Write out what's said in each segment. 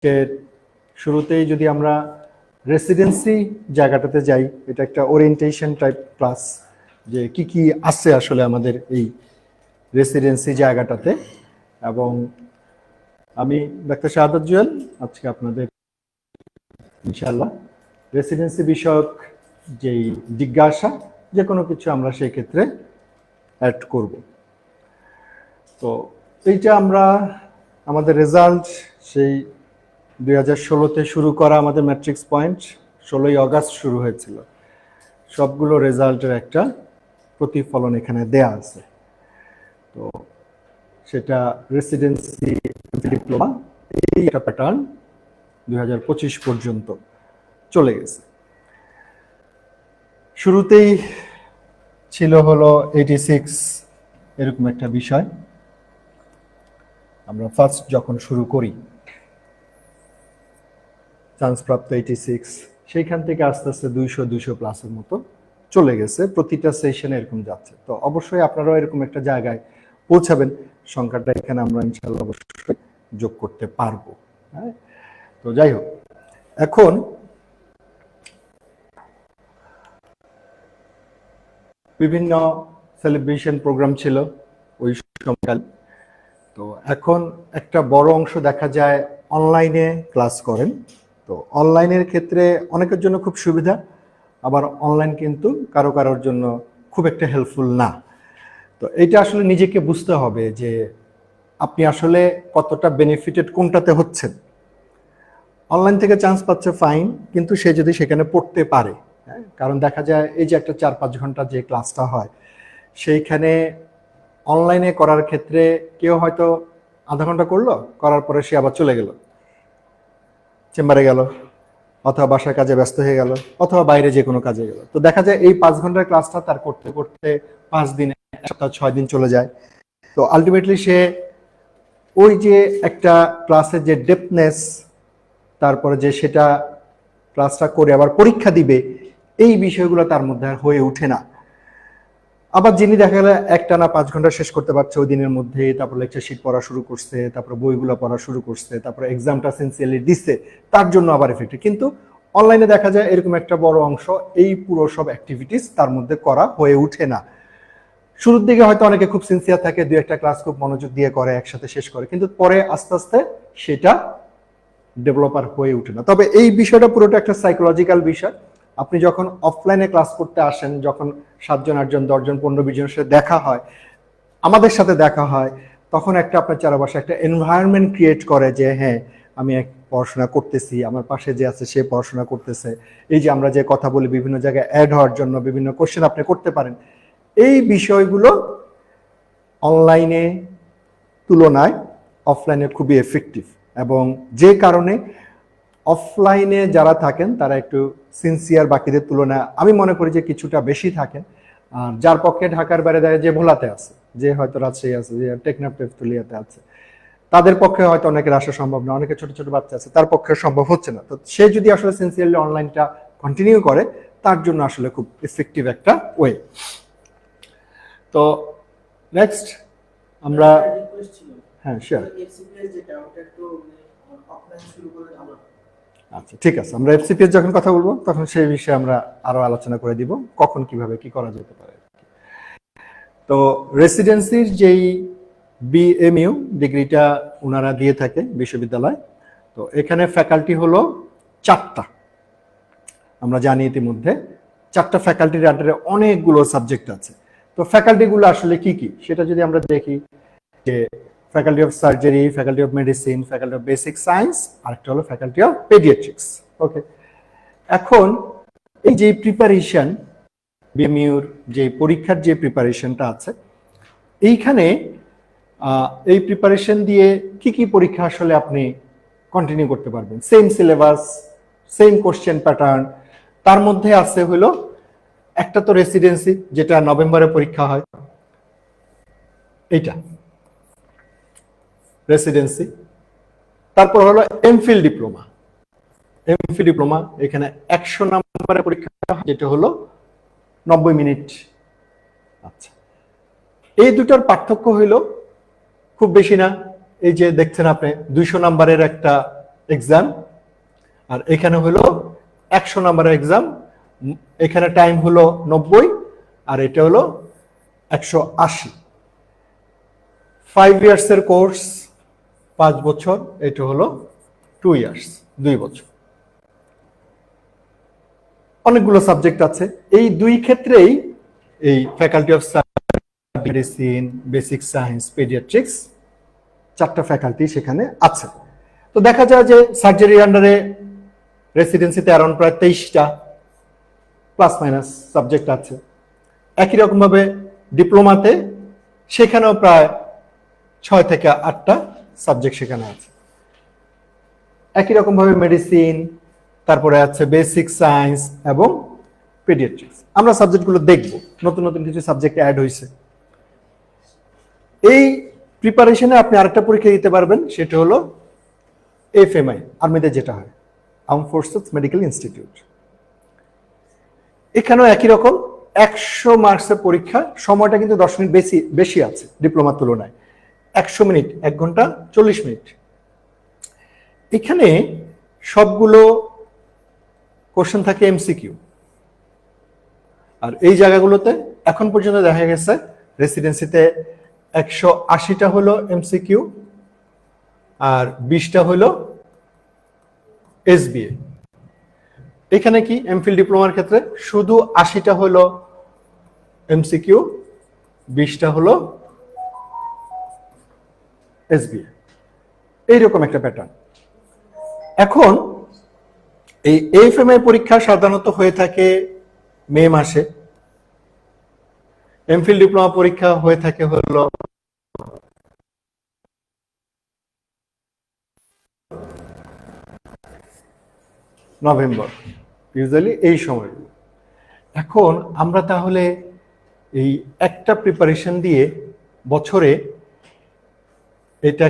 এর শুরুতেই যদি আমরা রেসিডেন্সি জায়গাটাতে যাই, এটা একটা ওরিয়েন্টেশন টাইপ ক্লাস, যে কি কি আছে আসলে আমাদের এই রেসিডেন্সি জায়গাটাতে। এবং আমি ডাক্তার শাহাদাত জুয়েল আজকে আপনাদের ইনশাআল্লাহ রেসিডেন্সি বিষয়ক যেই জিজ্ঞাসা যে কোনো কিছু আমরা সেই ক্ষেত্রে অ্যাড করব। তো এইটা আমরা আমাদের রেজাল্ট সেই 2016-তে শুরু করা আমাদের ম্যাট্রিক্স পয়েন্ট 16ই আগস্ট শুরু হয়েছিল। সবগুলো রেজাল্টের একটা প্রতিফলন এখানে দেয়া আছে। তো সেটা রেসিডেন্সি ডিপ্লোমা এই একটা প্যাটার্ন 2025 পর্যন্ত চলে গেছে। শুরুতেই ছিল হলো 86 এরকম একটা বিষয়। আমরা ফার্স্ট যখন শুরু করি চান্সপ্রাপ্ত 86, সেইখান থেকে আস্তে আস্তে 200 প্লাসের মতো চলে গেছে, প্রতিটা সেশনে এরকম যাচ্ছে। তো অবশ্যই আপনারাও এরকম একটা জায়গায় পৌঁছাবেন, সংখ্যাটা এখানে আমরা ইনশাআল্লাহ অবশ্যই যোগ করতে পারবো। হ্যাঁ, তো যাই হোক, এখন বিভিন্ন সেলিব্রেশন প্রোগ্রাম ছিল ওই সময়কাল। তো এখন একটা বড় অংশ দেখা যায় অনলাইনে ক্লাস করেন। তো অনলাইনের ক্ষেত্রে অনেকের জন্য খুব সুবিধা, আবার অনলাইন কিন্তু কারোর জন্য খুব একটা হেল্পফুল না। তো এটা আসলে নিজেকে বুঝতে হবে যে আপনি আসলে কতটা বেনিফিটেড কোনটাতে হচ্ছেন। অনলাইন থেকে চান্স পাচ্ছে ফাইন, কিন্তু সে যদি সেখানে পড়তে পারে, হ্যাঁ, কারণ দেখা যায় এই যে একটা 4-5 ঘন্টা যে ক্লাসটা হয় সেইখানে অনলাইনে করার ক্ষেত্রে কেউ হয়তো আধা ঘন্টা করলো, করার পরে সে আবার চলে গেল, চেম্বারে গেল, অথবা বাসার কাজে ব্যস্ত হয়ে গেল, অথবা বাইরে যে কোনো কাজে গেল। তো দেখা যায় এই 5 ঘন্টার ক্লাসটা তার করতে করতে 5 দিনে, 1 সপ্তাহ, 6 দিন চলে যায়। তো আলটিমেটলি সে ওই যে একটা ক্লাসের যে ডেপথনেস, তারপরে যে সেটা ক্লাসটা করে আবার পরীক্ষা দিবে, এই বিষয়গুলো তার মধ্যে আর হয়ে ওঠে না। আবার যিনি দেখা গেল একটানা 5 ঘন্টা শেষ করতে পারছে ওই দিনের মধ্যে, তারপর লেকচার শিট পড়া শুরু করছে, তারপর বইগুলো পড়া শুরু করছে, তারপর এক্সামটা সিনসিয়ারলি দিচ্ছে, তার জন্য আবার এফেক্টিভ। কিন্তু অনলাইনে দেখা যায় এরকম একটা বড় অংশ এই পুরো সব অ্যাক্টিভিটিস তার মধ্যে করা হয়ে ওঠে না। শুরুর দিকে হয়তো অনেকে খুব সিনসিয়ার থাকে, 2-1টা ক্লাস খুব মনোযোগ দিয়ে করে, একসাথে শেষ করে, কিন্তু পরে আস্তে আস্তে সেটা ডেভেলপার হয়ে ওঠে না। তবে এই বিষয়টা পুরোটা একটা সাইকোলজিক্যাল বিষয়। আপনি যখন অফলাইনে ক্লাস করতে আসেন, যখন 7 জন 8 জন 10 জন 15-20 জনের সাথে দেখা হয়, আমাদের সাথে দেখা হয়, তখন একটা আপনার চারপাশে একটা এনভায়রনমেন্ট ক্রিয়েট করে যে হ্যাঁ আমি এক পড়াশোনা করতেছি, আমার পাশে যে আছে সে পড়াশোনা করতেছে। এই যে আমরা যে কথা বলি বিভিন্ন জায়গায় অ্যাড হওয়ার জন্য বিভিন্ন কোশ্চেন আপনি করতে পারেন, এই বিষয়গুলো অনলাইনে তুলনায় অফলাইনে খুবই এফেক্টিভ। এবং যে কারণে অফলাইনে যারা থাকেন তারা একটু সিনসিয়ার বাকিদের তুলনায় আমি মনে করি যে কিছুটা বেশি থাকেন। আর যার পক্ষে ঢাকার বাইরে দাঁড়িয়ে যে ভোলাতে আছে, যে হয়তো রাজশাহী আছে, যে টেকনাফ তেতুলিয়াতে আছে, তাদের পক্ষে হয়তো অনেকের আসা সম্ভব না, অনেকে ছোট ছোট বাচ্চা আছে তার পক্ষে সম্ভব হচ্ছে না। তো সে যদি আসলে সিনসিয়ারলি অনলাইনটা কন্টিনিউ করে, তার জন্য আসলে খুব এফেক্টিভ একটা ওয়ে। তো নেক্সট আমরা হ্যাঁ শিওর, আচ্ছা ঠিক আছে, আমরা এফসিপিএস যখন কথা বলবো তখন সেই বিষয়ে আমরা আরো আলোচনা করে দিব কখন কিভাবে কি করা যেতে পারে। তো রেসিডেন্সির যেই বিএমইউ ডিগ্রিটা ওনারা দিয়ে থাকে বিশ্ববিদ্যালয়, তো এখানে ফ্যাকাল্টি হলো 4টা। আমরা জানি ইতিমধ্যে 4টা ফ্যাকাল্টির আন্ডারে অনেকগুলো সাবজেক্ট আছে। তো ফ্যাকাল্টিগুলো আসলে কি কি সেটা যদি আমরা দেখি, যে faculty of surgery, faculty of medicine, faculty of basic science, আরেকটা হলো ফ্যাকাল্টি অফ পেডিয়াট্রিক্স। ওকে, এখন এই যে প্রিপারেশন বিএমইউর যে পরীক্ষার যে প্রিপারেশনটা আছে, এইখানে এই প্রিপারেশন দিয়ে কি কি পরীক্ষা আসলে আপনি কন্টিনিউ করতে পারবেন, same syllabus, same question pattern. তার মধ্যে আছে হলো একটা তো রেসিডেন্সি, যেটা নভেম্বরে পরীক্ষা হয়, এইটা রেসিডেন্সি। তারপর হলো এমফিল ডিপ্লোমা। এমফিল ডিপ্লোমা এখানে 100 নম্বরের পরীক্ষা, যেটা হলো 90 মিনিট। আচ্ছা, এই দুটার পার্থক্য হইল খুব বেশি না, এই যে দেখছেন আপনি 200 নম্বরের একটা এক্সাম, আর এখানে হলো 100 নাম্বারের এক্সাম। এখানে টাইম হলো 90 আর এটা হলো 180। 5 ইয়ার্সের কোর্স, 5 বছর, এটা হলো 2 ইয়ার্স, 2 বছর। অনেকগুলো সাবজেক্ট আছে এই দুই ক্ষেত্রেই। এই faculty of medicine, basic science, paediatrics, 4টা ফ্যাকাল্টি সেখানে আছে। তো দেখা যায় যে সার্জারি আন্ডারে রেসিডেন্সিতে অ্যারাউন্ড প্রায় 23টা প্লাস মাইনাস সাবজেক্ট আছে। একই রকমভাবে ডিপ্লোমাতে সেখানেও প্রায় 6 থেকে 8টা সাবজেক্ট সেখানে আছে। একই রকমভাবে মেডিসিন, তারপরে আছে বেসিক সায়েন্স এবং পেডিয়াট্রিক্স। আমরা সাবজেক্টগুলো দেখব, নতুন নতুন কিছু সাবজেক্ট অ্যাড হয়েছে। এই প্রিপারেশনে আপনি আরেকটা পরীক্ষা দিতে পারবেন, সেটা হলো এফএমআই, আর্মিতে যেটা হয়, আর্ম ফোর্সেস মেডিকেল ইনস্টিটিউট। এখানেও একই রকম 100 মার্কসের পরীক্ষা। সময়টা কিন্তু 10 মিনিট বেশি আছে ডিপ্লোমার তুলনায়। 100 মিনিট, 1 ঘন্টা 40 মিনিট। এখানে সবগুলো কোশ্চেন থাকে এমসিকিউ। আর এই জায়গাগুলোতে এখন পর্যন্ত দেখা গেছে রেসিডেন্সিতে 180টা হলো এমসিকিউ আর 20টা হলো এসবিএ। এখানে কি এমফিল ডিপ্লোমার ক্ষেত্রে শুধু 80টা হলো এমসিকিউ, 20টা হলো এসবিএ। এইরকম একটা প্যাটার্ন। এখন এই এফএমআই পরীক্ষা সাধারণত হয়ে থাকে মে মাসে, এমফিল ডিপ্লোমা পরীক্ষা হয়ে থাকে হলো নভেম্বর, ইউজুয়ালি এই সময়। এখন আমরা তাহলে এই একটা প্রিপারেশন দিয়ে বছরে এটা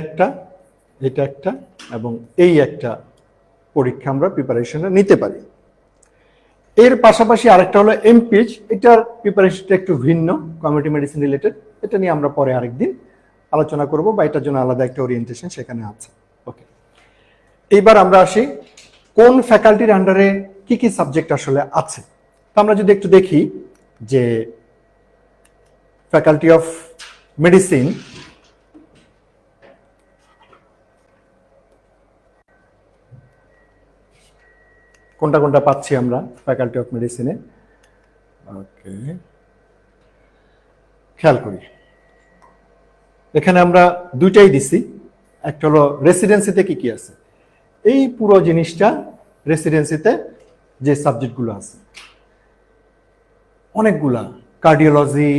একটা এবং এই একটা পরীক্ষা আমরা প্রিপারেশনটা নিতে পারি। এর পাশাপাশি আরেকটা হলো এমপিএইচ, এটার প্রিপারেশনটা একটু ভিন্ন, কমিউনিটি মেডিসিন রিলেটেড। এটা নিয়ে আমরা পরে আরেকদিন আলোচনা করব, বা এটার জন্য আলাদা একটা ওরিয়েন্টেশন সেখানে আছে। ওকে, এইবার আমরা আসি কোন ফ্যাকাল্টির আন্ডারে কি কি সাবজেক্ট আসলে আছে। তো আমরা যদি একটু দেখি যে ফ্যাকাল্টি অফ মেডিসিন কোনটা কোনটা পাচ্ছি আমরা ফ্যাকাল্টি অফ মেডিসিনে। ওকে, খেয়াল করি এখানে আমরা দুইটাই দিছি। একটা হলো রেসিডেন্সিতে কি কি আছে, এই পুরো জিনিসটা রেসিডেন্সিতে যে সাবজেক্টগুলো আছে অনেকগুলা, cardiology,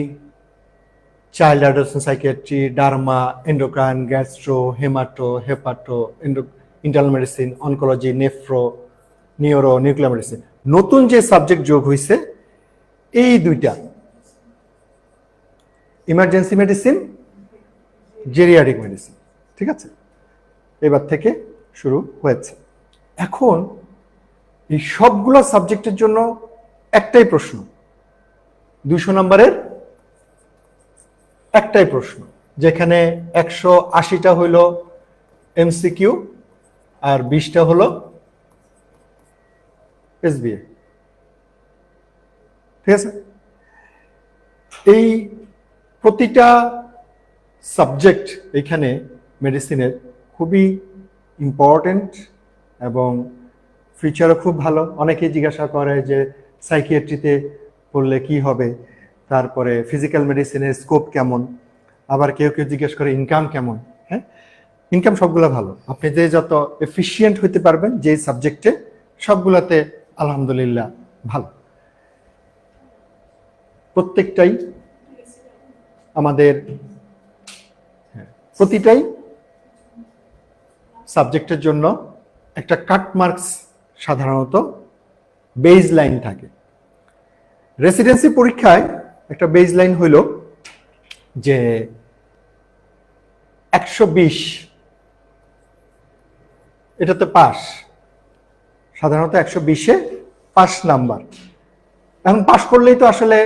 child adolescent psychiatry, derma, endocrine, gastro, হেমাটো, hepato, internal medicine, oncology, nephro, neuro, nuclear medicine. নতুন যে সাবজেক্ট যোগ হয়েছে এই দুইটা, ইমার্জেন্সি মেডিসিন, জেরিয়াট্রিক মেডিসিন। ঠিক আছে, এবার থেকে শুরু হয়েছে। এখন এই সবগুলো সাবজেক্টের জন্য একটাই প্রশ্ন, 200 নম্বরের একটাই প্রশ্ন, যেখানে 180টা হইল এমসিকিউ আর 20টা হলো এসবিএ। ঠিক আছে, এই প্রতিটা সাবজেক্ট এখানে মেডিসিনের খুবই ইম্পর্টেন্ট এবং ফিচারও খুব ভালো। অনেকেই জিজ্ঞাসা করে যে সাইকিয়াট্রিতে পড়লে কি হবে, তারপরে ফিজিক্যাল মেডিসিনের স্কোপ কেমন, আবার কেউ কেউ জিজ্ঞেস করে ইনকাম কেমন। হ্যাঁ, ইনকাম সবগুলো ভালো, আপনি যে যত এফিশিয়েন্ট হইতে পারবেন যে সাবজেক্টে, সবগুলাতে আলহামদুলিল্লাহ ভালো। প্রত্যেকটাই আমাদের প্রতিটাই সাবজেক্টের জন্য একটা কাট মার্কস সাধারণত বেজ লাইন থাকে। রেসিডেন্সি পরীক্ষায় একটা বেজ লাইন হইল যে 120, এটাতে পাস, সাধারণত 120-এ পাস নাম্বার। এখন পাস করলেই তো আসলে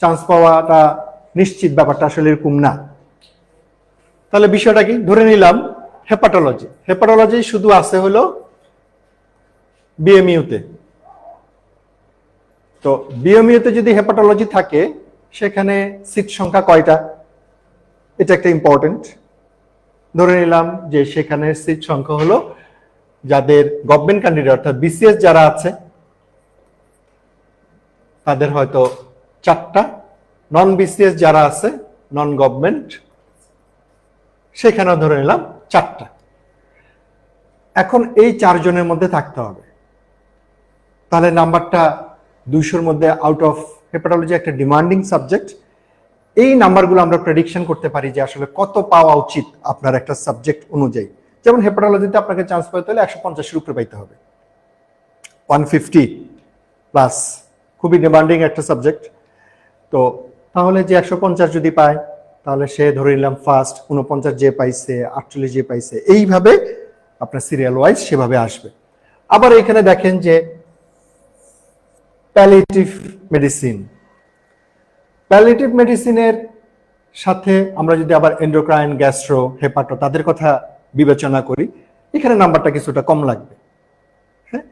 চান্স পাওয়াটা নিশ্চিত, ব্যাপারটা আসলে এরকম না। তাহলে বিষয়টা কি, ধরে নিলাম হেপাটোলজি শুধু আছে হলো বিএমইউতে। তো বিএমইউতে যদি হেপাটোলজি থাকে সেখানে সিট সংখ্যা কয়টা, এটা একটা ইম্পর্টেন্ট। ধরে নিলাম যে সেখানে সিট সংখ্যা হলো, যাদের গভর্নমেন্ট ক্যান্ডিডেট অর্থাৎ বিসিএস যারা আছে তাদের হয়তো 4টা, নন বিসিএস যারা আছে নন গভর্নমেন্ট সেখানেও ধরে নিলাম 4টা। এখন এই 4 জনের মধ্যে থাকতে হবে, তাহলে নাম্বারটা 200-র মধ্যে আউট অফ হেপাটোলজি একটা ডিমান্ডিং সাবজেক্ট। এই নাম্বারগুলো আমরা প্রেডিকশন করতে পারি যে আসলে কত পাওয়া উচিত আপনার একটা সাবজেক্ট অনুযায়ী। যেমন হেপাটোলজিতে আপনাকে চান্স পাইতে হলে 150-এর উপরে পাইতে হবে, 150 প্লাস, খুবই ডিমান্ডিং একটা সাবজেক্ট। তো তাহলে যে 150 যদি পায় তাহলে সে ধরে নিলাম ফার্স্ট, 49 যে পাইছে, 48 যে পাইছে, এইভাবে আপনার সিরিয়াল ওয়াইজ সেভাবে আসবে। আবার এখানে দেখেন যে প্যালিয়েটিভ মেডিসিন, প্যালিয়েটিভ মেডিসিনের সাথে আমরা যদি আবার এন্ডোক্রাইন, গ্যাস্ট্রো, হেপাটো তাদের কথা বিবেচনা করি, এখানে নাম্বারটা কিছুটা কম লাগবে। হ্যাঁ,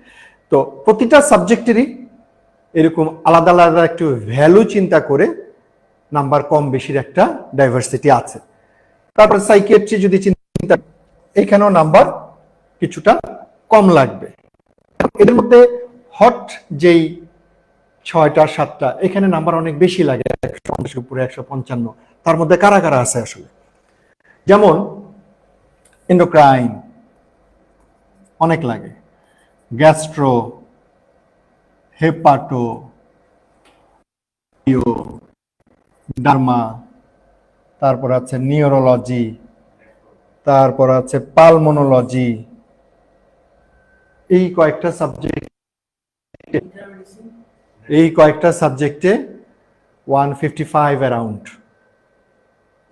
তো প্রতিটা সাবজেক্টেরই এরকম আলাদা আলাদা একটু ভ্যালু চিন্তা করে নাম্বার কম বেশির একটা ডাইভার্সিটি আছে। তারপর সাইকিয়াট্রি যদি চিন্তা, এখানেও নাম্বার কিছুটা কম লাগবে। এদের মধ্যে হট যেই 6টা 7টা, এখানে নাম্বার অনেক বেশি লাগে, 150 উপরে, 155। তার মধ্যে কারা কারা আছে আসলে? যেমন এন্ডোক্রাইন অনেক লাগে, গ্যাস্ট্রো, হেপাটো, ডার্মা, তারপর আছে নিউরোলজি, তারপর আছে পালমোনোলজি। এই কয়েকটা সাবজেক্টে 155 অ্যারাউন্ড।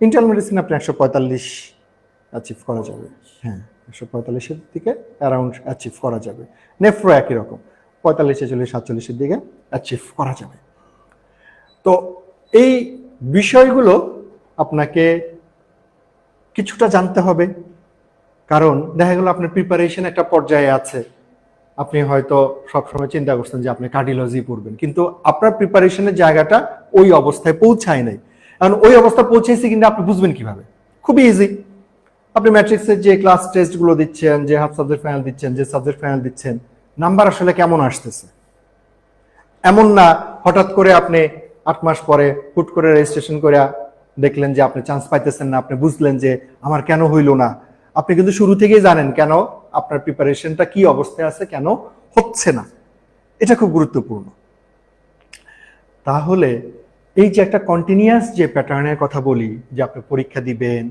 ইন্টারনাল মেডিসিন আপনি 145 অ্যাচিভ করা যাবে। হ্যাঁ, 145-এর দিকে অ্যারাউন্ড অ্যাচিভ করা যাবে। নেফ্রো একই রকম 45, 46, 47-এর দিকে অ্যাচিভ করা যাবে। তো এই বিষয়গুলো আপনাকে কিছুটা জানতে হবে, কারণ দেখা গেল আপনার প্রিপারেশন একটা পর্যায়ে আছে, আপনি হয়তো সবসময় চিন্তা করছেন যে আপনি কার্ডিওলজি পড়বেন, কিন্তু আপনার প্রিপারেশনের জায়গাটা ওই অবস্থায় পৌঁছায় নাই। কারণ ওই অবস্থা পৌঁছেছে কিন্তু আপনি বুঝবেন কিভাবে? খুবই ইজি। আপনি ম্যাট্রিক্সের যে ক্লাস টেস্টগুলো দিচ্ছেন, যে হাফ সাবজেক্ট ফাইনাল দিচ্ছেন, যে সাবজেক্ট ফাইনাল দিচ্ছেন, নাম্বার আসলে কেমন আসতেছে? এমন না হঠাৎ করে আপনি 8 মাস পরে হুট করে রেজিস্ট্রেশন করে দেখলেন যে আপনি চান্স পাইতেছেন না, আপনি বুঝলেন যে আমার কেন হইল না। আপনি কিন্তু শুরু থেকেই জানেন কেন আপনার প্রিপারেশনটা কি অবস্থায় আছে, কেন হচ্ছে না। এটা খুব গুরুত্বপূর্ণ। তাহলে এই যে একটা কন্টিনিউয়াস যে প্যাটার্নের কথা বলি, যে আপনি পরীক্ষা দিবেন,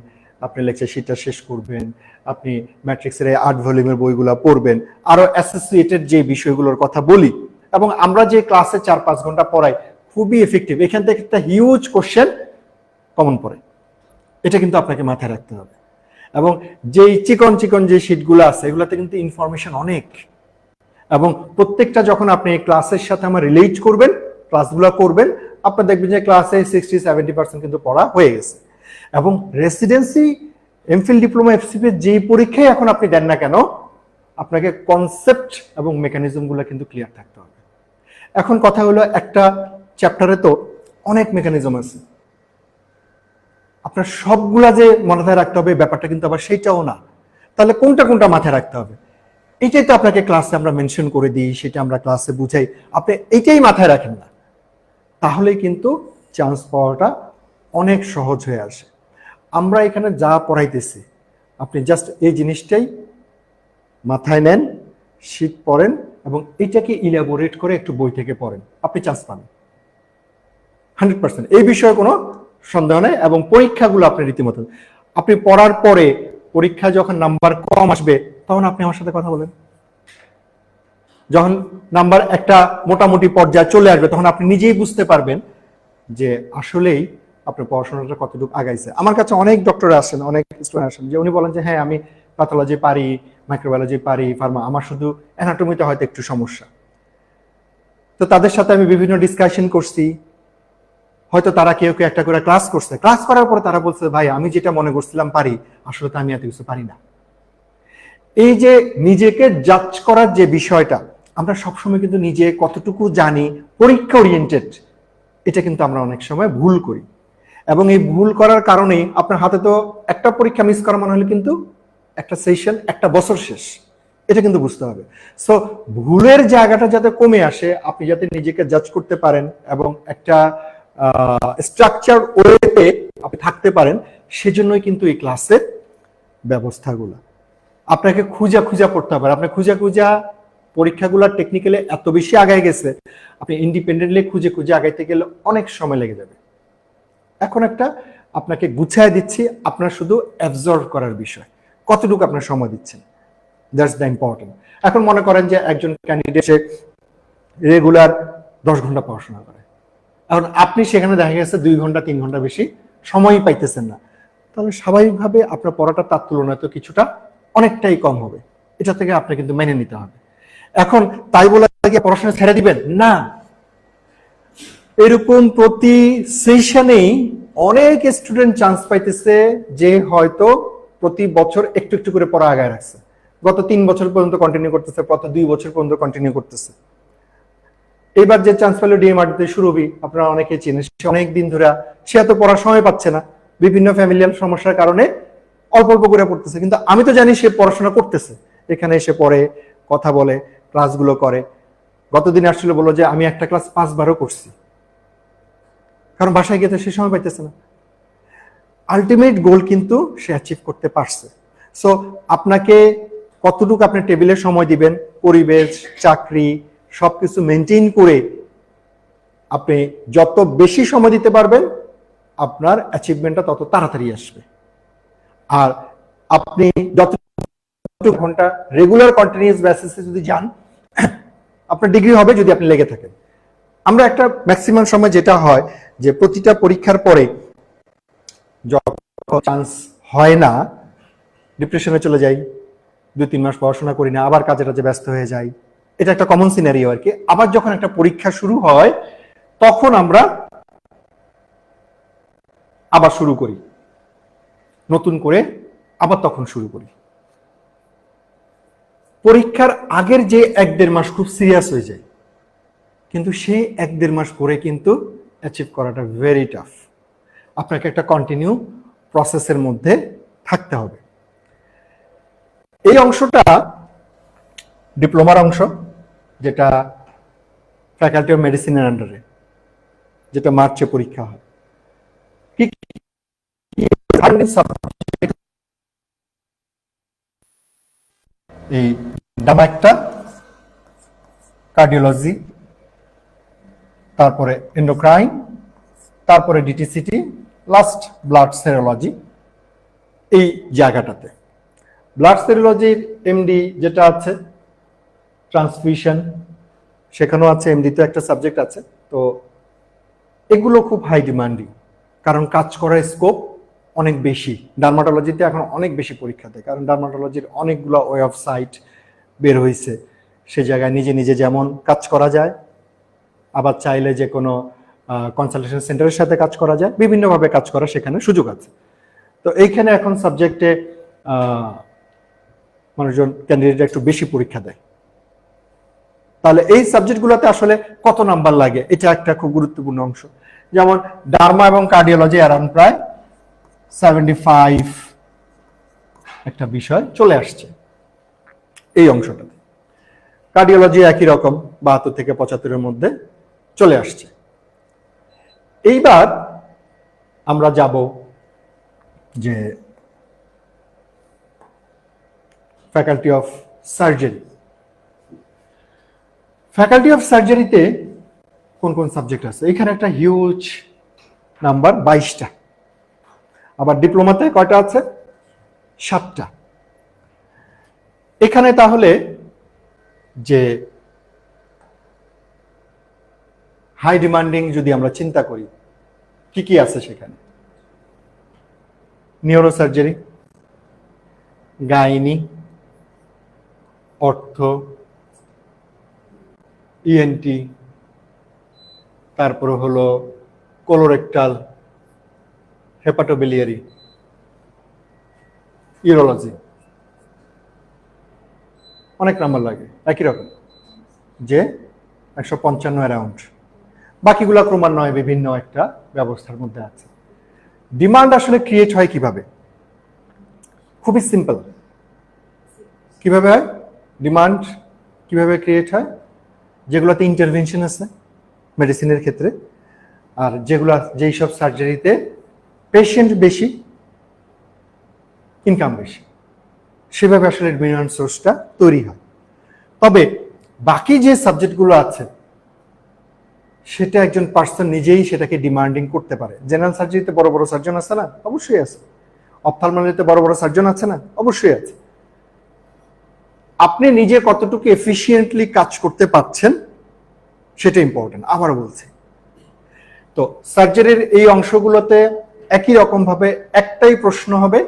আপনি লেকচার শিটটা শেষ করবেন, আপনি ম্যাট্রিক্সের 8 ভলিউমের বইগুলো পড়বেন, আরো অ্যাসোসিয়েটেড যে বিষয়গুলোর কথা বলি, এবং আমরা যে ক্লাসে 4-5 ঘন্টা পড়াই খুবই এফেক্টিভ। এখান থেকে একটা হিউজ কোশ্চেন কমন পড়ে, এটা কিন্তু আপনাকে মাথায় রাখতে হবে। এবং যেই চিকন চিকন যে শিটগুলো আছে এগুলোতে কিন্তু ইনফরমেশন অনেক, এবং প্রত্যেকটা যখন আপনি ক্লাসের সাথে আমার রিলেট করবেন, ক্লাসগুলো করবেন, আপনি দেখবেন যে ক্লাসে 60-70% কিন্তু পড়া হয়ে গেছে। এবং রেসিডেন্সি, এমফিল, ডিপ্লোমা, এফসিপি যে পরীক্ষায় এখন আপনি দেন না কেন, আপনাকে কনসেপ্ট এবং মেকানিজমগুলো কিন্তু ক্লিয়ার থাকতে হবে। এখন কথা হলো, একটা চ্যাপ্টারে তো অনেক মেকানিজম আছে, আপনার সবগুলা যে মাথায় রাখতে হবে ব্যাপারটা কিন্তু আবার সেইটাও না। তাহলে কোনটা কোনটা মাথায় রাখতে হবে, এইটাই তো আপনাকে ক্লাসে আমরা মেনশন করে দিই, সেটা আমরা ক্লাসে বুঝাই, আপনি এইটাই মাথায় রাখেন না, তাহলেই কিন্তু চান্স পাওয়াটা অনেক সহজ হয়ে আসে। আমরা এখানে যা পড়াইতেছি আপনি জাস্ট এই জিনিসটাই মাথায় নেন, শিট পড়েন, এবং এটাকে ইলাবোরেট করে একটু বই থেকে পড়েন, আপনি চান্স পান 100%। এই বিষয়ে কোনো সন্দেহ নেই। এবং পরীক্ষাগুলো আপনি রীতিমতো, আপনি পড়ার পরে পরীক্ষা যখন নাম্বার কম আসবে তখন আপনি আমার সাথে কথা বলেন। যখন নাম্বার একটা মোটামুটি পর্যায়ে চলে আসবে তখন আপনি নিজেই বুঝতে পারবেন যে আসলেই আপনার পড়াশোনাটা কতটুকু আগাইছে। আমার কাছে অনেক ডক্টর আসেন, অনেক স্টুডেন্ট আসেন, যে উনি বলেন যে হ্যাঁ আমি প্যাথোলজি পারি, মাইক্রোবায়োলজি পারি, ফার্মা, আমার শুধু অ্যানাটমিতে হয়তো একটু সমস্যা। তো তাদের সাথে আমি বিভিন্ন ডিসকাশন করছি, হয়তো তারা কেউ কেউ একটা করে ক্লাস করছে, ক্লাস করার পরে তারা বলছে ভাই আমি যেটা মনে করছিলাম পারি, আসলে তো আমি এত কিছু পারি না। এই যে নিজেকে জাজ করার যে বিষয়টা, আমরা সবসময় কিন্তু নিজে কতটুকু জানি পরীক্ষা ওরিয়েন্টেড, এটা কিন্তু আমরা অনেক সময় ভুল করি। এবং এই ভুল করার কারণে আপনার হাতে তো একটা পরীক্ষা মিস করা মানে হলে কিন্তু একটা সেশন, একটা বছর শেষ, এটা কিন্তু বুঝতে হবে। সো ভুলের জায়গাটা যাতে কমে আসে, আপনি যাতে নিজেকে জাজ করতে পারেন এবং একটা স্ট্রাকচার ওয়েতে আপনি থাকতে পারেন, সেজন্যই কিন্তু এই ক্লাসের ব্যবস্থাগুলো। আপনাকে খুঁজা খুঁজা পড়তে হবে। আপনি খুঁজা খুঁজা পরীক্ষাগুলো টেকনিক্যালি এত বেশি আগায় গেছে, আপনি ইন্ডিপেন্ডেন্টলি খুঁজে খুঁজে আগাইতে গেলে অনেক সময় লেগে যাবে। এখন একটা আপনাকে গুছায় দিচ্ছি, আপনার শুধু অ্যাবজর্ভ করার বিষয়, কতটুকু আপনার সময় দিচ্ছেন, দ্যাটস দ্য ইম্পর্টেন্ট। এখন মনে করেন যে একজন ক্যান্ডিডেট রেগুলার 10 ঘন্টা পড়াশোনা করে, এখন আপনি সেখানে দেখা গেছে 2 ঘন্টা 3 ঘন্টা বেশি সময়ই পাইতেছেন না, তাহলে স্বাভাবিকভাবে আপনার পড়াটা তার তুলনায় তো কিছুটা অনেকটাই কম হবে। এটা থেকে আপনি কিন্তু মেনে নিতে হবে। এখন তাই বলে পড়াশোনা ছেড়ে দিবেন না। এরকম প্রতি সেশনেই অনেক স্টুডেন্ট চান্স পাইতেছে যে হয়তো প্রতি বছর একটু একটু করে পড়া আগায় রাখছে, গত 3 বছর পর্যন্ত কন্টিনিউ করতেছে, গত 2 বছর পর্যন্ত কন্টিনিউ করতেছে। এবার যে চান্স পেলো ডিএমআর দিতে সুরভি, আপনারা অনেকে চেনেন, সে অনেকদিন ধরে সে এত পড়ার সময় পাচ্ছে না, বিভিন্ন ফ্যামিলিয়াল সমস্যার কারণে অল্প অল্প করে পড়তেছে, কিন্তু আমি তো জানি সে পড়াশোনা করতেছে, এখানে এসে পড়ে, কথা বলে, ক্লাসগুলো করে। গতদিন আসছিল, বললো যে আমি একটা ক্লাস 5 বারও করছি, কারণ বাসায় গিয়ে তো সে সময় পাইতেছে না। আলটিমেট গোল কিন্তু সে অ্যাচিভ করতে পারছে। সো আপনাকে কতটুকু আপনি টেবিলে সময় দিবেন, পরিবেশ, চাকরি সবকিছু মেনটেন করে আপনি যত বেশি সময় দিতে পারবেন, আপনার অ্যাচিভমেন্টটা তত তাড়াতাড়ি আসবে। আর আপনি যত ঘন্টা রেগুলার কন্টিনিউয়াস বেসিসে যদি যান, আপনার ডিগ্রি হবে যদি আপনি লেগে থাকেন। আমরা একটা ম্যাক্সিমাম সময় যেটা হয় যে প্রতিটা পরীক্ষার পরে যখন চান্স হয় না, ডিপ্রেশনে চলে যাই, 2-3 মাস পড়াশোনা করি না, আবার কাজে কাজে ব্যস্ত হয়ে যাই। এটা একটা কমন সিনারিও আর কি। আবার যখন একটা পরীক্ষা শুরু হয়, তখন আমরা আবার শুরু করি, নতুন করে আবার তখন শুরু করি। পরীক্ষার আগের যে 1-1.5 মাস খুব সিরিয়াস হয়ে যায়, কিন্তু সেই 1-1.5 মাস পরে কিন্তু অ্যাচিভ করাটা ভেরি টাফ। আপনাকে একটা কন্টিনিউ প্রসেসের মধ্যে থাকতে হবে। এই অংশটা ডিপ্লোমার অংশ, যেটা ফ্যাকাল্টি অফ মেডিসিনের আন্ডারে, যেটা মার্চে পরীক্ষা হয়। এই ডামাকটা কার্ডিওলজি, তারপরে এন্ডোক্রাইন, তারপরে ডিটিসিটি, লাস্ট ব্লাড সেরোলজি। এই জায়গাটাতে ব্লাড সেরোলজির এমডি যেটা আছে ট্রান্সফিউশন, সেখানেও আছে, এমডি তো একটা সাবজেক্ট আছে। তো এগুলো খুব হাই ডিমান্ডিং, কারণ কাজ করার স্কোপ অনেক বেশি। ডার্মাটোলজিতে এখন অনেক বেশি পরীক্ষা দেয়, কারণ ডার্মাটোলজির অনেকগুলো ওয়ে অফ সাইট বের হয়েছে। সে জায়গায় নিজে নিজে যেমন কাজ করা যায়, আবার চাইলে যে কোনো কনসালটেশন সেন্টারের সাথে কাজ করা যায়, বিভিন্নভাবে কাজ করার সেখানে সুযোগ আছে। তো এইখানে এখন সাবজেক্টে মানুষজন ক্যান্ডিডেট একটু বেশি পরীক্ষা দেয়। তাহলে এই সাবজেক্টগুলোতে আসলে কত নাম্বার লাগে, এটা একটা খুব গুরুত্বপূর্ণ অংশ। যেমন ডার্মা এবং কার্ডিওলজি অ্যারাউন্ড প্রায় 75 একটা বিষয় চলে আসছে এই অংশটাতে। কার্ডিওলজি একই রকম 72 থেকে 75-এর মধ্যে চলে আসছে। এইবার আমরা যাব যে faculty of surgery. Faculty of সার্জারিতে কোন কোন সাবজেক্ট আছে? এখানে একটা হিউজ নাম্বার, 22টা। আবার ডিপ্লোমাতে কয়টা আছে? 7টা। এখানে তাহলে যে হাই ডিমান্ডিং যদি আমরা চিন্তা করি, কি কি আছে সেখানে? নিউরোসার্জারি, গাইনি, অর্থ, ইএনটি, তারপরে হলো কোলোরেক্টাল, হেপাটোবিলিয়ারি, ইউরোলজি। অনেক নাম্বার লাগে, একই রকম যে 155 অ্যারাউন্ড, বাকিগুলো ক্রমান্বয়ে বিভিন্ন একটা ব্যবস্থার মধ্যে আছে। ডিমান্ড আসলে ক্রিয়েট হয় কিভাবে? খুবই সিম্পল। কিভাবে হয় ডিমান্ড, কিভাবে ক্রিয়েট হয়? যেগুলোতে ইন্টারভেনশন আছে মেডিসিনের ক্ষেত্রে, আর যেই সব সার্জারিতে পেশেন্ট বেশি, ইনকাম বেশি, সেভাবে আসলে ডিমান্ড সোর্সটা তৈরি হয়। তবে বাকি যে সাবজেক্টগুলো আছে সেটা একজন পার্সন নিজেই সেটাকে ডিমান্ডিং করতে পারে। জেনারেল সার্জারিতে বড় বড় সার্জন আছে না? অবশ্যই আছে। অপথলমোলজিতে বড় বড় সার্জন আছে না? অবশ্যই আছে। আপনি নিজে কতটুকু এফিশিয়েন্টলি কাজ করতে পারছেন সেটা ইম্পর্টেন্ট। আবার বলছি, তো সার্জারির এই অংশগুলোতে একই রকম ভাবে একটাই প্রশ্ন হবে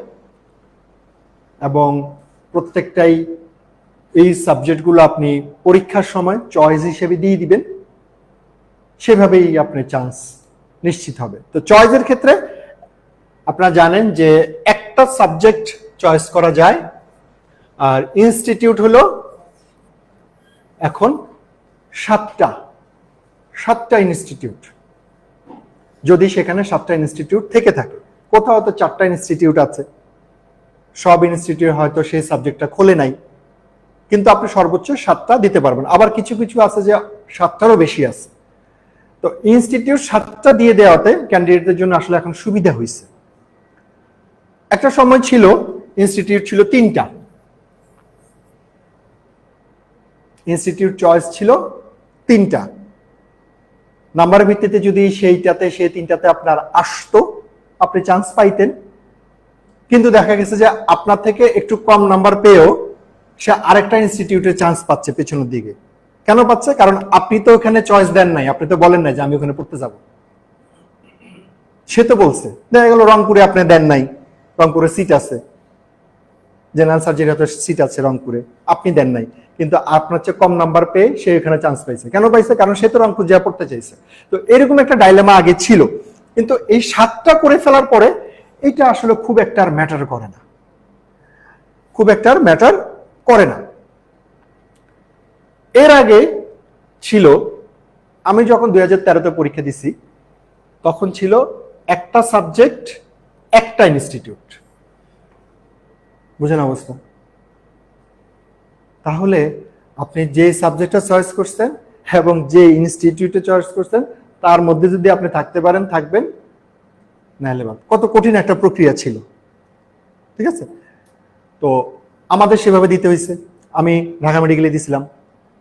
এবং প্রত্যেকটাই এই সাবজেক্টগুলো আপনি পরীক্ষার সময় চয়েস হিসেবে দিয়ে দিবেন, সেভাবেই আপনার চান্স নিশ্চিত হবে। তো চয়েসের ক্ষেত্রে আপনারা জানেন যে একটা সাবজেক্ট চয়েস করা যায়, আর ইনস্টিটিউট হলো এখন 7টা ইনস্টিটিউট, যদি সেখানে 7টা ইনস্টিটিউট থেকে থাকে। কোথাও তো 4টা ইনস্টিটিউট আছে, সব ইনস্টিটিউট হয়তো সেই সাবজেক্টটা খোলে নাই, কিন্তু আপনি সর্বোচ্চ 7টা দিতে পারবেন। আবার কিছু কিছু আছে যে 7টারও বেশি আছে। তো ইনস্টিটিউট 7টা দিয়ে দেওয়াতে ক্যান্ডিডেটদের জন্য আসলে এখন সুবিধা হয়েছে। একটা সময় ছিল ইনস্টিটিউট ছিল 3টা, ইনস্টিটিউট চয়েস ছিল 3টা। নাম্বারের ভিত্তিতে যদি সেই 3টাতে আপনার আসতো, আপনি চান্স পাইতেন। কিন্তু দেখা গেছে যে আপনার থেকে একটু কম নাম্বার পেয়েও সে আরেকটা ইনস্টিটিউটে চান্স পাচ্ছে পেছনের দিকে। কেন পাচ্ছে? কারণ আপনি তো ওখানে চয়েস দেন নাই, আপনি তো বলেন নাই যে আমি ওখানে পড়তে যাব। সে তো বলছে, দেখা গেল রংপুরে আপনি দেন নাই, রংপুরে সিট আছে, জেনারেল সার্জারি হয়তো সিট আছে রংপুরে, আপনি দেন নাই, কিন্তু আপনার চেয়ে কম নাম্বার পেয়ে সে এখানে চান্স পাইছে। কেন পাইছে? কারণ সে তো রংপুর যা পড়তে চাইছে। তো এরকম একটা ডাইলেমা আগে ছিল, কিন্তু এই 7টা করে ফেলার পরে এটা আসলে খুব একটা আর ম্যাটার করে না, খুব একটা আর ম্যাটার করে না। এর আগে ছিল, আমি যখন 2013-তে পরীক্ষা দিছি তখন ছিল একটা সাবজেক্ট একটা ইনস্টিটিউট। বুঝেন অবস্থা? তাহলে আপনি যে সাবজেক্টটা চয়েস করছেন এবং যে ইনস্টিটিউটে চয়েস করছেন তার মধ্যে যদি আপনি থাকতে পারেন থাকবেন, নাহলে বাদ। কত কঠিন একটা প্রক্রিয়া ছিল, ঠিক আছে? তো আমাদের সেভাবে দিতে হয়েছে। আমি ঢাকা মেডিকেলে দিছিলাম,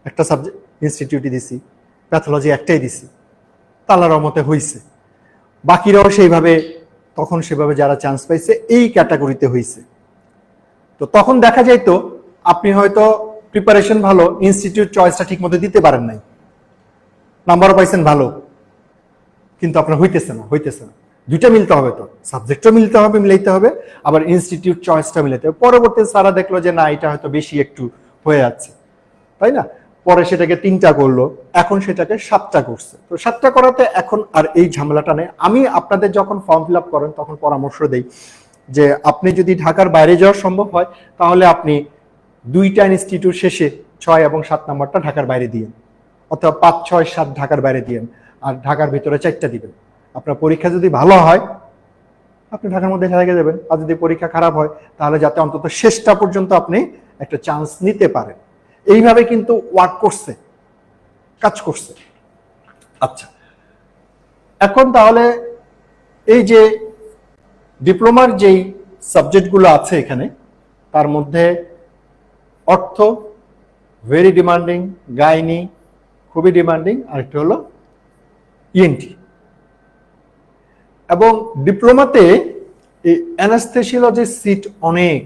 একটা সাবজেক্ট ইনস্টিটিউটে দিছি, প্যাথোলজি একটাই দিছি, আল্লাহর রহমতে হয়েছে। বাকিরাও সেইভাবে তখন সেভাবে যারা চান্স পাইছে এই ক্যাটাগরিতে হয়েছে। তো তখন দেখা যায় তো আপনি হয়তো প্রিপারেশন ভালো, ইনস্টিটিউট চয়েসটা ঠিক মতো দিতে পারেন নাই, নাম্বারও পাইছেন ভালো, কিন্তু আপনার হইতেছে না। দুইটা মিলতে হবে, তো সাবজেক্টও মিলতে হবে, মিলাইতে হবে, আবার ইনস্টিটিউট চয়েসটা মিলাইতে হবে। পরবর্তী সারা দেখলো যে না, এটা হয়তো বেশি একটু হয়ে যাচ্ছে, তাই না? পরে সেটাকে 3টা করলো, এখন সেটাকে 7টা করছে। তো 7টা করাতে এখন আর এই ঝামেলাটা নেই। আমি আপনাদের যখন ফর্ম ফিল আপ করেন তখন পরামর্শ দেই যে আপনি যদি ঢাকার বাইরে যাওয়া সম্ভব হয় তাহলে আপনি 2টা ইনস্টিটিউট শেষে 6 এবং 7 নাম্বারটা ঢাকার বাইরে দিয়েন, অথবা 5, 6, 7 ঢাকার বাইরে দিয়েন, আর ঢাকার ভিতরে 4টা দিবেন। আপনার পরীক্ষা যদি ভালো হয় আপনি ঢাকার মধ্যে থেকে যাবেন, আর যদি পরীক্ষা খারাপ হয় তাহলে যাতে অন্তত শেষটা পর্যন্ত আপনি একটা চান্স নিতে পারেন। এইভাবে কিন্তু ওয়ার্ক করছে, কাজ করছে। আচ্ছা, এখন তাহলে এই যে ডিপ্লোমার যেই সাবজেক্টগুলো আছে এখানে, তার মধ্যে অর্থ ভেরি ডিমান্ডিং, গাইনি খুবই ডিমান্ডিং, আর একটা হলো ইএনটি। এবং ডিপ্লোমাতে এই অ্যানাস্থেসিওলজির সিট অনেক,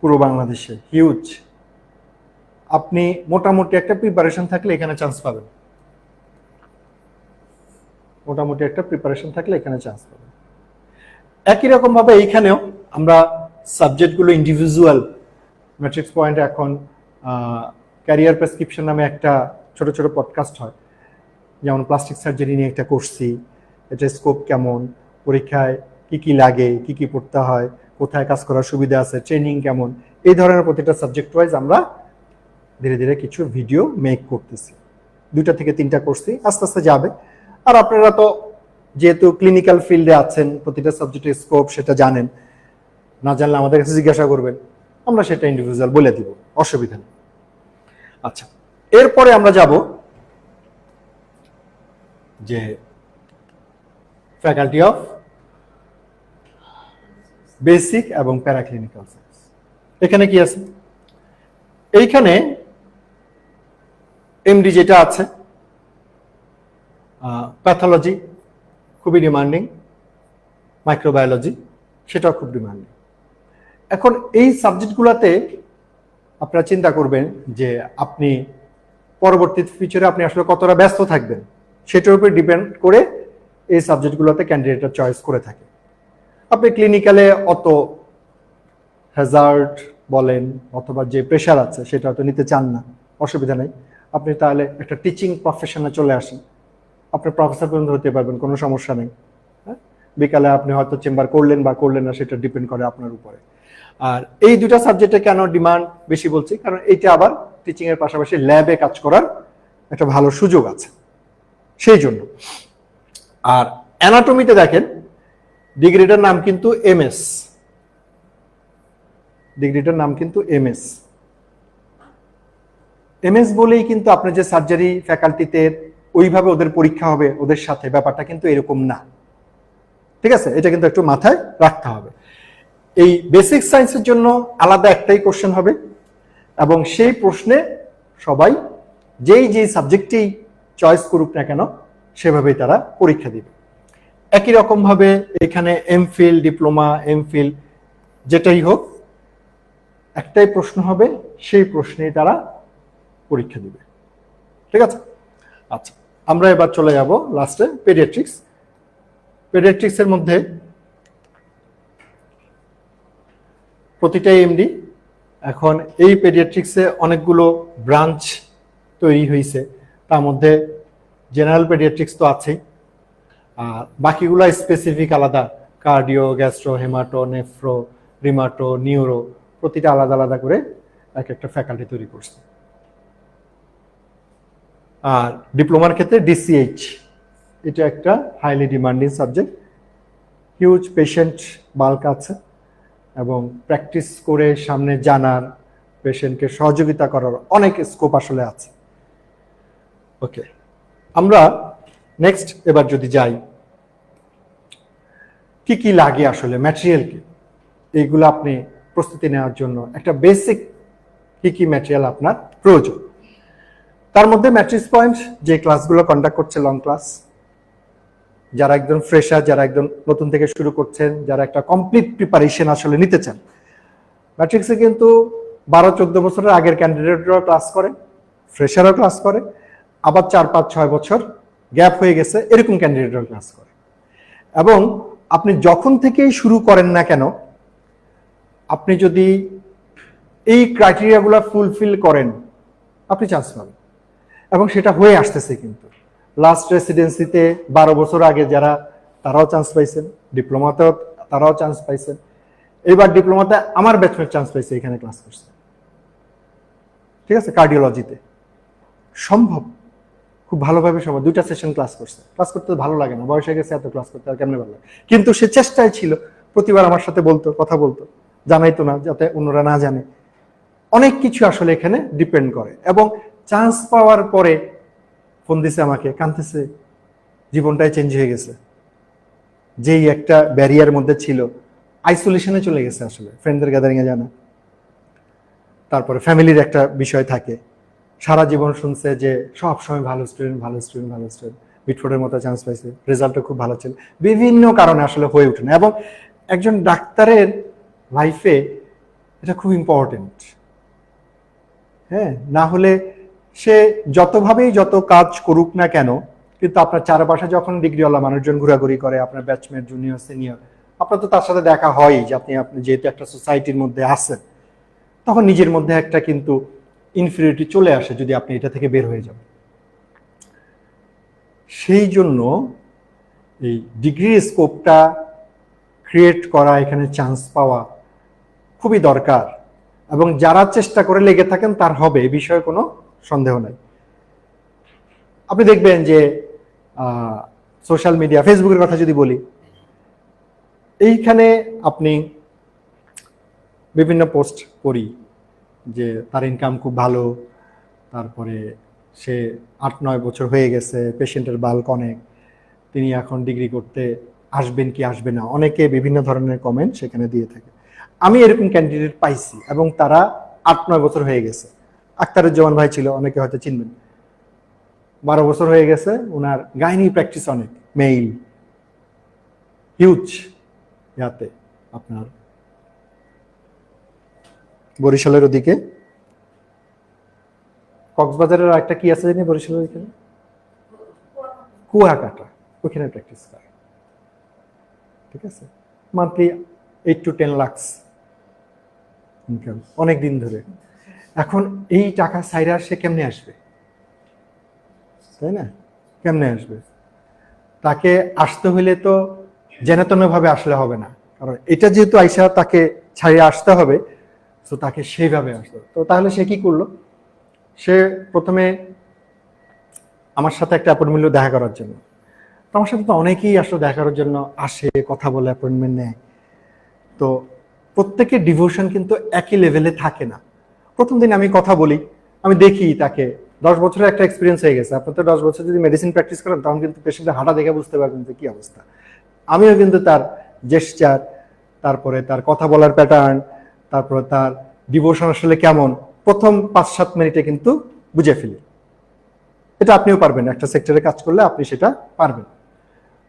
পুরো বাংলাদেশে হিউজ। আপনি মোটামুটি একটা প্রিপারেশন থাকলে এখানে চান্স পাবেন, মোটামুটি একটা প্রিপারেশন থাকলে এখানে চান্স পাবেন। একই রকম ভাবে এইখানেও আমরা সাবজেক্টগুলো ইন্ডিভিজুয়াল, ম্যাট্রিক্স পয়েন্টে এখন ক্যারিয়ার প্রেসক্রিপশন নামে একটা ছোট ছোট পডকাস্ট হয়, যেমন প্লাস্টিক সার্জারি নিয়ে একটা করছি, এটা স্কোপ কেমন, পরীক্ষায় কি কি লাগে, কি কি পড়তে হয়, কোথায় কাজ করার সুবিধা আছে, ট্রেনিং কেমন, এই ধরনের প্রতিটা সাবজেক্ট ওয়াইজ আমরা ধীরে ধীরে কিছু ভিডিও মেক করতেছি, 2টা থেকে 3টা করছি, আস্তে আস্তে যাবে। আর আপনারা তো যেহেতু ক্লিনিক্যাল ফিল্ডে আছেন, প্রতিটা সাবজেক্টের স্কোপ সেটা জানেন, না জানলে আমাদের কাছে জিজ্ঞাসা করবেন, আমরা সেটা ইন্ডিভিজুয়াল বলে দিব, অসুবিধা নেই। আচ্ছা, এরপরে আমরা যাব যে ফ্যাকাল্টি অফ বেসিক এবং প্যারাক্লিনিক্যাল সায়েন্স। এখানে কি আছে? এইখানে এমডি যেটা আছে, প্যাথোলজি খুবই ডিমান্ডিং, মাইক্রোবায়োলজি সেটাও খুব ডিমান্ডিং। এখন এই সাবজেক্টগুলোতে আপনারা চিন্তা করবেন যে আপনি পরবর্তী ফিউচারে আপনি আসলে কতটা ব্যস্ত থাকবেন, সেটার উপর ডিপেন্ড করে এই সাবজেক্টগুলোতে ক্যান্ডিডেটরা চয়েস করে থাকে। আপনি ক্লিনিক্যালে অত হ্যাজার্ড বলেন অথবা যে প্রেশার আছে সেটা হয়তো নিতে চান না, অসুবিধা নেই, আপনি তাহলে একটা টিচিং প্রফেশনে চলে আসেন, আপনি প্রফেসর পর্যন্ত হতে পারবেন, কোনো সমস্যা নেই। হ্যাঁ, বিকালে আপনি হয়তো চেম্বার করলেন বা করলেন না, সেটা ডিপেন্ড করে আপনার উপরে। আর এই 2টা সাবজেক্টে কেন ডিমান্ড বেশি বলছি, কারণ এইটা আবার টিচিং এর পাশাপাশি ল্যাবে কাজ করার একটা ভালো সুযোগ আছে, সেই জন্য। আর অ্যানাটমিতে দেখেন ডিগ্রিটার নাম কিন্তু এমএস, ডিগ্রিটার নাম কিন্তু এমএস। এমএস বলেই কিন্তু আপনার যে সার্জারি ফ্যাকাল্টিতে ওইভাবে ওদের পরীক্ষা হবে ওদের সাথে, ব্যাপারটা কিন্তু এরকম না, ঠিক আছে? এটা কিন্তু একটু মাথায় রাখতে হবে। এই বেসিক সায়েন্সের জন্য আলাদা একটাই কোশ্চেন হবে, এবং সেই প্রশ্নে সবাই যেই সাবজেক্টেই চয়েস করুক না কেন সেভাবেই তারা পরীক্ষা দিবে। একই রকম ভাবে এখানে এমফিল, ডিপ্লোমা, এমফিল যেটাই হোক একটাই প্রশ্ন হবে, সেই প্রশ্নেই তারা পরীক্ষা দিবে, ঠিক আছে? আচ্ছা, আমরা এবার চলে যাব লাস্টে পেডিয়াট্রিক্স। পেডিয়াট্রিক্সের মধ্যে প্রতিটাই এমডি। এখন এই পেডিয়াট্রিক্সে অনেকগুলো ব্রাঞ্চ তৈরি হয়েছে, তার মধ্যে জেনারেল পেডিয়াট্রিক্স তো আছেই, আর বাকিগুলো স্পেসিফিক আলাদা, cardio, gastro, hemato, nephro, rheumato, neuro, প্রতিটা আলাদা আলাদা করে এক একটা ফ্যাকাল্টি তৈরি করছে। আর ডিপ্লোমার ক্ষেত্রে ডিসিএইচ, এটা একটা highly demanding subject, huge patient bulk আছে, এবং প্র্যাকটিস করে সামনে জানার, পেশেন্টকে সহযোগিতা করার অনেক স্কোপ আসলে আছে। ওকে, আমরা নেক্সট এবার যদি যাই, কি কি লাগে আসলে, ম্যাটেরিয়াল কি, এইগুলো আপনি প্রস্তুতি নেওয়ার জন্য একটা বেসিক কি কি ম্যাটেরিয়াল আপনার প্রয়োজন। তার মধ্যে ম্যাট্রিক্স পয়েন্ট যে ক্লাসগুলো কন্ডাক্ট করছে লং ক্লাস, যারা একদম ফ্রেশার, যারা একদম নতুন থেকে শুরু করছেন, যারা একটা কমপ্লিট প্রিপারেশন আসলে নিতে চান, ম্যাট্রিক্সে কিন্তু 12-14 বছরের আগের ক্যান্ডিডেটরাও ক্লাস করে, ফ্রেশারও ক্লাস করে, আবার 4-5-6 বছর গ্যাপ হয়ে গেছে এরকম ক্যান্ডিডেটরাও ক্লাস করে। এবং আপনি যখন থেকেই শুরু করেন না কেন, আপনি যদি এই ক্রাইটেরিয়াগুলো ফুলফিল করেন আপনি চান্স পাবেন, এবং সেটা হয়ে আসতেছে। কিন্তু লাস্ট রেসিডেন্সিতে 12 বছর আগে যারা, তারাও চান্স পাইছেন, ডিপ্লোমাতেও তারাও চান্স পাইছেন, এবার ডিপ্লোমাতে আমার ব্যাচমেট চান্স পাইছে, এখানে ক্লাস করছে, ঠিক আছে? কার্ডিওলজিতে সম্ভব, খুব ভালোভাবে সম্ভব, 2টা সেশন ক্লাস করছে। ক্লাস করতে ভালো লাগে না, বয়স হয়ে গেছে, এত ক্লাস করতে আর কেমনে ভালো লাগে, কিন্তু সে চেষ্টায় ছিল, প্রতিবার আমার সাথে বলতো, কথা বলতো, জানাইতো না যাতে অন্যরা না জানে। অনেক কিছু আসলে এখানে ডিপেন্ড করে। এবং চান্স পাওয়ার পরে ফোন দিছে আমাকে, কাঁদতেছে, জীবনটাই চেঞ্জ হয়ে গেছে, যেই একটা ব্যারিয়ার মধ্যে ছিল, আইসোলেশনে চলে গেছে, আসলে ফ্রেন্ডদের গ্যাদারিং এ যায় না, তারপরে ফ্যামিলির একটা বিষয় থাকে, সারা জীবন শুনছে যে সব সময় ভালো স্টুডেন্ট, ভালো স্টুডেন্ট, ভালো স্টুডেন্ট, বিটফোর্ডের মতো চান্স পাইছে, রেজাল্টও খুব ভালো ছিল, বিভিন্ন কারণে আসলে হয়ে ওঠে না। এবং একজন ডাক্তারের লাইফে এটা খুব ইম্পর্টেন্ট, হ্যাঁ, না হলে সে যতভাবেই যত কাজ করুক না কেন, কিন্তু আপনার চারপাশে যখন ডিগ্রিওয়ালা মানুষজন ঘোরাঘুরি করে, আপনার ব্যাচমেট, জুনিয়র, সিনিয়র, আপনার তো তার সাথে দেখা হয়ই, যে আপনি যেহেতু একটা সোসাইটির মধ্যে আছেন, তখন নিজের মধ্যে একটা কিন্তু ইনফিরিয়রিটি চলে আসে যদি আপনি এটা থেকে বের হয়ে যান। সেই জন্য এই ডিগ্রির স্কোপটা ক্রিয়েট করা, এখানে চান্স পাওয়া খুবই দরকার। এবং যারা চেষ্টা করে লেগে থাকেন তার হবে, এই বিষয়ে কোনো সন্দেহ নাই। আপনি দেখবেন যে সোশ্যাল মিডিয়া, ফেসবুকের কথা যদি বলি, এইখানে আপনি বিভিন্ন পোস্ট করি যে তার ইনকাম খুব ভালো, তারপরে সে 8-9 বছর হয়ে গেছে, পেশেন্টের বাল্ক অনেক, তিনি এখন ডিগ্রি করতে আসবেন কি আসবে না, অনেকে বিভিন্ন ধরনের কমেন্ট সেখানে দিয়ে থাকে। আমি এরকম ক্যান্ডিডেট পাইছি এবং তারা 8-9 বছর হয়ে গেছে। আখতারুজ্জামান ভাই ছিল, অনেকে হয়তো চিনবেন, 12 বছর হয়ে গেছে, ওনার গাইনি প্র্যাকটিস অনেক, মেইল হিউজ ইয়াতে আপনার বরিশালের ওদিকে, কক্সবাজারের একটা কি আছে জানি বরিশালের ওইখানে কুয়াকাটা, ওইখানে প্র্যাকটিস করে। ঠিক আছে, মান্থলি 8 to 10 লাখ ইনকাম অনেক দিন ধরে। এখন এই টাকা সাইরা সে কেমনে আসবে, তাই না? কেমনে আসবে? তাকে আসতে হইলে তো জেনেতনভাবে আসলে হবে না, কারণ এটা যেহেতু আইসা তাকে ছাড়িয়ে আসতে হবে, তো তাকে সেইভাবে আসতে হবে। তো তাহলে সে কি করলো? সে প্রথমে আমার সাথে একটা অ্যাপয়েন্টমেন্ট দেখা করার জন্য। তো আমার সাথে তো অনেকেই আসলে দেখা করার জন্য আসে, কথা বলে, অ্যাপয়েন্টমেন্ট নেয়। তো প্রত্যেকের ডিভোশন কিন্তু একই লেভেলে থাকে না। প্রথম দিন আমি কথা বলি, আমি দেখি তাকে 10 বছরের একটা এক্সপিরিয়েন্স হয়ে গেছে। আপনি তো 10 বছর যদি মেডিসিন প্র্যাকটিস করেন তখন কিন্তু পেশেন্টের হাঁটা দেখে বুঝতে পারবেন যে কি অবস্থা। আমিও কিন্তু তার জেস্টার, তারপরে তার কথা বলার প্যাটার্ন, তারপরে তার ডিভোশন আসলে কেমন, প্রথম 5-7 মিনিটে কিন্তু বুঝে ফেলি। এটা আপনিও পারবেন, একটা সেক্টরে কাজ করলে আপনি সেটা পারবেন।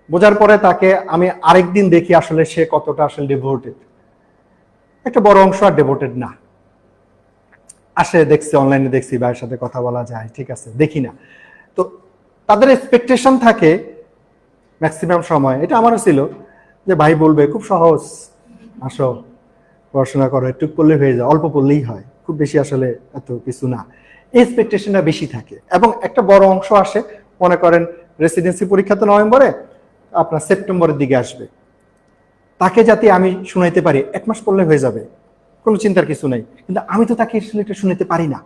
বোঝার পরে তাকে আমি আরেকদিন দেখি আসলে সে কতটা আসলে ডিভোটেড। একটা বড় অংশ আর ডিভোটেড না, আসে দেখছি, অনলাইনে দেখছি, ভাইয়ের সাথে কথা বলা যায়, ঠিক আছে, দেখি না। তো তাদের এক্সপেকটেশন থাকে ম্যাক্সিমাম সময়, এটা আমারও ছিল, যে ভাই বলবে খুব সহজ, আসো পড়াশোনা করো, একটু পড়লে হয়ে যায়, অল্প পড়লেই হয়, খুব বেশি আসলে এত কিছু না। এক্সপেকটেশনটা বেশি থাকে এবং একটা বড় অংশ আসে, মনে করেন রেসিডেন্সি পরীক্ষা তো নভেম্বরে, আপনার সেপ্টেম্বরের দিকে আসবে, তাকে যাতে আমি শুনাইতে পারি 1 মাস পড়লে হয়ে যাবে, কোনো চিন্তার কিছু নেই, কিন্তু আমি তো তাকে আসলে এটা শুনাইতে পারি না।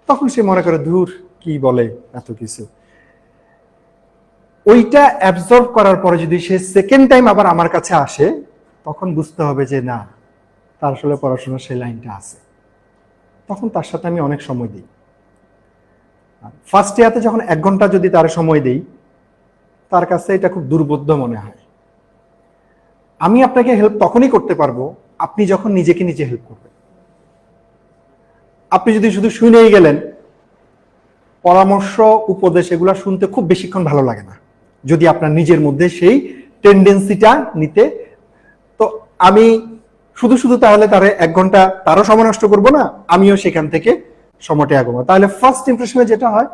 তখন সে মনে করে দূর কি বলে এত কিছু। ওইটা অ্যাবজর্ব করার পরে যদি সে সেকেন্ড টাইম আবার আমার কাছে আসে, তখন বুঝতে হবে যে না, তার আসলে পড়াশোনার সেই লাইনটা আছে। তখন তার সাথে আমি অনেক সময় দিই। ফার্স্ট ইয়াতে যখন 1 ঘন্টা যদি তার সময় দিই, তার কাছে এটা খুব দুর্বোধ্য মনে হয়। আমি আপনাকে হেল্প তখনই করতে পারবো আপনি যখন নিজেকে নিজে হেল্প করবেন। আপনি যদি শুধু শুনেই গেলেন, পরামর্শ, উপদেশ এগুলো শুনতে খুব বেশিক্ষণ ভালো লাগে না, যদি আপনার নিজের মধ্যে সেই টেন্ডেন্সিটা নিতে। তো আমি শুধু শুধু তাহলে তারে 1 ঘন্টা তারও সময় নষ্ট করবো না, আমিও সেখান থেকে সময়টা আগাবো। তাহলে ফার্স্ট ইমপ্রেশনে যেটা হয়,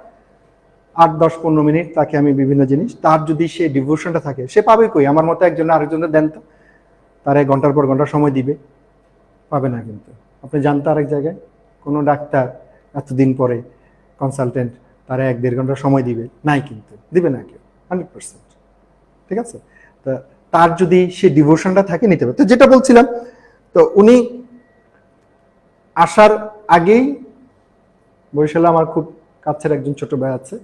8-10-15 মিনিট তাকে আমি বিভিন্ন জিনিস, তার যদি সে ডিভোশনটা থাকে, সে পাবে কই? আমার মতো একজন আরেকজনের দেন তো, তার 1 ঘন্টার পর ঘন্টা সময় দিবে? পাবে না। কিন্তু আপনি জানতে আরেক জায়গায় কোনো ডাক্তার এতদিন পরে কনসালটেন্ট তারা 1-1.5 ঘন্টা সময় দিবে? নাই, কিন্তু দিবে না কেউ, 100%। ঠিক আছে, তা তার যদি সে ডিভোশনটা থাকে নিতে হবে। তো যেটা বলছিলাম, তো উনি আসার আগেই বরিশালে আমার খুব কাছের একজন ছোট ভাই আছে,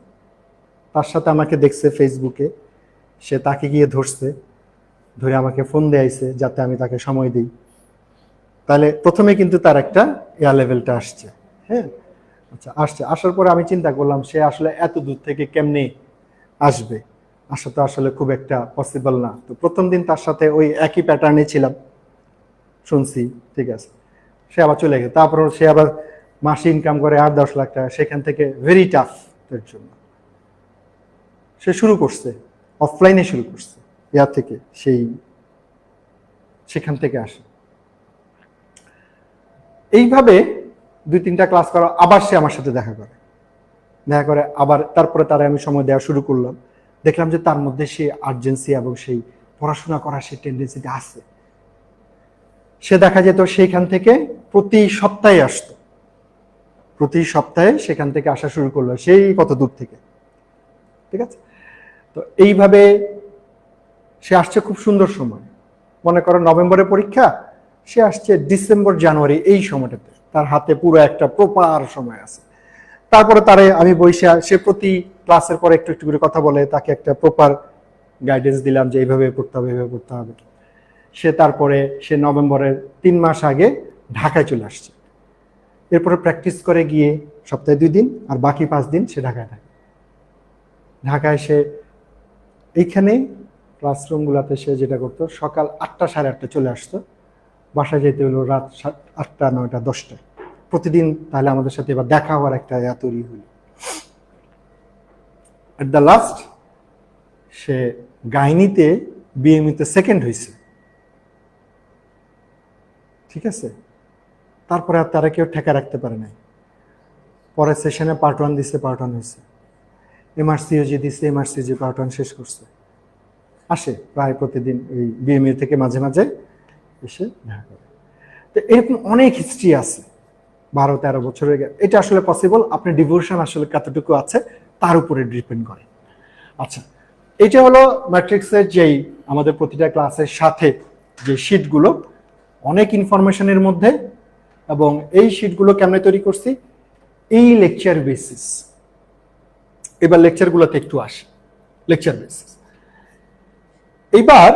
তার সাথে আমাকে দেখছে ফেসবুকে, সে তাকে গিয়ে ধরছে, ধরে আমাকে ফোন দেয়াইছে যাতে আমি তাকে সময় দিই। তাহলে প্রথমে কিন্তু তার একটা এয়ার লেভেলটা আসছে। হ্যাঁ, আচ্ছা, আসছে। আসার পরে আমি চিন্তা করলাম সে আসলে এত দূর থেকে কেমনে আসবে, আসা তো আসলে খুব একটা পসিবল না। তো প্রথম দিন তার সাথে ওই একই প্যাটার্নে ছিলাম, শুনছি, ঠিক আছে, সে আবার চলে গেছে। তারপর সে আবার মাসে ইনকাম করে 8-10 লাখ টাকা, সেখান থেকে ভেরি টাফ এর জন্য সে শুরু করছে, অফলাইনে শুরু করছে, ইয়ার থেকে, সেখান থেকে আসে। এইভাবে 2-3টা ক্লাস করা, আবার সে আমার সাথে দেখা করে আবার, তারপরে তারা আমি সময় দেওয়া শুরু করলাম। দেখলাম যে তার মধ্যে সেই আর্জেন্সি এবং সেই পড়াশোনা করার সেই টেন্ডেন্সিটা আছে। সে দেখা যেত সেইখান থেকে প্রতি সপ্তাহে আসতো, প্রতি সপ্তাহে সেখান থেকে আসা শুরু করলো, সেই কত দূর থেকে। ঠিক আছে, তো এইভাবে সে আসছে খুব সুন্দর সময়। মনে করো নভেম্বরে পরীক্ষা, সে আসছে ডিসেম্বর জানুয়ারি এই সময়টাতে। তার হাতে পুরো একটা প্রপার সময় আছে। তারপরে তারে আমি বইসা, সে প্রতি ক্লাসের পরে একটু একটু করে কথা বলে, তাকে একটা প্রপার গাইডেন্স দিলাম যে এইভাবে পড়তে হবে, এইভাবে পড়তে হবে। সে নভেম্বরের 3 মাস আগে ঢাকায় চলে আসছে। এরপরে প্র্যাকটিস করে গিয়ে সপ্তাহে 2 দিন আর বাকি 5 দিন সে ঢাকায় থাকে। ঢাকায় সে এইখানে ক্লাসরুমগুলোতে সে যেটা করতো, সকাল 8টা 8:30 চলে আসতো, বাসায় যেতে হলো রাত 8টা 9টা 10টায় প্রতিদিন। তাহলে আমাদের সাথে এবার দেখা হওয়ার একটা তৈরি হলো। এট দ্য লাস্ট সে গাইনিতে বিএমইতে সেকেন্ড হয়েছে, ঠিক আছে। তারপরে আর তারা কেউ ঠেকা রাখতে পারে নাই। পরের সেশনে পার্ট 1 দিছে, পার্ট 1 হয়েছে। এমআরসিওজি দিছে, এমআরসিজি পার্ট 1 শেষ করছে। আসে প্রায় প্রতিদিন ওই বিএমইউ থেকে মাঝে মাঝে এসে দেখা করে। তো এরকম অনেক হিস্ট্রি আছে 12-13 বছরের। এটা আসলে পসিবল, আপনি ডিভোশন আসলে কতটুকু আছে তার উপরে ডিপেন্ড করে। আচ্ছা, এটা হলো ম্যাট্রিক্সের যেই আমাদের প্রতিটা ক্লাসের সাথে যে শিটগুলো, অনেক ইনফরমেশনের মধ্যে। এবং এই শিটগুলো কেমনে তৈরি করছি, এই লেকচার বেসিস। এবার লেকচারগুলোতে একটু আসে, লেকচার বেসিস। এইবার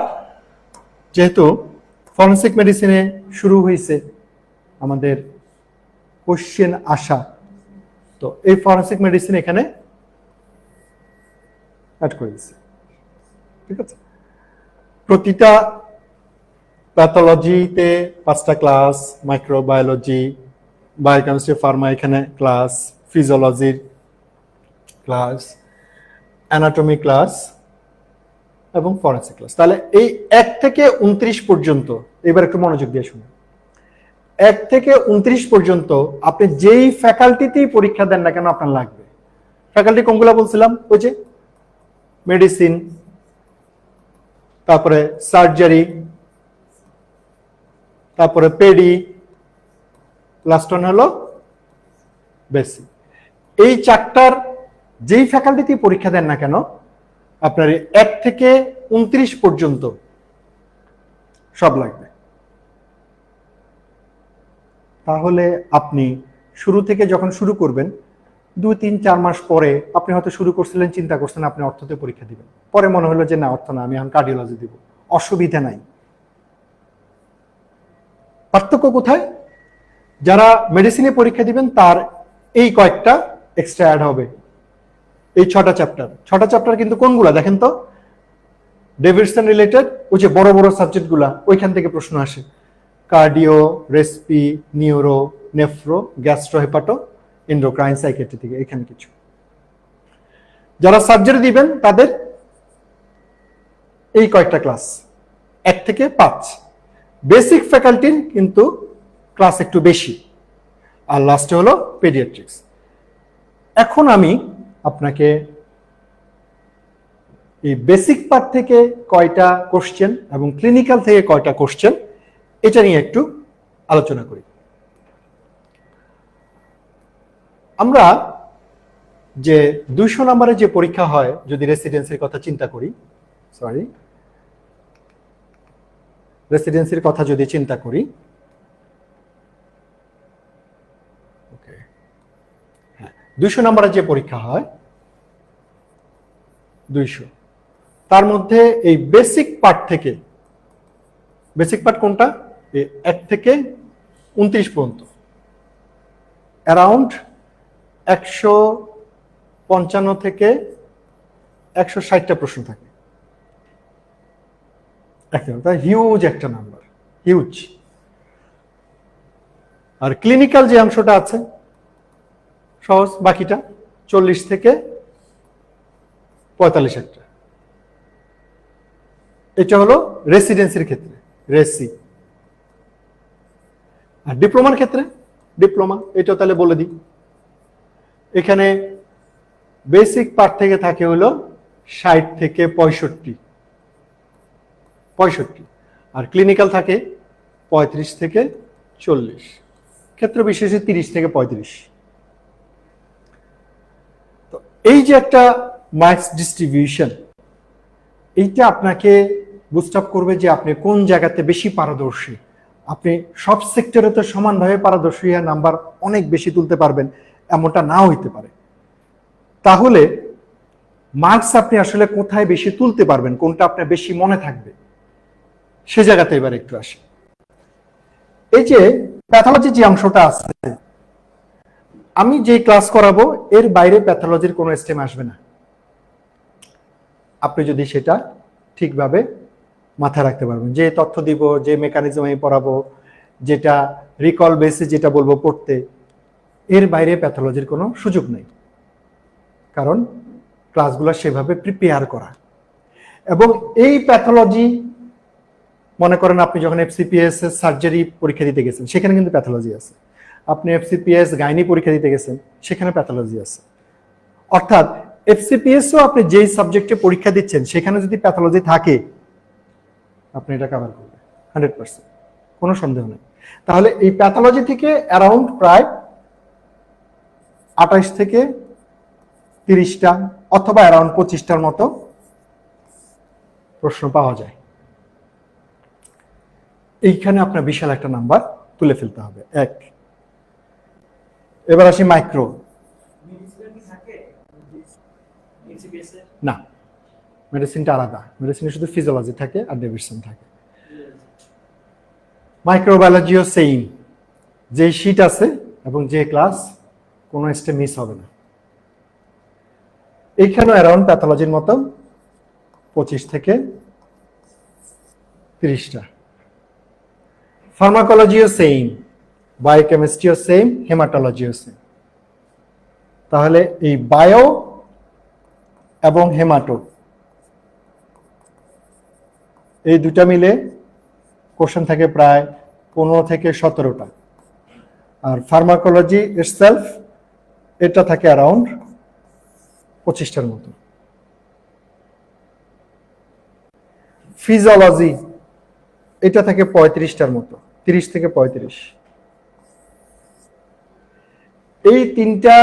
যেহেতু ফরেনসিক মেডিসিনে শুরু হয়েছে আমাদের কোশ্চেন আসা, তো এই ফরেনসিক মেডিসিন এখানে অ্যাড করে দিচ্ছি, ঠিক আছে। প্রতিটা প্যাথোলজিতে 5টা ক্লাস, মাইক্রোবায়োলজি, বায়োকেমিস্ট্রি, ফার্মা এখানে ক্লাস, ফিজিওলজির ক্লাস, অ্যানাটমি ক্লাস এবং ফরেনসিক ক্লাস। তাহলে এই 1 থেকে 29 পর্যন্ত, এবার একটু মনোযোগ দিয়ে শুনুন। 1 থেকে 29 পর্যন্ত আপনি যেই ফ্যাকাল্টিতেই পরীক্ষা দেন না কেন আপনার লাগবে। ফ্যাকাল্টি কোনগুলো বলছিলাম, ওই যে মেডিসিন, তারপরে সার্জারি, তারপরে পেডি, লাস্ট ওয়ান হলো বেসিক। এই 4টার যেই ফ্যাকাল্টিতেই পরীক্ষা দেন না কেন আপনার 1 থেকে 29 পর্যন্ত সব লাগবে। তাহলে আপনি শুরু থেকে যখন শুরু করবেন, 2-3-4 মাস পরে আপনি হয়তো শুরু করছিলেন, চিন্তা করছেন আপনি অর্থতে পরীক্ষা দিবেন, পরে মনে হলো যে না, অর্থ না, আমি এখন কার্ডিওলজি দিব, অসুবিধা নাই। পার্থক্য কোথায়? যারা মেডিসিনে পরীক্ষা দিবেন তার এই কয়েকটা এক্সট্রা অ্যাড হবে, এই 6টা চ্যাপ্টার কিন্তু কোনগুলা দেখেন তো, ডেভিডসন রিলেটেড, ওই যে বড় বড় সাবজেক্টগুলা, ওইখান থেকে প্রশ্ন আসে। Cardio, recipe, neuro, nephro, gastro, hepato, endocrine, psychiatry থেকে এখানে কিছু। যারা সার্জারি দিবেন তাদের এই কয়েকটা ক্লাস, 1 থেকে 5। বেসিক ফ্যাকাল্টির কিন্তু ক্লাস একটু বেশি। আর লাস্টে হলো পেডিয়াট্রিক্স। এখন আমি আপনাকে এই বেসিক পার্ট থেকে কয়টা কোশ্চেন এবং ক্লিনিক্যাল থেকে কয়টা কোশ্চেন, এটা নিয়ে একটু আলোচনা করি। আমরা যে 200 নম্বরের যে পরীক্ষা হয়, যদি রেসিডেন্সির কথা চিন্তা করি, রেসিডেন্সির কথা যদি চিন্তা করি, 200 নম্বরের যে পরীক্ষা হয় 200, তার মধ্যে এই বেসিক পার্ট থেকে, বেসিক পার্ট কোনটা, 1 থেকে 29 পর্যন্ত অ্যারাউন্ড 155 থেকে 160টা প্রশ্ন থাকে। হিউজ একটা নাম্বার, হিউজ। আর ক্লিনিক্যাল যে অংশটা আছে সহজ, বাকিটা 40 থেকে 45 একটা। এটা হলো রেসিডেন্সির ক্ষেত্রে, রেসি। আর ডিপ্লোমার ক্ষেত্রে, ডিপ্লোমা এটা তাহলে বলে দিই, এখানে বেসিক পার্ট থেকে থাকে হলো 60 থেকে 65, আর ক্লিনিক্যাল থাকে 35 থেকে 40, ক্ষেত্র বিশেষে 30 থেকে 35। তো এই যে একটা মার্কস ডিস্ট্রিবিউশন, এইটা আপনাকে বুস্ট আপ করবে যে আপনি কোন জায়গাতে বেশি পারদর্শী, আপনি সব সেক্টরে তো সমানভাবে পারদর্শী হয়ে নাম্বার অনেক বেশি তুলতে পারবেন এমনটা নাও হইতে পারে। তাহলে মার্কস আপনি আসলে কোথায় বেশি তুলতে পারবেন, কোনটা আপনার বেশি মনে থাকবে, সে জায়গাতে এবার একটু আসি। এই যে প্যাথোলজি যে অংশটা আছে, আমি যে ক্লাস করাবো এর বাইরে প্যাথোলজির কোনো স্টেম আসবে না, আপনি যদি সেটা ঠিকভাবে মাথায় রাখতে পারবেন। যে তথ্য দিব, যে মেকানিজম আমি পড়াবো, যেটা রিকল বেসে যেটা বলবো পড়তে, এর বাইরে প্যাথোলজির কোনো সুযোগ নেই, কারণ ক্লাসগুলো সেভাবে প্রিপেয়ার করা। এবং এই প্যাথোলজি, মনে করেন আপনি যখন এফসিপিএস সার্জারি পরীক্ষা দিতে গেছেন সেখানে কিন্তু প্যাথোলজি আছে, আপনি এফসিপিএস গাইনি পরীক্ষা দিতে গেছেন সেখানে প্যাথোলজি আছে। অর্থাৎ এফসিপিএসও আপনি যেই সাবজেক্টে পরীক্ষা দিচ্ছেন সেখানে যদি প্যাথোলজি থাকে আপনি এটা কভার করবেন 100%, কোনো সন্দেহ নেই। তাহলে এই প্যাথোলজি থেকে অ্যারাউন্ড প্রায় 28 থেকে 30টা অথবা অ্যারাউন্ড 25টার মতো প্রশ্ন পাওয়া যায়। এইখানে আপনার বিশাল একটা নাম্বার তুলে ফেলতে হবে। এক, এবার আসি মাইক্রো। না, মেডিসিনটা আলাদা, মেডিসিনে শুধু ফিজিওলজি থাকে আর ডেভিডসন থাকে। মাইক্রোবায়োলজিও সেইম, যে শীট আছে এবং যে ক্লাস, কোনো স্টেপ মিস হবে না। এইখানে অ্যারাউন্ড প্যাথোলজির মতো 25 থেকে 30টা। ফার্মাকোলজিও সেম, বায়োকেমিস্ট্রিও সেম, হেমাটোলজিও সেম। তাহলে এই বায়ো এবং হেমাটো এই দুটা মিলে কোশ্চেন থাকে প্রায় 15 থেকে 17টা। আর ফার্মাকোলজি ইটসেলফ এটা থাকে অ্যারাউন্ড 25টার মতো। ফিজিওলজি এটা থাকে 35টার মতো, 30 থেকে 35। এই তিনটা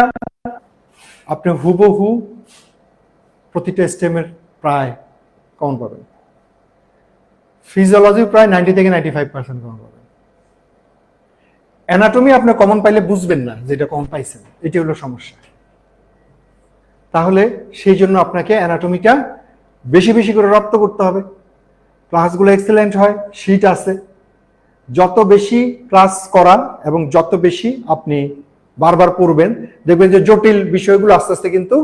আপনি হুবহু প্রতিটা স্টেমের প্রায় কমন পাবেন। ফিজিওলজি প্রায় 90 থেকে 95% কমন পাবেন। অ্যানাটমি আপনি কমন পাইলে বুঝবেন না যেটা কমন পাইছেন, এটি হলো সমস্যা। তাহলে সেই জন্য আপনাকে অ্যানাটমিটা বেশি বেশি করে রপ্ত করতে হবে। ক্লাসগুলো এক্সেলেন্ট হয়, শীট আছে, যত বেশি ক্লাস করা এবং যত বেশি আপনি বারবার পড়বেন দেখবেন যে জটিল বিষয়গুলো আস্তে আস্তে কিন্তু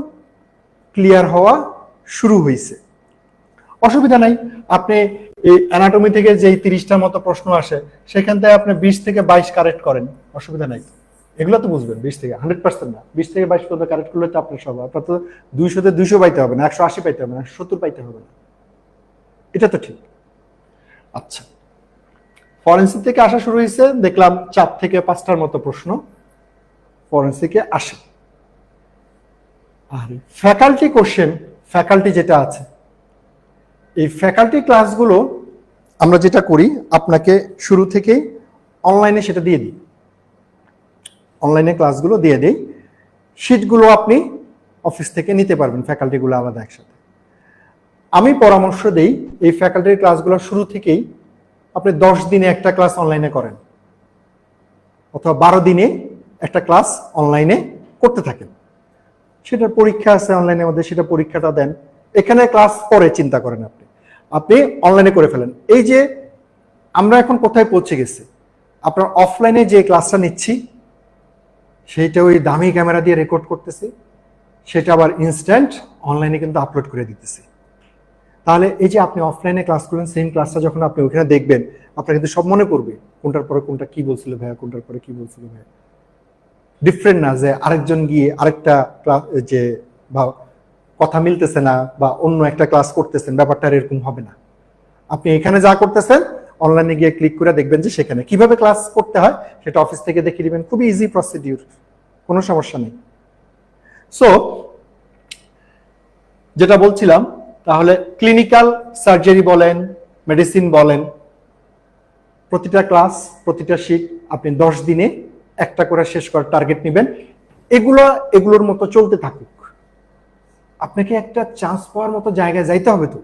ক্লিয়ার হওয়া শুরু হয়েছে। অসুবিধা নাই, আপনি এই অ্যানাটমি থেকে যেই 30টার মতো প্রশ্ন আসে সেখান থেকে আপনি 20 থেকে 22 কারেক্ট করেন, অসুবিধা নাই। এগুলো তো বুঝবেন 20 থেকে, 100% না, 20 থেকে 22 পর্যন্ত কারেক্ট করলে তো আপনার সব, আপনার তো 200-তে 200 পাইতে হবে না, 180 পাইতে হবে না, 70 পাইতে হবে না, এটা তো ঠিক। আচ্ছা, ফরেন্সিক থেকে আসা শুরু হয়েছে, দেখলাম 4 থেকে 5টার মতো প্রশ্ন ফরেন্সিকে আসে। আর ফ্যাকাল্টি কোশ্চেন, ফ্যাকাল্টি যেটা আছে, এই ফ্যাকাল্টি ক্লাসগুলো আমরা যেটা করি আপনাকে শুরু থেকেই অনলাইনে সেটা দিয়ে দিই, অনলাইনে ক্লাসগুলো দিয়ে দিই, শিটগুলো আপনি অফিস থেকে নিতে পারবেন, ফ্যাকাল্টিগুলো আলাদা একসাথে। আমি পরামর্শ দেই এই ফ্যাকাল্টির ক্লাসগুলো শুরু থেকেই আপনি 10 দিনে একটা ক্লাস অনলাইনে করেন অথবা 12 দিনে একটা ক্লাস অনলাইনে করতে থাকেন। সেটার পরীক্ষা আছে অনলাইনের মধ্যে, সেটা পরীক্ষাটা দেন, এখানে ক্লাস পরে চিন্তা করেন, আপনি আপনি অনলাইনে করে ফেলেন। এই যে আমরা এখন কোথায় পৌঁছে গেছি, আপনার অফলাইনে যে ক্লাসটা নিচ্ছি সেইটা ওই দামি ক্যামেরা দিয়ে রেকর্ড করতেছি, সেটা আবার ইনস্ট্যান্ট অনলাইনে কিন্তু আপলোড করে দিতেছি। তাহলে এই যে আপনি অফলাইনে ক্লাস করলেন, সেম ক্লাসটা যখন আপনি ওখানে দেখবেন আপনার কিন্তু সব মনে পড়বে, কোনটার পরে কোনটা কি বলছিল ভাইয়া, কোনটার পরে কি বলছিল ভাইয়া। ডিফারেন্ট না যে আরেকজন গিয়ে আরেকটা ক্লাস যে বা কথা মিলতেছে না বা অন্য একটা ক্লাস করতেছেন, ব্যাপারটা এরকম হবে না। আপনি এখানে যা করতেছেন অনলাইনে গিয়ে ক্লিক করে দেখবেন যে সেখানে কিভাবে ক্লাস করতে হয় সেটা অফিস থেকে দেখিয়ে দিবেন, খুবই ইজি প্রসিডিউর, কোনো সমস্যা নেই। সো যেটা বলছিলাম, তাহলে ক্লিনিক্যাল সার্জারি বলেন, মেডিসিন বলেন, প্রতিটা ক্লাস প্রতিটা শিট আপনি 10 দিনে একটা করে শেষ করার টার্গেট নেবেন। এগুলোর মতো চলতে থাকুক, আপনাকে একটা চান্স পাওয়ার মতো জায়গায় যাইতে হবে। তো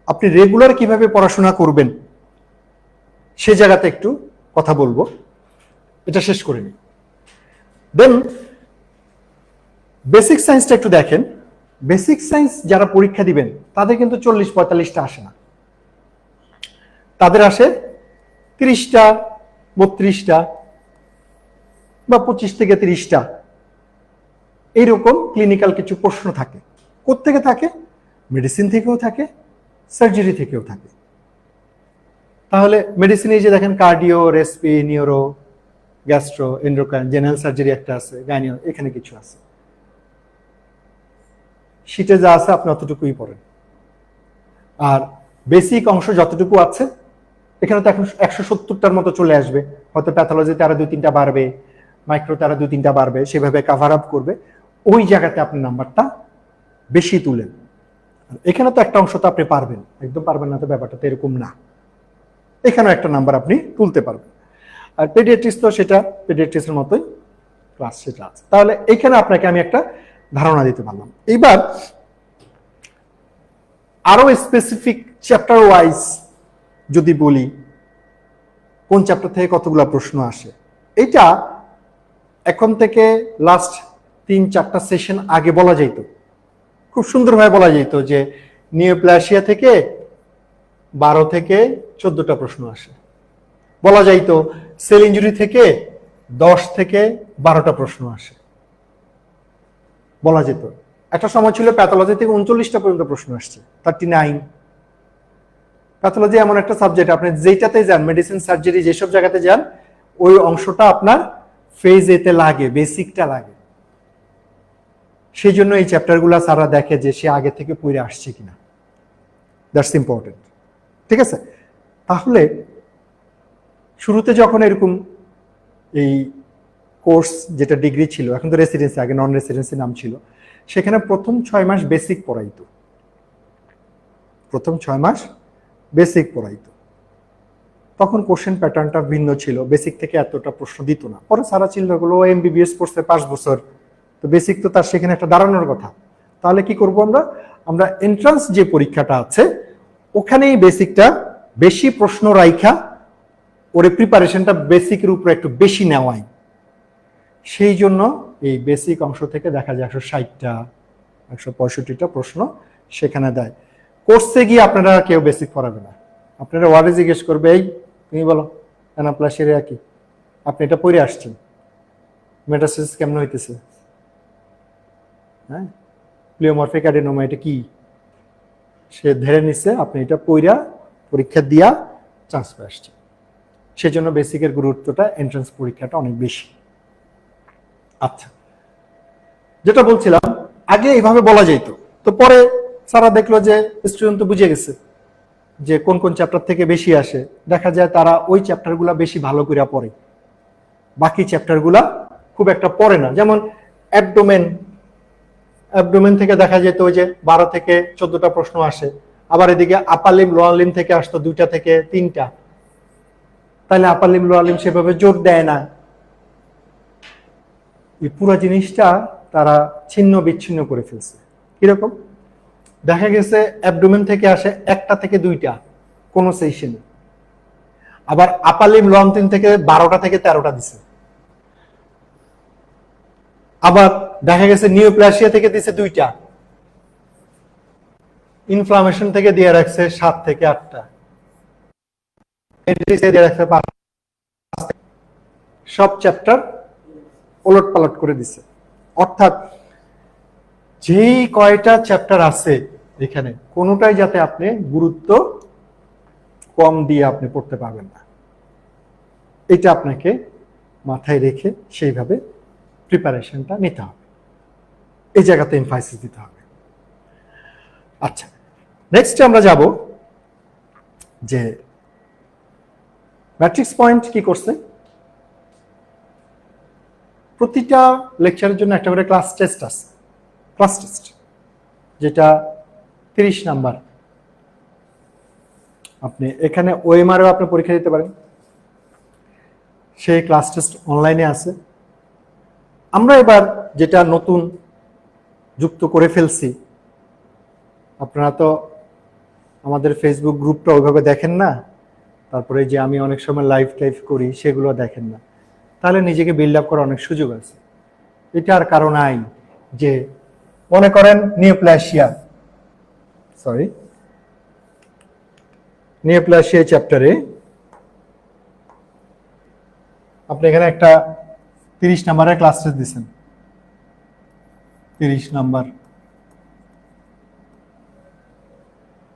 আপনি রেগুলার কিভাবে পড়াশোনা করবেন সে জায়গাতে একটু কথা বলবো, এটা শেষ করে নিই। দেন বেসিক সায়েন্সটা একটু দেখেন। বেসিক সায়েন্স যারা পরীক্ষা দিবেন তাদের কিন্তু 40-45টা আসে না, তাদের আসে 30টা, 32টা বা 25 থেকে 30টা এইরকম ক্লিনিক্যাল কিছু প্রশ্ন থাকে। কোত্থেকে থাকে? মেডিসিন থেকেও থাকে, সার্জারি থেকেও থাকে। তাহলে মেডিসিনে যে দেখেন cardio, recipe, neuro, gastro, endocrine, general surgery একটা আছে, গাইনিও, এখানে কিছু আছে। শীটে যা আছে আপনি অতটুকুই পড়েন। আর বেসিক অংশ যতটুকু আছে এখানে তো এখন 170টার মতো চলে আসবে, হয়তো প্যাথোলজিতে আরো 2-3টা বাড়বে, মাইক্রোতে আরো 2-3টা বাড়বে, সেভাবে কাভার আপ করবে। ওই জায়গাতে আপনি নাম্বারটা বেশি তুলেন। এখানে তো একটা অংশ তো আপনি পারবেন, একদম পারবেন না তো ব্যাপারটা তো এরকম না। এখানেও একটা নাম্বার আপনি তুলতে পারবেন। আর পেডিয়াট্রিক্স তো সেটা পেডিয়াট্রিক্সের মতোই ক্লাস সেটা আছে। তাহলে এখানে আপনাকে আমি একটা ধারণা দিতে পারলাম। এইবার আরো স্পেসিফিক চ্যাপ্টার ওয়াইজ যদি বলি কোন চ্যাপ্টার থেকে কতগুলো প্রশ্ন আসে, এটা এখন থেকে লাস্ট 3-4টা সেশন আগে বলা যাইতো, খুব সুন্দরভাবে বলা যেত যে নিওপ্লাসিয়া থেকে 12 থেকে 14টা প্রশ্ন আসে। বলা যাইতো সেল ইনজুরি থেকে 10 থেকে 12টা প্রশ্ন আসে, বলা যেত। একটা সময় ছিল প্যাথোলজি থেকে 39টা পর্যন্ত প্রশ্ন আসছে, 39। প্যাথোলজি এমন একটা সাবজেক্ট, আপনি যেটাতে যান, মেডিসিন, সার্জারি, যেসব জায়গাতে যান, ওই অংশটা আপনার ফেজ এতে লাগে, বেসিকটা লাগে। সেই জন্য এই চ্যাপ্টারগুলো সারা দেখে যে সে আগে থেকে পড়ে আসছে কিনা, দ্যাটস ইম্পর্টেন্ট। ঠিক আছে? তাহলে শুরুতে যখন এরকম এই কোর্স যেটা ডিগ্রি ছিল, এখন তো রেসিডেন্সি, আগে নন রেসিডেন্সি নাম ছিল, সেখানে প্রথম 6 মাস বেসিক পড়াইতো, প্রথম 6 মাস বেসিক পড়াইতো। তখন কোশ্চেন প্যাটার্নটা ভিন্ন ছিল, বেসিক থেকে এতটা প্রশ্ন দিত না। পরে সারা চিল্ড্রেনগুলো এমবিবিএস পড়ছে 5 বছর, তো বেসিক তো তার সেখানে একটা দাঁড়ানোর কথা। তাহলে কি করব আমরা? আমরা এন্ট্রান্স যে পরীক্ষাটা আছে ওখানেই বেসিকটা বেশি প্রশ্ন রাইখা ওরে প্রিপারেশনটা বেসিকের উপরে একটু বেশি নেওয়াই। সেই জন্য এই বেসিক অংশ থেকে দেখা যায় 160টা 165টা প্রশ্ন সেখানে দেয়। কোর্সে গিয়ে আপনারা কেউ বেসিক পড়াবে না, আপনারা ওয়ার্ডে জিজ্ঞেস করবে, এই তুমি বলো অ্যানাপ্লাসিয়া কি, আপনি এটা পড়ে আসছেন, মেটাসিস কেমন হইতেছে, হ্যাঁ, প্লিওমরফিক অ্যাডেনোমা এটা কি, সে ধরে নিচ্ছে আপনি এটা পড়া পরীক্ষা দিয়া চান্স পেয়ে আসছে। সেজন্য বেসিকের গুরুত্বটা এন্ট্রান্স পরীক্ষাটা অনেক বেশি। আচ্ছা, যেটা বলছিলাম, আগে এইভাবে বলা যেত, তো পরে সারা দেখলো যে স্টুডেন্ট তো বুঝে গেছে যে কোন কোন চ্যাপ্টার থেকে বেশি আসে। দেখা যায় তারা ওই চ্যাপ্টারগুলা বেশি ভালো করে পড়ে, বাকি চ্যাপ্টারগুলা খুব একটা পড়ে না। যেমন অ্যাবডোমেন থেকে দেখা যেত ওই যে 12 থেকে 14টা প্রশ্ন আসে, আবার এদিকে আপার লিম লোয়ার লিম থেকে আসতো 2টা থেকে 3টা। তাহলে আপার লিম লোয়ার লিম সেভাবে জোর দেয় না। এই পুরো জিনিসটা তারা ছিন্ন বিচ্ছিন্ন করে ফেলছে। কিরকম? দেখা গেছে অ্যাবডোমেন থেকে আসে 1টা থেকে 2টা কোন সেশনে, আবার আপার লিম লোয়ার লিম থেকে 12টা থেকে 13টা দিছে। আবার দেখা গেছে নিওপ্লাসিয়া থেকে দিছে 2টা, ইনফ্লামেশন থেকে দিয়ে রাখছে 7 থেকে 8টা, দিয়ে রাখছে 5। সব চ্যাপ্টার ওলট পালট করে দিছে। অর্থাৎ যেই কয়টা চ্যাপ্টার আছে এখানে কোনোটাই যাতে আপনি গুরুত্ব কম দিয়ে আপনি পড়তে পারবেন না, এটা আপনাকে মাথায় রেখে সেইভাবে প্রিপারেশনটা নিতে হবে, এই জায়গাতে এমফাসিস দিতে হবে। আচ্ছা, নেক্সট আমরা যাব যে ম্যাট্রিক্স পয়েন্ট কি করছে। প্রতিটা লেকচারের জন্য একটা করে ক্লাস টেস্ট আছে, ক্লাস টেস্ট যেটা 30 নাম্বার। আপনি এখানে ওএমআরও আপনি পরীক্ষা দিতে পারেন, সেই ক্লাস টেস্ট অনলাইনে আছে। আমরা এবার যেটা নতুন যুক্ত করে ফেলছি, আপনারা তো আমাদের ফেসবুক গ্রুপটা ওইভাবে দেখেন না, তারপরে যে আমি অনেক সময় লাইভ টাইভ করি সেগুলো দেখেন না, তাহলে নিজেকে বিল্ড আপ করার অনেক সুযোগ আছে। এটার কারণ নাই যে মনে করেন নিওপ্লাসিয়া চ্যাপ্টারে আপনি এখানে একটা 30 নম্বরের ক্লাস টেস্ট দিচ্ছেন, 30 নম্বর।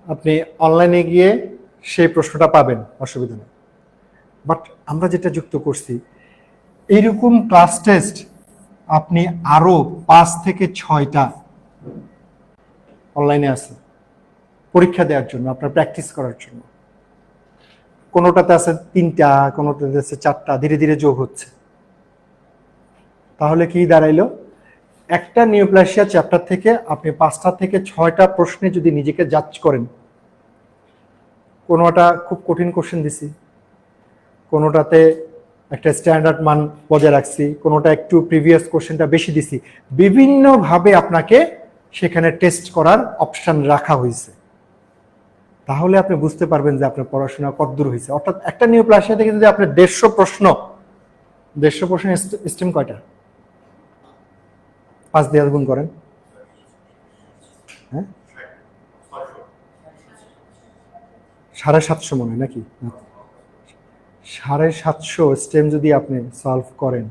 আপনি অনলাইনে গিয়ে সেই প্রশ্নটা পাবেন, অসুবিধা নেই। বাট আমরা যেটা যুক্ত করছি, এইরকম ক্লাস টেস্ট আপনি আরো 5 থেকে 6টা অনলাইনে আছে পরীক্ষা দেওয়ার জন্য, আপনার প্র্যাকটিস করার জন্য। কোনোটাতে আছে 3টা, কোনোটাতে আছে 4টা, ধীরে ধীরে যোগ হচ্ছে। তাহলে কি দাঁড়াইলো, একটা নিওপ্লাসিয়া চ্যাপ্টার থেকে আপনি 5টা থেকে 6টা প্রশ্নে যদি নিজেকে জাজ করেন, কোনোটা খুব কঠিন কোশ্চেন দিছি, কোনোটাতে একটা স্ট্যান্ডার্ড মান বজায় রাখছি, কোনোটা একটু প্রিভিয়াস কোশ্চেনটা বেশি দিছি, বিভিন্নভাবে আপনাকে সেখানে টেস্ট করার অপশন রাখা হয়েছে। তাহলে আপনি বুঝতে পারবেন যে আপনার পড়াশোনা কতদূর হয়েছে। অর্থাৎ একটা নিওপ্লাসিয়া থেকে যদি আপনি 150 প্রশ্ন স্টেম কয়টা 5 দিয়ে গুণ করেন, হ্যাঁ 750 মনে হয় নাকি, 750 স্টেম যদি আপনি সলভ করেন,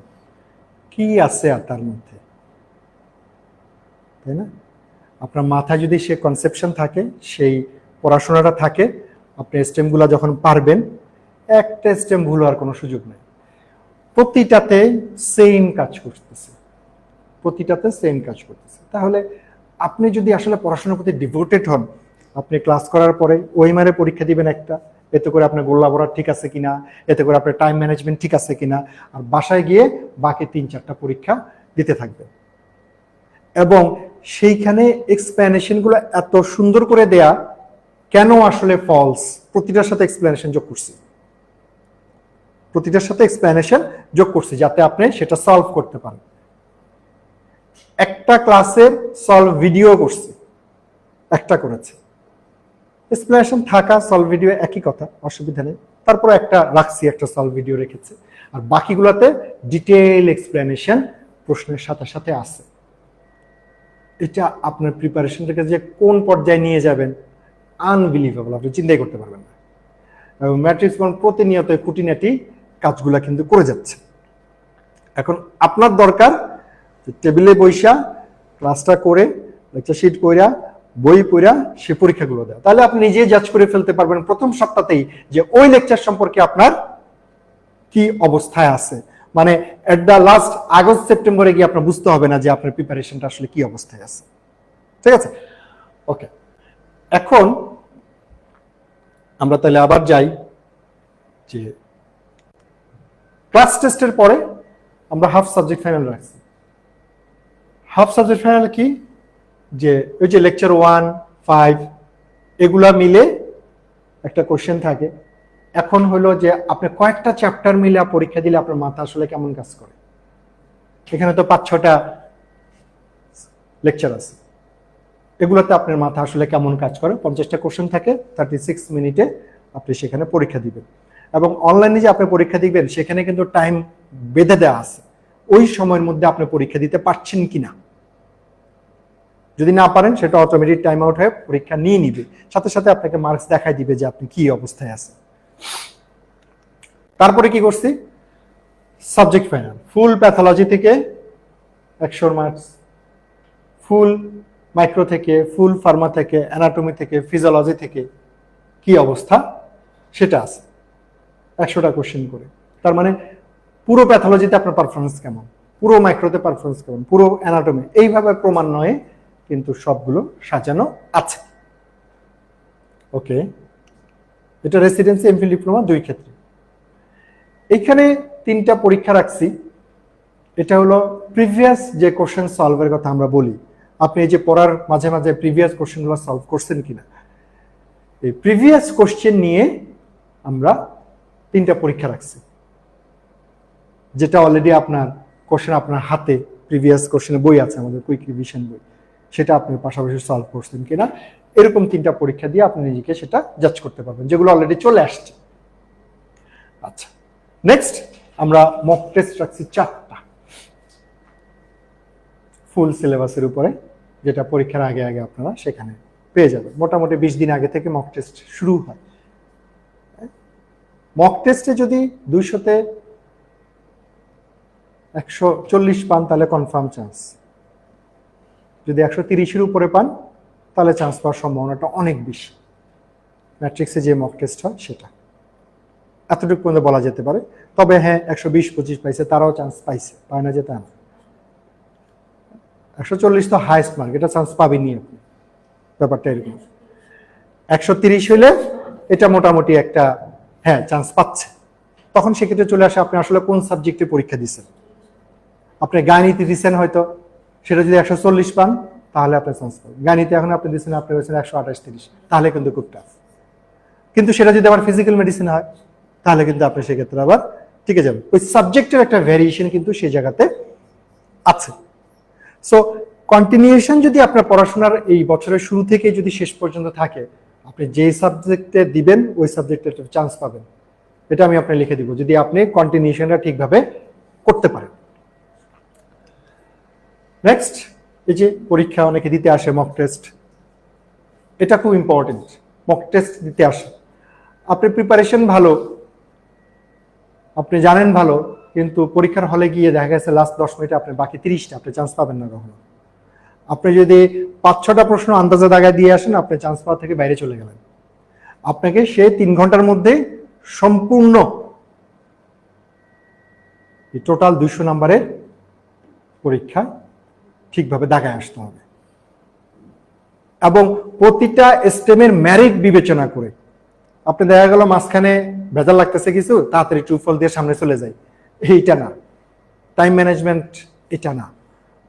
কি আছে আর তার মধ্যে, তাই না? আপনার মাথায় যদি সে কনসেপশন থাকে, সেই পড়াশোনাটা থাকে, আপনি স্টেমগুলো যখন পারবেন, একটা স্টেম ভুল হওয়ার কোনো সুযোগ নেই। প্রতিটাতে সেম কাজ করতেছে, তাহলে আপনি যদি আসলে পড়াশোনার প্রতি ডিভোটেড হন, আপনি ক্লাস করার পরে ওই মারে পরীক্ষা দিবেন একটা, এতে করে আপনার গোল্লা ভরা ঠিক আছে কিনা, এতে করে আপনার টাইম ম্যানেজমেন্ট ঠিক আছে কিনা, আর বাসায় গিয়ে বাকি 3-4টা পরীক্ষা দিতে থাকবেন। এবং সেইখানে এক্সপ্লেনেশনগুলো এত সুন্দর করে দেয়া, কেন আসলে ফলস, প্রতিটার সাথে এক্সপ্লেনেশন যোগ করছি, যাতে আপনি সেটা সলভ করতে পারেন। একটা ক্লাসের সলভ ভিডিও করছি, একটা করেছে, এক্সপ্লেনেশন থাকা সলভ ভিডিও একই কথা, অসুবিধা নেই। তারপর একটা রাখছি, একটা সলভ ভিডিও রেখেছে, আর বাকিগুলোতে ডিটেইল এক্সপ্লেনেশন প্রশ্নের সাথে সাথে আছে। এটা আপনার প্রিপারেশনটাকে যে কোন পর্যায়ে নিয়ে যাবেন, আনবিলিভেবল, আপনি চিন্তাই করতে পারবেন না। এবং ম্যাট্রিক্স বন প্রতিনিয়ত খুঁটিনাটি কাজগুলা কিন্তু করে যাচ্ছে। এখন আপনার দরকার টেবিলে বইসা ক্লাসটা করে, লেকচার শিট কইরা, বই পড়া, সে পরীক্ষাগুলো দেওয়া। তাহলে আপনি নিজেই জাজ করে ফেলতে পারবেন প্রথম সপ্তাহতেই যে ওই লেকচার সম্পর্কে আপনার কি অবস্থায় আছে। মানে এট দ্য লাস্ট আগস্ট সেপ্টেম্বরে গিয়ে আপনার বুঝতে হবে না যে আপনার প্রিপারেশনটা আসলে কি অবস্থায় আছে। ঠিক আছে, ওকে। এখন আমরা তাহলে আবার যাই যে ক্লাস টেস্টের পরে আমরা হাফ সাবজেক্ট ফাইনাল রাখছি। হাফ সাবজেক্ট ফাইনাল কি, যে ওই যে লেকচার 1, 5 এগুলা মিলে একটা কোশ্চেন থাকে। এখন হলো যে আপনি কয়েকটা চ্যাপ্টার মিলে পরীক্ষা দিলে আপনার মাথা আসলে কেমন কাজ করে। এখানে তো 5-6টা লেকচার আছে, এগুলোতে আপনার মাথা আসলে কেমন কাজ করে। 50টা কোশ্চেন থাকে, 36 মিনিটে আপনি সেখানে পরীক্ষা দিবেন। এবং অনলাইনে যে আপনি পরীক্ষা দিবেন, সেখানে কিন্তু টাইম বেঁধে দেওয়া আছে, ওই সময়ের মধ্যে আপনি পরীক্ষা দিতে পারছেন কিনা। যদি না পারেন, সেটা অটোমেটিক টাইম আউট হয়ে পরীক্ষা নিয়ে নিবে, সাথে সাথে আপনাকে মার্কস দেখাই দিবে যে আপনি কি অবস্থায় আছেন। তারপরে কি করছি, সাবজেক্ট ফাইনাল, ফুল প্যাথোলজি থেকে 100 মার্কস, ফুল মাইক্রো থেকে, ফুল ফার্মা থেকে, অ্যানাটমি থেকে, ফিজিওলজি থেকে কি অবস্থা সেটা আছে, 100টা কোশ্চেন করে। তার মানে পুরো প্যাথোলজিতে আপনার পারফরমেন্স কেমন, পুরো মাইক্রোতে পারফরমেন্স কেমন, পুরো অ্যানাটমি, এইভাবে ক্রমান্বয়ে কিন্তু সবগুলো সাজানো আছে। ওকে, এটা রেসিডেন্সি, এমফিল, ডিপ্লোমা 2 ক্ষেত্রে। এইখানে 3টা পরীক্ষা রাখছি। এটা হলো প্রিভিয়াস যে কোশ্চেন সলভের কথা আমরা বলি, আপনি এই যে পড়ার মাঝে মাঝে প্রিভিয়াস কোশ্চেনগুলো সলভ করছেন কিনা, এই প্রিভিয়াস কোশ্চেন নিয়ে আমরা 3টা পরীক্ষা রাখছি, যেটা অলরেডি আপনার কোশ্চেন আপনার হাতে, প্রিভিয়াস কোশ্চেনের বই আছে আমাদের, কুইক রিভিশন বই, সেটা আপনি পাশাপাশি সলভ করছেন কিনা। এরকম 3টা পরীক্ষা দিয়ে আপনি নিজেকে সেটা জাজ করতে পারবেন, যেগুলো অলরেডি চলে আসছে। আচ্ছা, নেক্সট আমরা মক টেস্ট রাখছি 4টা ফুল সিলেবাসের উপরে, যেটা পরীক্ষার আগে আগে আপনারা সেখানে পেয়ে যাবেন। মোটামুটি 20 দিন আগে থেকে মক টেস্ট শুরু হয়। মক টেস্টে যদি 200-তে 140 পান তাহলে কনফার্ম চান্স, যদি 130-এর উপরে পান তাহলে চান্স পাওয়ার সম্ভাবনাটা অনেক বেশি। ম্যাট্রিক্সে যে মক টেস্ট হয় সেটা এতটুকু পর্যন্ত বলা যেতে পারে। তবে হ্যাঁ, 120-25 পাইছে তারাও চান্স পাইছে, পায় না যে তা না। 140 তো হাইয়েস্ট মার্ক, এটা চান্স পাবেনই আপনি, ব্যাপারটা এরকম। 130 হইলে এটা মোটামুটি একটা হ্যাঁ চান্স পাচ্ছে। তখন সেক্ষেত্রে চলে আসে আপনি আসলে কোন সাবজেক্টে পরীক্ষা দিচ্ছেন। আপনি গাণিতে দিচ্ছেন হয়তো, সেটা যদি 140 পান তাহলে আপনি চান্স পাবেন। গাণিতে এখন আপনি দিচ্ছেন, আপনি হয়েছেন 128-30, তাহলে কিন্তু খুব টাফ। কিন্তু সেটা যদি আবার ফিজিক্যাল মেডিসিন হয় তাহলে কিন্তু আপনি সেক্ষেত্রে আবার টিকে যাবেন। ওই সাবজেক্টের একটা ভ্যারিয়েশন কিন্তু সেই জায়গাতে আছে। সো কন্টিনিউশন যদি আপনার পড়াশোনার এই বছরের শুরু থেকে যদি শেষ পর্যন্ত থাকে, আপনি যে সাবজেক্টে দিবেন ওই সাবজেক্টে চান্স পাবেন। এটা আমি আপনাকে লিখে দিব যদি আপনি কন্টিনিউশনটা ঠিকভাবে করতে পারেন। নেক্সট, এই যে পরীক্ষা অনেকে দিতে আসে মক টেস্ট, এটা খুব ইম্পর্টেন্ট। মক টেস্ট দিতে আসে, আপনি প্রিপারেশন ভালো, আপনি জানেন ভালো, কিন্তু পরীক্ষার হলে গিয়ে দেখা গেছে লাস্ট 10 মিনিটে আপনি বাকি 30টা আপনি চান্স পাবেন না কখনো। আপনি যদি 5-6টা প্রশ্ন আন্দাজে দাগায় দিয়ে আসেন, আপনি চান্স পাওয়া থেকে বাইরে চলে গেলেন। আপনাকে সেই 3 ঘন্টার মধ্যে সম্পূর্ণ টোটাল 200 নাম্বারের পরীক্ষা ঠিকভাবে দাগায় আসতে হবে, এবং প্রতিটা স্টেমের মেরিট বিবেচনা করে। আপনি দেখা গেল মাঝখানে ভেজাল লাগতেছে কিছু, তাড়াতাড়ি ট্রু ফল দিয়ে সামনে চলে যায়, এইটা না। টাইম ম্যানেজমেন্ট এটা না।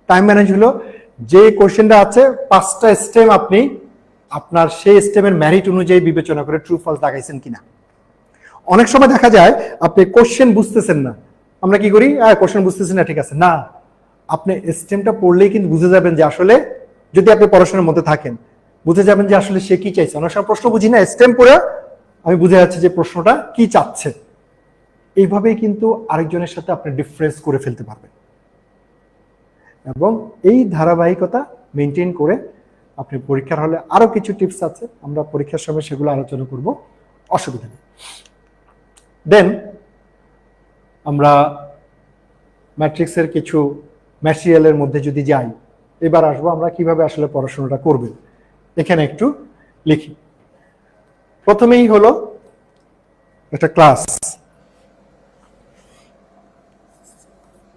টাইম ম্যানেজ হলো যে কোশ্চেনটা আছে 5টা স্টেম আপনি আপনার সেই স্টেমের মেরিট অনুযায়ী বিবেচনা করে ট্রু ফলস দাগাইছেন কিনা। অনেক সময় দেখা যায় আপনি কোশ্চেন বুঝতেছেন না, আমরা কি করি, কোশ্চেন বুঝতেছেন না, ঠিক আছে না, আপনি স্টেমটা পড়লেই কিন্তু বুঝে যাবেন যে আসলে, যদি আপনি পড়াশোনার মধ্যে থাকেন বুঝে যাবেন যে আসলে সে কি চাইছে। অনেক সময় প্রশ্ন বুঝি না, স্টেম পড়ে আমি বুঝে যাচ্ছি যে প্রশ্নটা কি চাচ্ছে। এইভাবেই কিন্তু আরেকজনের সাথে আপনি ডিফারেন্স করে ফেলতে পারবেন, এবং এই ধারাবাহিকতা মেনটেন করে আপনি পরীক্ষার হলে আরো কিছু টিপস আছে, আমরা পরীক্ষার সময় সেগুলো আলোচনা করব, অসুবিধা নেই। দেন আমরা ম্যাট্রিক্সের কিছু ম্যাটেরিয়ালের মধ্যে যদি যাই, এবার আসবো আমরা কিভাবে আসলে পড়াশোনাটা করবেন। এখানে একটু লিখি। প্রথমেই হলো একটা ক্লাস,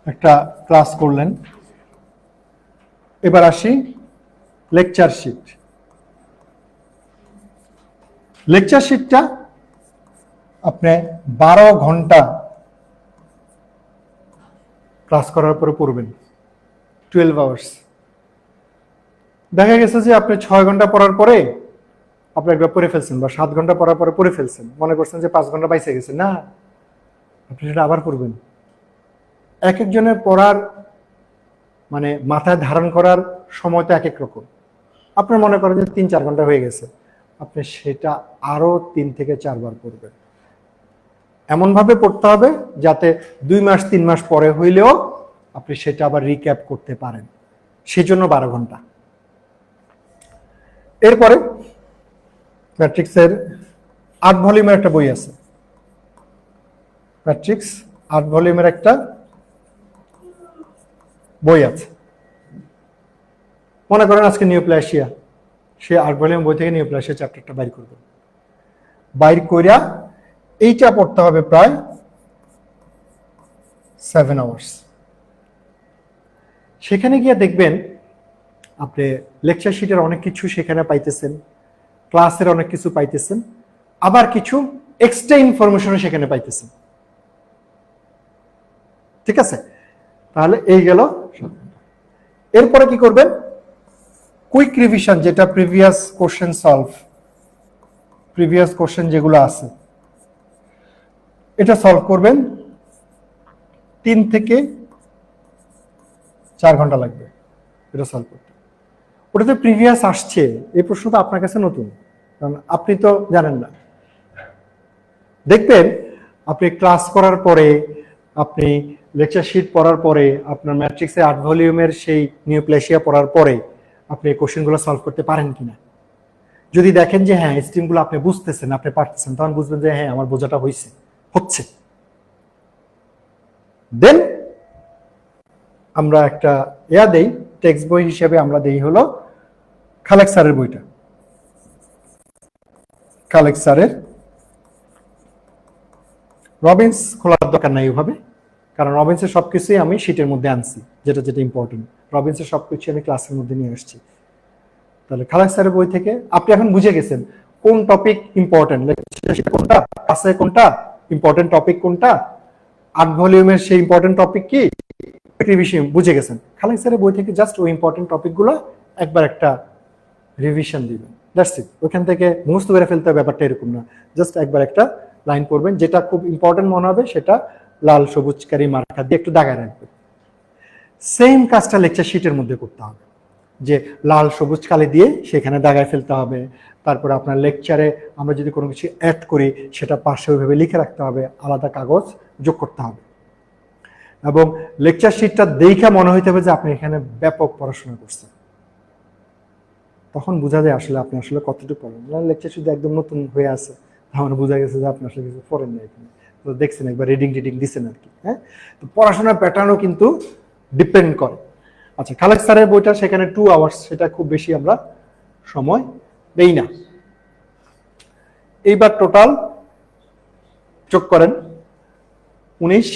একটা ক্লাস করলেন। এবার আসি লেকচার শিট। লেকচার শিটটা আপনি 12 ঘন্টা ক্লাস করার পরে পড়বেন, 12 আওয়ার্স। দেখা গেছে যে আপনি 6 ঘন্টা পড়ার পরে আপনি একবার পড়ে ফেলছেন, বা 7 ঘন্টা পড়ার পরে পড়ে ফেলছেন, মনে করছেন যে 5 ঘন্টা বাইসে গেছে, না, আপনি সেটা আবার পড়বেন। এক একজনের পড়ার মানে মাথায় ধারণ করার সময় তো এক এক রকম। আপনার মনে করেন যে 3-4 ঘন্টা হয়ে গেছে, আপনি সেটা আরো 3 থেকে 4 বার পড়বেন। এমন ভাবে পড়তে হবে যাতে 2 মাস 3 মাস পরে হইলেও আপনি সেটা আবার রিক্যাপ করতে পারেন, সেজন্য 12 ঘন্টা। এরপরে ম্যাট্রিক্সের 8 ভলিউমের একটা বই আছে, ম্যাট্রিক্স 8 ভলিউমের একটা বই আছে। মনে করেন আজকে নিউপ্লাসিয়া, সে 8 ভলিউম বই থেকে নিউপ্লাসিয়া চ্যাপ্টারটা বাইর করবে, বাইর কইরা এইটা পড়তে হবে প্রায় 7 আওয়ার্স। সেখানে গিয়ে দেখবেন আপনি লেকচার শিটের অনেক কিছু সেখানে পাইতেছেন, ক্লাসের অনেক কিছু পাইতেছেন, আবার কিছু এক্সট্রা ইনফরমেশনও সেখানে পাইতেছেন। ঠিক আছে, তাহলে এই গেল। এরপরে কি করবেন, কুইক রিভিশন, যেটা previous question solve, previous question যেগুলো আছে এটা সলভ করবেন। 3 থেকে 4 ঘন্টা লাগবে এটা সলভ করতে। ওটাতে প্রিভিয়াস আসছে, এই প্রশ্ন তো আপনার কাছে নতুন, কারণ আপনি তো জানেন না। দেখবেন আপনি ক্লাস করার পরে, আপনি লেকচার শিট পড়ার পরে, আপনার ম্যাট্রিক্সের 8 ভলিউমের সেই নিউপ্লেসিয়া পড়ার পরে আপনি এই কোশ্চেনগুলো সলভ করতে পারেন কিনা। যদি দেখেন যে হ্যাঁ স্ট্রিমগুলো আপনি বুঝতেছেন, আপনি পারতেছেন, তখন বুঝবেন যে হ্যাঁ আমার বোঝাটা হচ্ছে। দেন আমরা একটা দেই, টেক্সট বই হিসেবে আমরা দেই হলো খালেক স্যারের বইটা। খালেক স্যারের রবিন্স খোলার দরকার নাই ওইভাবে, কারণ রবিন্সের সবকিছুই আমি শিটের মধ্যে আনছি, যেটা যেটা ইম্পর্টেন্ট রবিন্সের সবকিছু আমি ক্লাসের মধ্যে নিয়ে আসছি। তাহলে খালেক স্যারের বই থেকে আপনি এখন বুঝে গেছেন কোন টপিক ইম্পর্টেন্ট, কোনটা ক্লাসে, কোনটা ইম্পর্টেন্ট টপিক, কোনটা 8 ভলিউমের সেই ইম্পর্টেন্ট টপিক কি বিষয় বুঝে গেছেন। খালেক স্যারের বই থেকে জাস্ট ওই ইম্পর্টেন্ট টপিকগুলো একবার একটা রিভিশন দিবেন, দ্যাটস ইট। ওখান থেকে মুখস্থ করে ফেলতে হবে ব্যাপারটা এরকম না, জাস্ট একবার একটা লাইন পড়বেন, যেটা খুব ইম্পর্টেন্ট মনে হবে সেটা লাল সবুজকারী মার্কা দিয়ে একটু দাগায় রাখবেন। সেম কাজটা লেকচার শিটের মধ্যে করতে হবে, যে লাল সবুজ কালি দিয়ে সেখানে দাগায় ফেলতে হবে। তারপরে আপনার লেকচারে আমরা যদি কোনো কিছু অ্যাড করি সেটা পাশে ওইভাবে লিখে রাখতে হবে, আলাদা কাগজ যোগ করতে হবে। এবং লেকচার শিটটা দেখে মনে হইতে হবে যে আপনি এখানে ব্যাপক পড়াশোনা করছেন, তখন বোঝা যায় আসলে আপনি আসলে কতটুকু পড়েন। লেকচার শিট একদম নতুন হয়ে আছে, আমার বোঝা গেছে যে আপনি আসলে কিছু পড়েন না, এখানে তো দেখছেন একবার রিডিং দিচ্ছেন আর কি। হ্যাঁ, তো পড়াশোনার প্যাটার্নও কিন্তু ডিপেন্ড করে। আচ্ছা, খালেক স্যারের বইটা সেখানে 2 আওয়ার্স, সেটা খুব বেশি আমরা সময় দেই না। এইবার টোটাল যোগ করেন 19,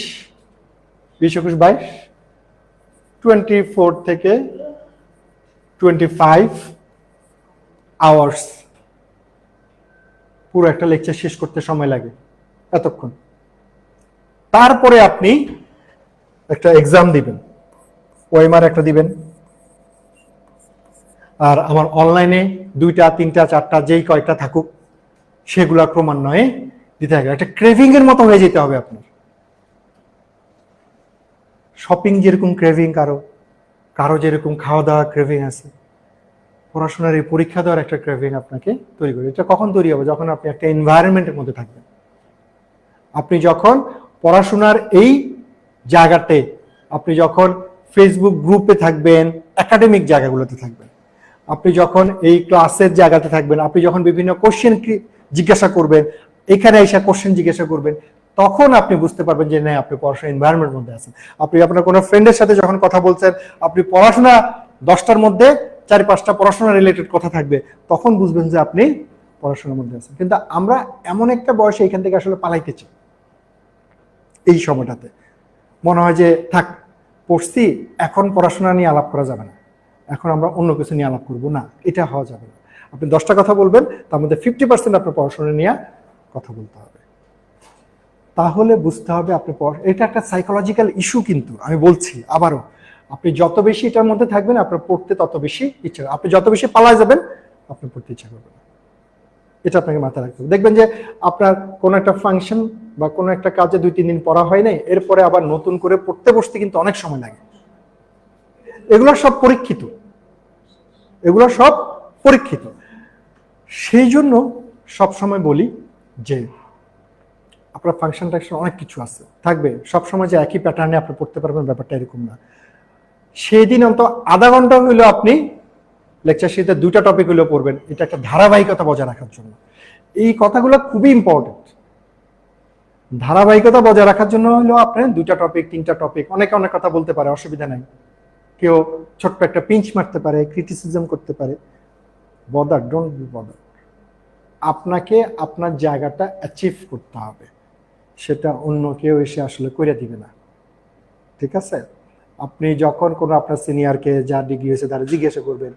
20, 21, 22, 24 থেকে 25 আওয়ার্স পুরো একটা লেকচার শেষ করতে সময় লাগে এতক্ষণ। তারপরে আপনি একটা এক্সাম দিবেন, ওএমআর একটা দিবেন, আর আমার অনলাইনে 2টা 3টা 4টা যেই কয়টা থাকুক সেগুলা ক্রমান্বয়ে দিতে হবে। একটা ক্রেভিং এর মতো হয়ে যেতে হবে আপনার। শপিং যেরকম ক্রেভিং, কারো যেরকম খাওয়া দাওয়া ক্রেভিং আছে, পড়াশোনার এই পরীক্ষা দেওয়ার একটা ক্রেভিং আপনাকে তৈরি করে। এটা কখন তৈরি হবে? যখন আপনি একটা এনভায়রনমেন্টের মধ্যে থাকবেন। আপনি যখন পড়াশোনার এই জায়গাতে, আপনি যখন ফেসবুক গ্রুপে থাকবেন, একাডেমিক জায়গাগুলোতে থাকবেন, আপনি যখন এই ক্লাসের জায়গাতে থাকবেন, আপনি যখন বিভিন্ন কোশ্চেন জিজ্ঞাসা করবেন, এখানে এসে কোশ্চেন জিজ্ঞাসা করবেন, তখন আপনি বুঝতে পারবেন যে না, আপনি পড়াশোনার এনভায়রনমেন্টের মধ্যে আছেন। আপনি আপনার কোনো ফ্রেন্ডের সাথে যখন কথা বলছেন, আপনি পড়াশোনা 10টার মধ্যে 4-5টা পড়াশোনা রিলেটেড কথা থাকবে, তখন বুঝবেন যে আপনি পড়াশোনার মধ্যে আছেন। কিন্তু আমরা এমন একটা বয়সে এখান থেকে আসলে পালাইতে চাই। এই সময়টাতে মনে হয় যে থাক, পড়ছি, এখন পড়াশোনা নিয়ে আলাপ করা যাবে না, এখন আমরা অন্য কিছু নিয়ে আলাপ করবো না, এটা হওয়া যাবে না। আপনি 10টা কথা বলবেন, তার মধ্যে 50% আপনার পড়াশোনা নিয়ে কথা বলতে হবে। তাহলে বুঝতে হবে আপনি এটা একটা সাইকোলজিক্যাল ইস্যু। কিন্তু আমি বলছি আবারও, আপনি যত বেশি এটার মধ্যে থাকবেন, আপনার পড়তে তত বেশি ইচ্ছা, আপনি যত বেশি পালায় যাবেন আপনার পড়তে ইচ্ছা করবে না। এটা আপনাকে মাথায় রাখতে হবে। দেখবেন যে আপনার কোনো একটা ফাংশন বা কোনো একটা কাজে 2-3 দিন পড়া হয় নাই, এরপরে আবার নতুন করে পড়তে বসতে কিন্তু অনেক সময় লাগে। এগুলো সব পরীক্ষিত, সেই জন্য সবসময় বলি যে আপনার ফাংশন অনেক কিছু আছে থাকবে, সবসময় যে একই প্যাটার্নে আপনি পড়তে পারবেন ব্যাপারটা এরকম না। সেদিন অন্তত আধা ঘন্টা হইলেও আপনি লেকচার শিটে 2টা টপিক হইলেও পড়বেন, এটা একটা ধারাবাহিকতা বজায় রাখার জন্য। এই কথাগুলো খুবই ইম্পর্টেন্ট। ধারাবাহিকতা বজায় রাখার জন্য হলেও আপনি 2টা টপিক 3টা টপিক, অনেকে অনেক কথা বলতে পারে, অসুবিধা নাই। কেউ ছোট্ট একটা পিঞ্চ মারতে পারে, ক্রিটিসিজম করতে পারে, বদার, ডোন্ট বি বদার। আপনাকে আপনার জায়গাটা অ্যাচিভ করতে হবে, সেটা অন্য কেউ এসে আসলে করে দিবে না, ঠিক আছে? আপনি যখন কোনো আপনার সিনিয়রকে, যা ডিগ্রি হয়েছে তারা জিজ্ঞাসা করবেন,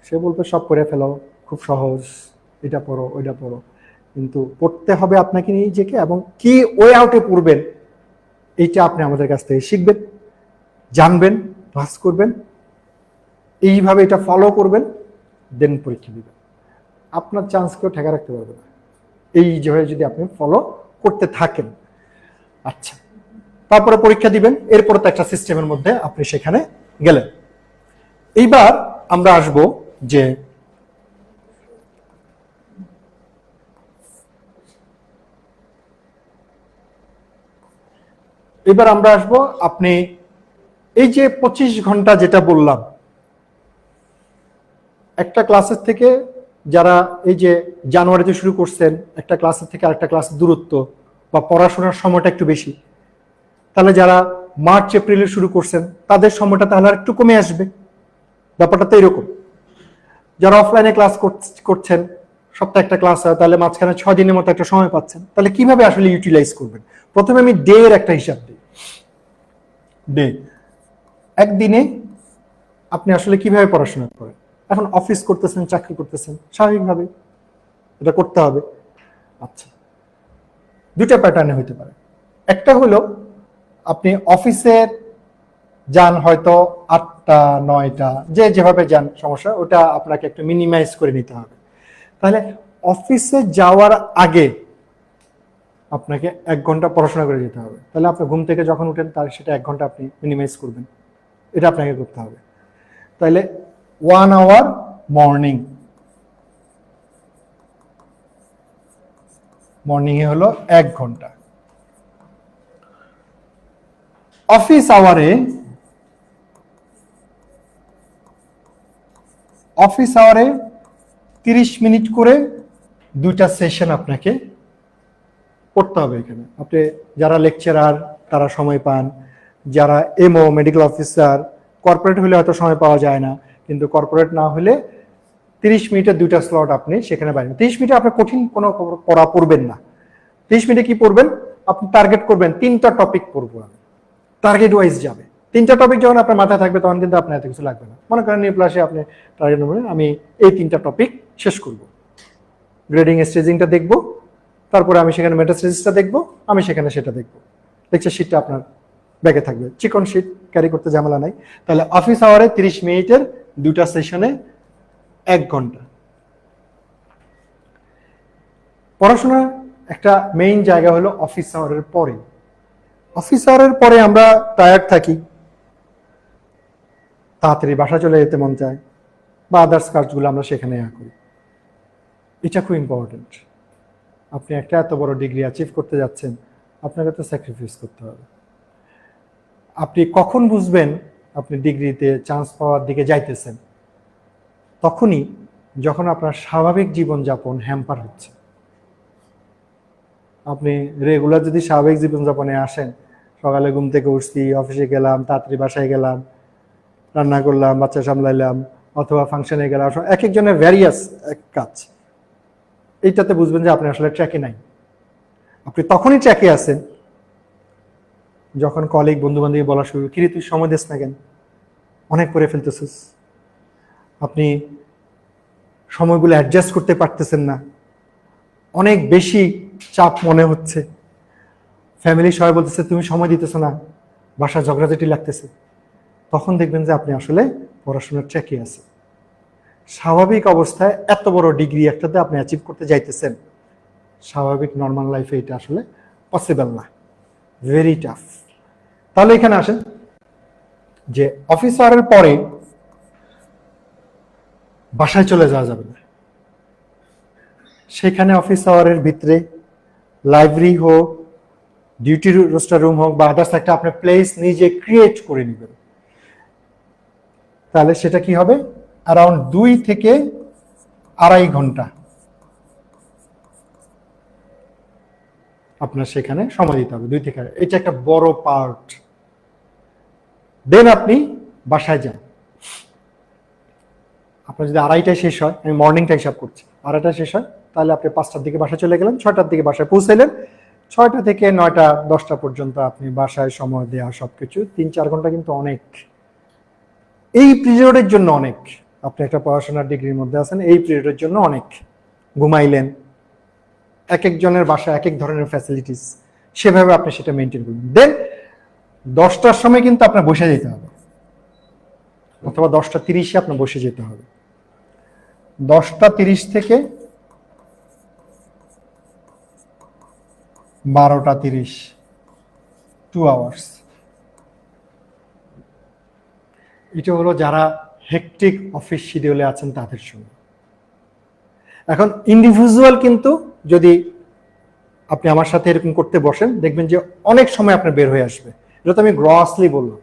সে বলবে সব করে ফেলো, খুব সহজ, এটা পড়ো ওইটা পড়ো, কিন্তু পড়তে হবে আপনাকে নিজেকে, এবং কি ওয়ে আউটে পড়বেন এইটা আপনি আমাদের কাছ থেকে শিখবেন, জানবেন, ক্লাস করবেন, এইভাবে এটা ফলো করবেন, দেন পরীক্ষা দিবেন। আপনার চান্স কেউ ঠেকা রাখতে পারবে না এই যেভাবে যদি আপনি ফলো করতে থাকেন। আচ্ছা, তারপরে পরীক্ষা দিবেন, এরপর তো একটা সিস্টেমের মধ্যে আপনি সেখানে গেলেন। এইবার আমরা আসব যে এবার আমরা আসব, আপনি এই যে 25 ঘন্টা যেটা বললাম, একটা ক্লাসের থেকে যারা এই যে জানুয়ারিতে শুরু করছেন, একটা ক্লাসের থেকে আরেকটা ক্লাসের দূরত্ব বা পড়াশোনার সময়টা একটু বেশি, তাহলে যারা মার্চ এপ্রিলে শুরু করছেন তাদের সময়টা তাহলে আর একটু কমে আসবে। ব্যাপারটা তো এরকম। যারা অফলাইনে ক্লাস করছেন, সপ্তাহে একটা ক্লাস হয়, তাহলে মাঝখানে 6 দিনের মতো একটা সময় পাচ্ছেন, তাহলে কিভাবে আসলে ইউটিলাইজ করবেন? প্রথমে আমি ডে এর একটা হিসাব দিই। ডে, একদিনে আপনি আসলে কিভাবে পড়াশোনা করেন? এখন অফিস করতেছেন, চাকরি করতেছেন, স্বাভাবিকভাবে এটা করতে হবে। আচ্ছা, দুটা প্যাটার্নে হইতে পারে। একটা হলো আপনি অফিসের যান হয়তো 8টা 9টা, যে যেভাবে যান সমস্যা, ওটা আপনাকে একটু মিনিমাইজ করে নিতে হবে। তাহলে অফিসে যাওয়ার আগে আপনাকে 1 ঘন্টা পড়াশোনা করে যেতে হবে। তাহলে আপনি ঘুম থেকে যখন উঠেন তার সেটা 1 ঘন্টা আপনি মিনিমাইজ করবেন, এটা আপনাকে করতে হবে। তাহলে 1 আওয়ার মর্নিং এ হলো 1 ঘন্টা। অফিস আওয়ারে 30 মিনিট করে 2টা সেশন আপনাকে করতে হবে। এখানে আপনি যারা লেকচারার তারা সময় পান, যারা এমও মেডিকেল অফিসার, কর্পোরেট হলে হয়তো সময় পাওয়া যায় না, কিন্তু কর্পোরেট না হলে 30 মিনিটের 2টা স্লট আপনি সেখানে পাবেন। 30 মিনিটে আপনি কঠিন কোনো পড়া পড়বেন না। 30 মিনিটে কি পড়বেন? আপনি টার্গেট করবেন 3টা টপিক পড়বো আমি, টার্গেট ওয়াইজ যাবে। 3টা টপিক যখন আপনার মাথায় থাকবে তখন কিন্তু আপনার এত কিছু লাগবে না। মনে করেন নিউপ্লাসে আপনি টার্গেট নেবেন, আমি এই 3টা টপিক শেষ করব। গ্রেডিং স্টেজিংটা দেখব, তারপরে আমি সেখানে মেটাস্টেজিসটা দেখব, আমি সেখানে সেটা দেখব। লেকচার শিটটা আপনার ব্যাগে থাকবে, চিকন শিট, ক্যারি করতে ঝামেলা নাই। তাহলে অফিস আওয়ারে 30 মিনিটের 2টা সেশনে 1 ঘন্টা পড়াশোনার একটা মেইন জায়গা হলো অফিস আওয়ারের পরে। অফিস আওয়ারের পরে আমরা টায়ার্ড থাকি, তাড়াতাড়ি বাসা চলে যেতে মন চায়, বা আদার্স কাজগুলো আমরা সেখানে করি। এটা খুব ইম্পর্টেন্ট। আপনি একটা এত বড় ডিগ্রি অ্যাচিভ করতে যাচ্ছেন, আপনাকে তো স্যাক্রিফাইস করতে হবে। আপনি কখন বুঝবেন আপনি ডিগ্রিতে চান্স পাওয়ার দিকে যাইতেছেন? তখনই যখন আপনার স্বাভাবিক জীবনযাপন হ্যাম্পার হচ্ছে। আপনি রেগুলার যদি স্বাভাবিক জীবনযাপনে আসেন, সকালে ঘুম থেকে উঠছি, অফিসে গেলাম, তাড়াতাড়ি বাসায় গেলাম, রান্না করলাম, বাচ্চা সামলাইলাম, অথবা ফাংশনে গেলাম, এক একজনের ভ্যারিয়াস এক কাজ, এইটাতে বুঝবেন যে আপনি আসলে ট্র্যাকে নাই। আপনি তখনই ট্র্যাকে আছেন যখন কলিগ বন্ধু বান্ধবী বলা শুরু, কিরে তুই সময় দিস না কেন, অনেক পরে ফেলতেছিস, আপনি সময়গুলো অ্যাডজাস্ট করতে পারতেছেন না, অনেক বেশি চাপ মনে হচ্ছে, ফ্যামিলি সবাই বলতেছে তুমি সময় দিতেছো না, বাসা ঝগড়াঝাটি লাগতেছে। তখন দেখবেন যে আপনি আসলে পড়াশোনার ট্র্যাকে আছেন। স্বাভাবিক অবস্থায় এত বড় ডিগ্রি একটাতে আপনি অ্যাচিভ করতে যাইতেছেন, স্বাভাবিক নর্মাল লাইফে এটা আসলে পসিবল না, ভেরি টাফ। তাহলে এখানে আসেন যে অফিস আওয়ারের পরে বাসায় চলে যাওয়া যাবে না। সেখানে অফিস আওয়ারের ভিতরে লাইব্রেরি হোক, ডিউটি রোস্টার রুম হোক, বা আদার্স একটা আপনার প্লেস নিজে ক্রিয়েট করে নেবেন। তাহলে সেটা কি হবে? অ্যারাউন্ড 2 থেকে 2.5 ঘন্টা আপনার সেখানে সময় দিতে হবে, 2 থেকে 2.5। এটা একটা বড় পার্ট। দেন আপনি বাসায় যান। আপনার যদি 2:30টায় শেষ হয়, আমি মর্নিংটা হিসাব করছি, 2:30টায় শেষ হয়, তাহলে আপনি 5টার দিকে বাসায় চলে গেলেন, 6টার দিকে বাসায় পৌঁছাইলেন, 6টা থেকে 9টা 10টা পর্যন্ত আপনি বাসায় সময় দেওয়া, সবকিছু 3-4 ঘন্টা কিন্তু অনেক। এই পিরিয়ডের জন্য অনেক। আপনি একটা পড়াশোনার ডিগ্রির মধ্যে আছেন, এই পিরিয়ডের জন্য অনেক। ঘুমাইলেন, এক একজনের বাসায় এক এক ধরনের ফ্যাসিলিটিস, সেভাবে আপনি সেটা মেনটেন করবেন। দেন 10টার সময় কিন্তু আপনার বসে যেতে হবে, অথবা 10টা 30-এ আপনার বসে যেতে হবে। 10টা 30 থেকে 12টা 30, 2 আওয়ার্স। এটা হলো যারা হেকটিক অফিস শিডিউলে আছেন তাদের জন্য। এখন ইন্ডিভিজুয়াল কিন্তু যদি আপনি আমার সাথে এরকম করতে বসেন, দেখবেন যে অনেক সময় আপনার বের হয়ে আসবে। এটা তো আমি গ্রসলি বললাম।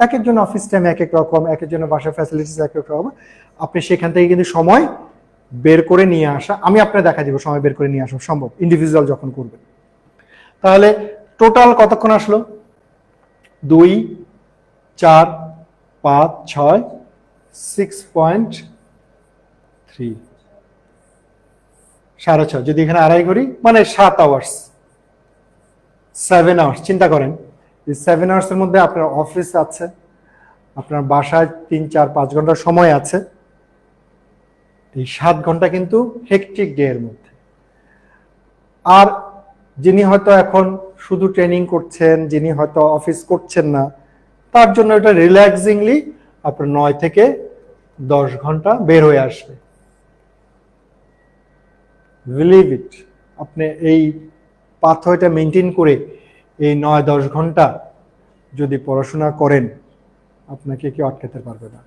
এক একজন অফিস টাইম এক এক রকম, এক একজনের বাসার ফ্যাসিলিটিস এক এক রকম। আপনি সেখান থেকে কিন্তু সময় বের করে নিয়ে আসা, আমি আপনার দেখা দিব সময় বের করে নিয়ে আসা সম্ভব ইন্ডিভিজুয়াল যখন করবেন। তাহলে টোটাল কতক্ষণ আসলো? 2, 4, 5, 6, 6.3, 6.5 যদি এখানে আড়াই করি মানে 7 আওয়ার্স, 7 আওয়ার্স। চিন্তা করেন 7 আওয়ার্সের মধ্যে আপনার অফিস আছে, আপনার বাসায় 3, 4, 5 ঘন্টা সময় আছে। এই 7 ঘন্টা কিন্তু হেকটিক ডে এর মধ্যে। আর যিনি হয়তো এখন শুধু ট্রেনিং করছেন, যিনি হয়তো অফিস করছেন না, তার জন্য এটা রিল্যাক্সিংলি আপনার 9 থেকে 10 ঘন্টা বের হয়ে আসবে। বিলিভ ইট, আপনি এই পাথওয়েটা মেনটেন করে এই 9-10 ঘন্টা যদি পড়াশোনা করেন, আপনাকে কেউ আটকাতে পারবে না।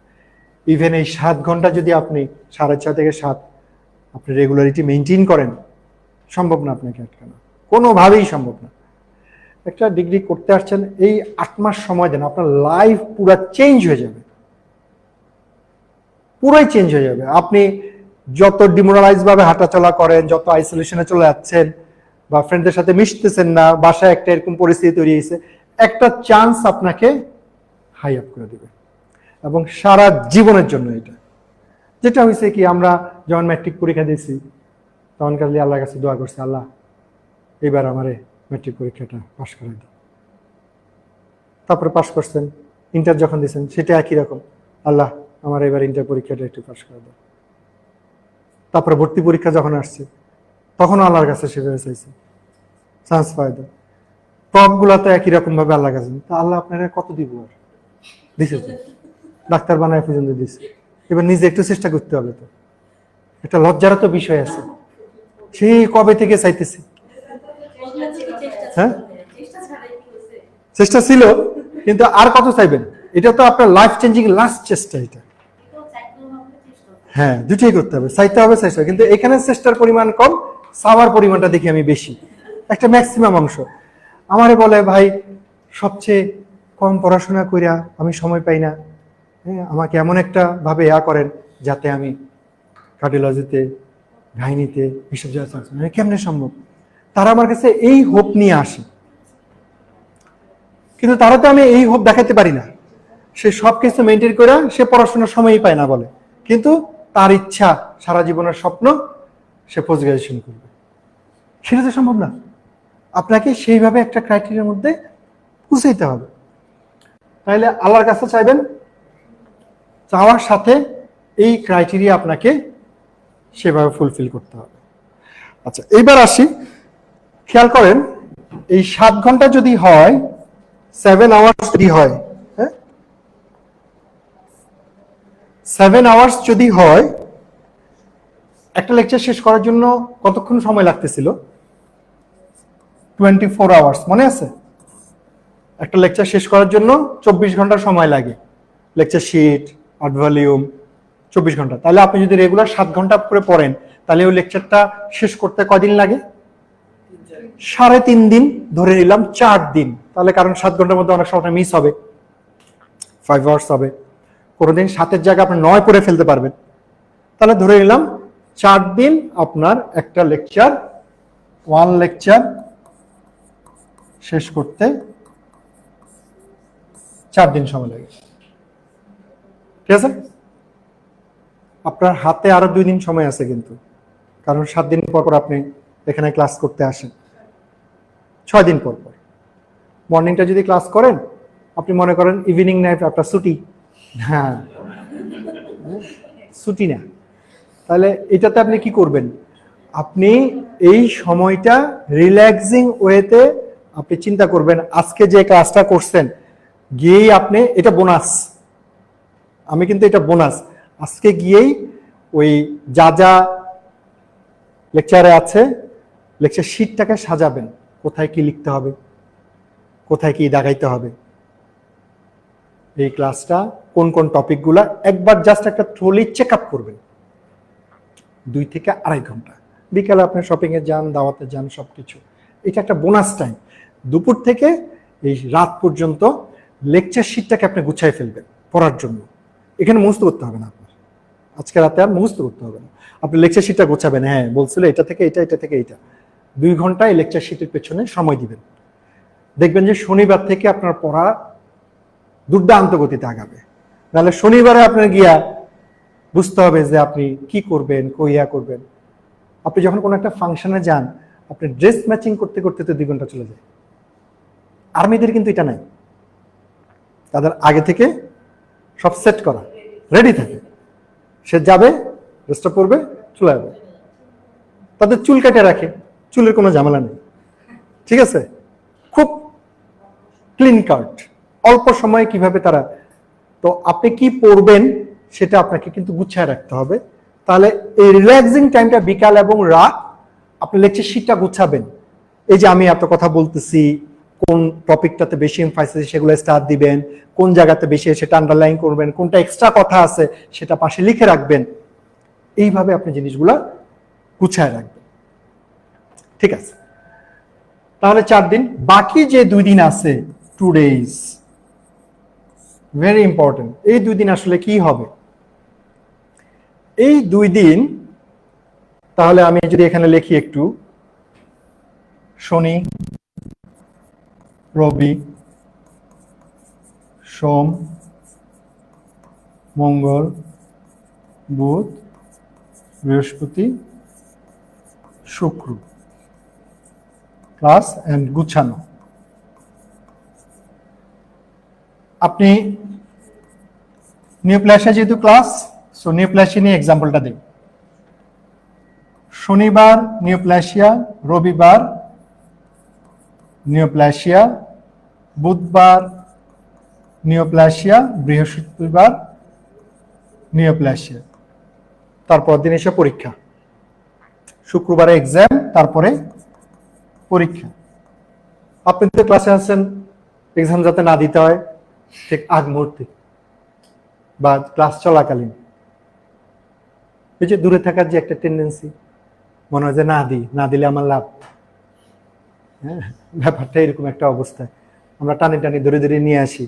ইভেন এই 7 ঘন্টা যদি আপনি 6:30 থেকে 7 আপনি রেগুলারিটি মেনটেন করেন, সম্ভব না আপনাকে আটকানো, কোনোভাবেই সম্ভব না। একটা ডিগ্রি করতে আসছেন, এই 8 মাস সময় দেন, আপনার লাইফ পুরো চেঞ্জ হয়ে যাবে, পুরোই চেঞ্জ হয়ে যাবে। আপনি যত ডিমোরালাইজ ভাবে হাঁটাচলা করেন, যত আইসোলেশনে চলে যাচ্ছেন বা ফ্রেন্ডদের সাথে মিশতেছেন না, বাসায় একটা এরকম পরিস্থিতি তৈরি হয়েছে, একটা চান্স আপনাকে হাই আপ করে দিবে এবং সারা জীবনের জন্য। এটা যেটা হয়েছে কি, আমরা যখন ম্যাট্রিক পরীক্ষা দিয়েছি তখন কাজে আল্লাহর কাছে দোয়া করছি, আল্লাহ এবার আমারে ম্যাট্রিক পরীক্ষাটা পাশ করে দাও। তারপরে পাশ করছেন, ইন্টার যখন দিয়েছেন সেটা একই রকম, আল্লাহ আমার এবার ইন্টার পরীক্ষাটা একটু পাশ করে দাও। তারপরে ভর্তি পরীক্ষা যখন আসছে তখনও আল্লাহর কাছে সেভাবে চাইছে, চান্স পাই দাও। সবগুলা তো একই রকম ভাবে আল্লাহর কাছে, তা আল্লাহ আপনারা কত দিব? আর দিছে তো, ডাক্তার বানায় পর্যন্ত দিছে, এবার নিজে একটু চেষ্টা করতে হবে। তো একটা লজ্জারও তো বিষয় আছে, সেই কবে থেকে চাইতেছি। হ্যাঁ, চেষ্টা ছিল, কিন্তু আর কত চাইবেন? এটা তো আপনার লাইফ চেঞ্জিং লাস্ট চেষ্টা। এটা হ্যাঁ, দুটোই করতে হবে, চাইতে হবে, চেষ্টা। কিন্তু এখানে চেষ্টার পরিমাণ কম, চাওয়ার পরিমাণটা দেখি আমি বেশি, একটা ম্যাক্সিমাম অংশ। আমারে বলে ভাই সবচেয়ে কম পড়াশোনা কইরা আমি সময় পাই না, হ্যাঁ আমাকে এমন একটা ভাবে করেন যাতে আমি কার্ডিওলজিতে, গাইনিতে এইসব জায়গায়। কেমনে সম্ভব? তারা আমার কাছে এই হোপ নিয়ে আসে, কিন্তু তারা তো আমি এই হোপ দেখাতে পারি না। সে সব কিছু মেনটেন করে সে পড়াশোনার সময়ই পায় না বলে, কিন্তু তার ইচ্ছা, সারা জীবনের স্বপ্ন সে পোস্ট গ্রাজুয়েশন করবে। সেটা তো সম্ভব না। আপনাকে সেইভাবে একটা ক্রাইটেরিয়ার মধ্যে পৌঁছাইতে হবে। তাহলে আল্লাহর কাছে চাইবেন, চাওয়ার সাথে এই ক্রাইটেরিয়া আপনাকে সেভাবে ফুলফিল করতে হবে। আচ্ছা, এইবার আসি, খেয়াল করেন এই 7 ঘন্টা যদি হয়, 7 আওয়ার্স যদি হয়, হ্যাঁ 7 আওয়ার্স যদি হয়, একটা লেকচার শেষ করার জন্য কতক্ষণ সময় লাগতেছিল? 24 আওয়ার্স, মনে আছে? একটা লেকচার শেষ করার জন্য 24 ঘন্টা সময় লাগে, লেকচার শিট, আর্ট ভলিউম, 24 ঘন্টা। তাহলে আপনি যদি রেগুলার 7 ঘন্টা করে পড়েন, তাহলে ওই লেকচারটা শেষ করতে কয়দিন লাগে? 3.5 দিন, ধরে নিলাম 4 দিন। তাহলে কারণ 7 ঘন্টার মধ্যে অনেক সময় মিস হবে, 5 আওয়ার্স হবে, কোনোদিন 7-এর জায়গায় আপনি 9 করে ফেলতে পারবেন। তাহলে ধরে নিলাম 4 দিন আপনার একটা লেকচার, 1 লেকচার শেষ করতে 4 দিন সময় লাগে। ঠিক আছে, আপনার হাতে আরো 2 দিন সময় আছে কিন্তু, কারণ 7 দিন পর পর আপনি এখানে ক্লাস করতে আসেন, 6 দিন পর পর। মর্নিংটা যদি ক্লাস করেন, আপনি মনে করেন ইভিনিং নাইট আপনার ছুটি, হ্যাঁ ছুটি না, তাহলে এটাতে আপনি কি করবেন? আপনি এই সময়টা রিল্যাক্সিং ওয়েতে আপনি চিন্তা করবেন, আজকে যে ক্লাসটা করছেন গিয়েই আপনি, এটা বোনাস, আমি কিন্তু এটা বোনাস, আজকে গিয়েই ওই যা যা লেকচারে আছে লেকচার শিটটাকে সাজাবেন, কোথায় কি লিখতে হবে, কোথায় কি দাগাইতে হবে, এই ক্লাসটা কোন কোন টপিকগুলা একবার জাস্ট একটা থ্রোলি চেক আপ করবেন। 2 থেকে 2.5 ঘন্টা, বিকালে আপনি শপিং এ যান, দাওয়াতে যান, সবকিছু এটা একটা বোনাস টাইম। দুপুর থেকে এই রাত পর্যন্ত লেকচার শিটটাকে আপনি গুছাই ফেলবেন পড়ার জন্য। এখানে মুখস্থ করতে হবে না আপনার, আজকে রাতে আর মুখস্থ করতে হবে না, আপনি লেকচার শিটটা গোছাবেন। হ্যাঁ বলছিল এটা থেকে এটা, এটা থেকে এটা, 2 ঘন্টা এই লেকচার শিটের পেছনে সময় দিবেন। দেখবেন যে শনিবার থেকে আপনার পড়া দুর্দান্ত গতিতে আগাবে। তাহলে শনিবারে আপনার গিয়া বুঝতে হবে যে আপনি কি করবেন, কইয়া করবেন। আপনি যখন কোনো একটা ফাংশনে যান, আপনি ড্রেস ম্যাচিং করতে করতে তো 2 ঘন্টা চলে যায়। আর্মিদের কিন্তু এটা নাই, তাদের আগে থেকে সব সেট করা রেডি থাকে, সে যাবে ড্রেসটা পরবে চলে যাবে। তাদের চুল কাটে রাখে, চুলের কোনো ঝামেলা নেই, ঠিক আছে, খুব ক্লিন কাট, অল্প সময়ে কিভাবে তারা। তো আপনি কি পড়বেন সেটা আপনাকে কিন্তু গুছিয়ে রাখতে হবে। তাহলে এই রিল্যাক্সিং টাইমটা বিকাল এবং রাত আপনি লেকচার শিটটা গুছাবেন। এই যে আমি এত কথা বলতেছি, কোন টপিকটাতে বেশি এমফাসিস সেগুলো স্টার দিবেন, কোন জায়গাতে বেশি সেটা আন্ডারলাইন করবেন, কোনটা এক্সট্রা কথা আছে সেটা পাশে লিখে রাখবেন। এইভাবে আপনি জিনিসগুলা গুছায় রাখবেন, ঠিক আছে। তাহলে 4 দিন, বাকি যে 2 দিন আছে 2 days, ভেরি ইম্পর্টেন্ট। এই 2 দিন আসলে কি হবে? এই 2 দিন তাহলে আমি যদি এখানে লিখি একটু, শনি, রবি, সোম, মঙ্গল, বুধ, বৃহস্পতি, শুক্র, ক্লাস এন্ড গুছানো। আপনি নিউপ্লাসিয়া যেহেতু ক্লাস, সো নিউপ্লাসিয়া নিয়ে এক্সাম্পলটা দিই। শনিবার নিউপ্লাসিয়া, রবিবার নিউপ্লাসিয়া, বুধবার নিউপ্লাসিয়া, বৃহস্পতিবার নিউপ্লাসিয়া, তারপর দিন এসে পরীক্ষা, শুক্রবারে এক্সাম, তারপরে পরীক্ষা। আপনি তো ক্লাসে আছেন, এক্সাম যাতে না দিতে হয় ঠিক আগ মুহূর্তে বা ক্লাস চলাকালীন, এই যে দূরে থাকার যে একটা টেন্ডেন্সি, মনে হয় যে না দিলে আমার লাভ। হ্যাঁ, ব্যাপারটা এরকম একটা অবস্থায় আমরা টানি টানি ধরে ধরে নিয়ে আসি।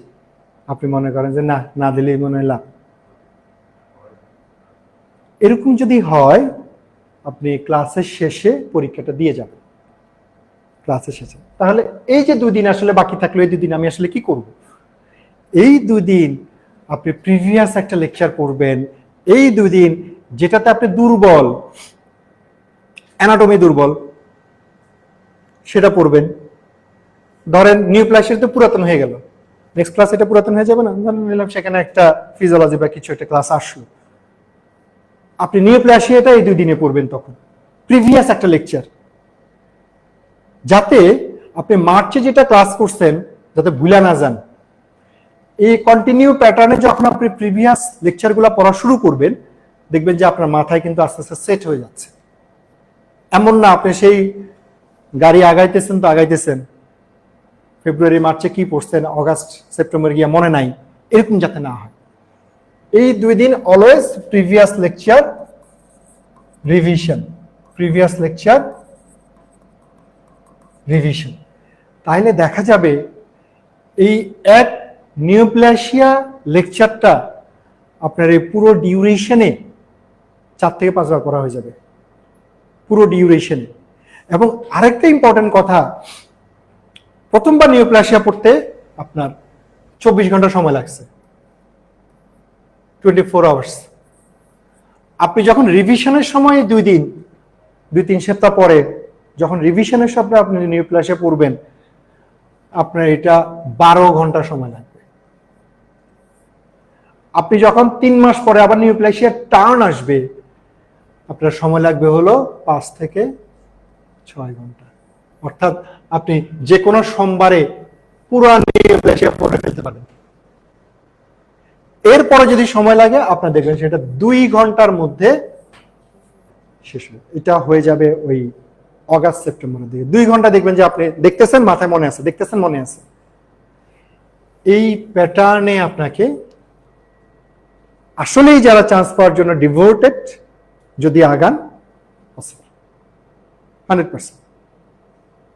আপনি মনে করেন যে না দিলেই মনে হয় লাভ। এরকম যদি হয়, আপনি ক্লাসের শেষে পরীক্ষাটা দিয়ে যাবেন, ক্লাসের শেষে। তাহলে এই যে 2 দিন আসলে বাকি থাকলো, এই 2 দিন আমি আসলে কি করব? এই 2 দিন আপনি প্রিভিয়াস একটা লেকচার পড়বেন। এই 2 দিন যেটাতে আপনি দুর্বল, অ্যানাটমি দুর্বল, সেটা পড়বেন। ধরেন নিউপ্লাসিয়া তো পুরাতন হয়ে গেল, নেক্সট ক্লাস এটা পুরাতন হয়ে যাবে না, ধরলাম সেখানে একটা ফিজিওলজি বা কিছু একটা ক্লাস আসলো, আপনি নিউপ্লাসিয়াটা এই 2 দিনে পড়বেন, তখন প্রিভিয়াস একটা লেকচার, যাতে আপনি মার্চে যেটা ক্লাস করছেন যাতে ভুলে না যান। এই কন্টিনিউ প্যাটার্নে যখন আপনি প্রিভিয়াস লেকচারগুলো পড়া শুরু করবেন, দেখবেন যে আপনার মাথায় কিন্তু আস্তে আস্তে সেট হয়ে যাচ্ছে। এমন না আপনি সেই গাড়ি আগাইতেছেন তো আগাইতেছেন, ফেব্রুয়ারি মার্চে কি পড়ছেন, অগাস্ট সেপ্টেম্বর গিয়ে মনে নাই, এরকম যাতে না হয়। এই 2 দিন always previous lecture revision, previous lecture revision. তাহলে দেখা যাবে এই এক নিউপ্লাসিয়া লেকচারটা আপনার এই পুরো ডিউরেশনে 4 থেকে 5 বার পড়া হয়ে যাবে, পুরো ডিউরেশনে। এবং আরেকটা ইম্পর্টেন্ট কথা, প্রথমবার নিউপ্লাসিয়া পড়তে আপনার 24 ঘন্টা সময় লাগছে, 24 আওয়ার্স। আপনি যখন রিভিশনের সময় 2 দিন 2-3 সপ্তাহ পরে যখন রিভিশনের সময় আপনি নিউপ্লাসিয়া পড়বেন, আপনার এটা 12 ঘন্টা সময় লাগবে। আপনি যখন 3 মাস পরে আবার নিউপ্লাসিয়া টার্ন আসবে, আপনার সময় লাগবে হলো 5 থেকে 6 ঘন্টা। অর্থাৎ আপনি যে কোনো সোমবারে পুরো নিউপ্লাসিয়া পড়ে ফেলতে পারেন। এরপরে যদি সময় লাগে আপনার দেখবেন সেটা 2 ঘন্টার মধ্যে শেষ হবে। এটা হয়ে যাবে ওই অগাস্ট সেপ্টেম্বরের দিকে। 2 ঘন্টা দেখবেন যে আপনি দেখতেছেন, মাথায় মনে আছে, দেখতেছেন মনে আছে। এই প্যাটার্নে আপনাকে আসলেই যারা চান্স পাওয়ার জন্য ডিভোটেড যদি আগান, 100%,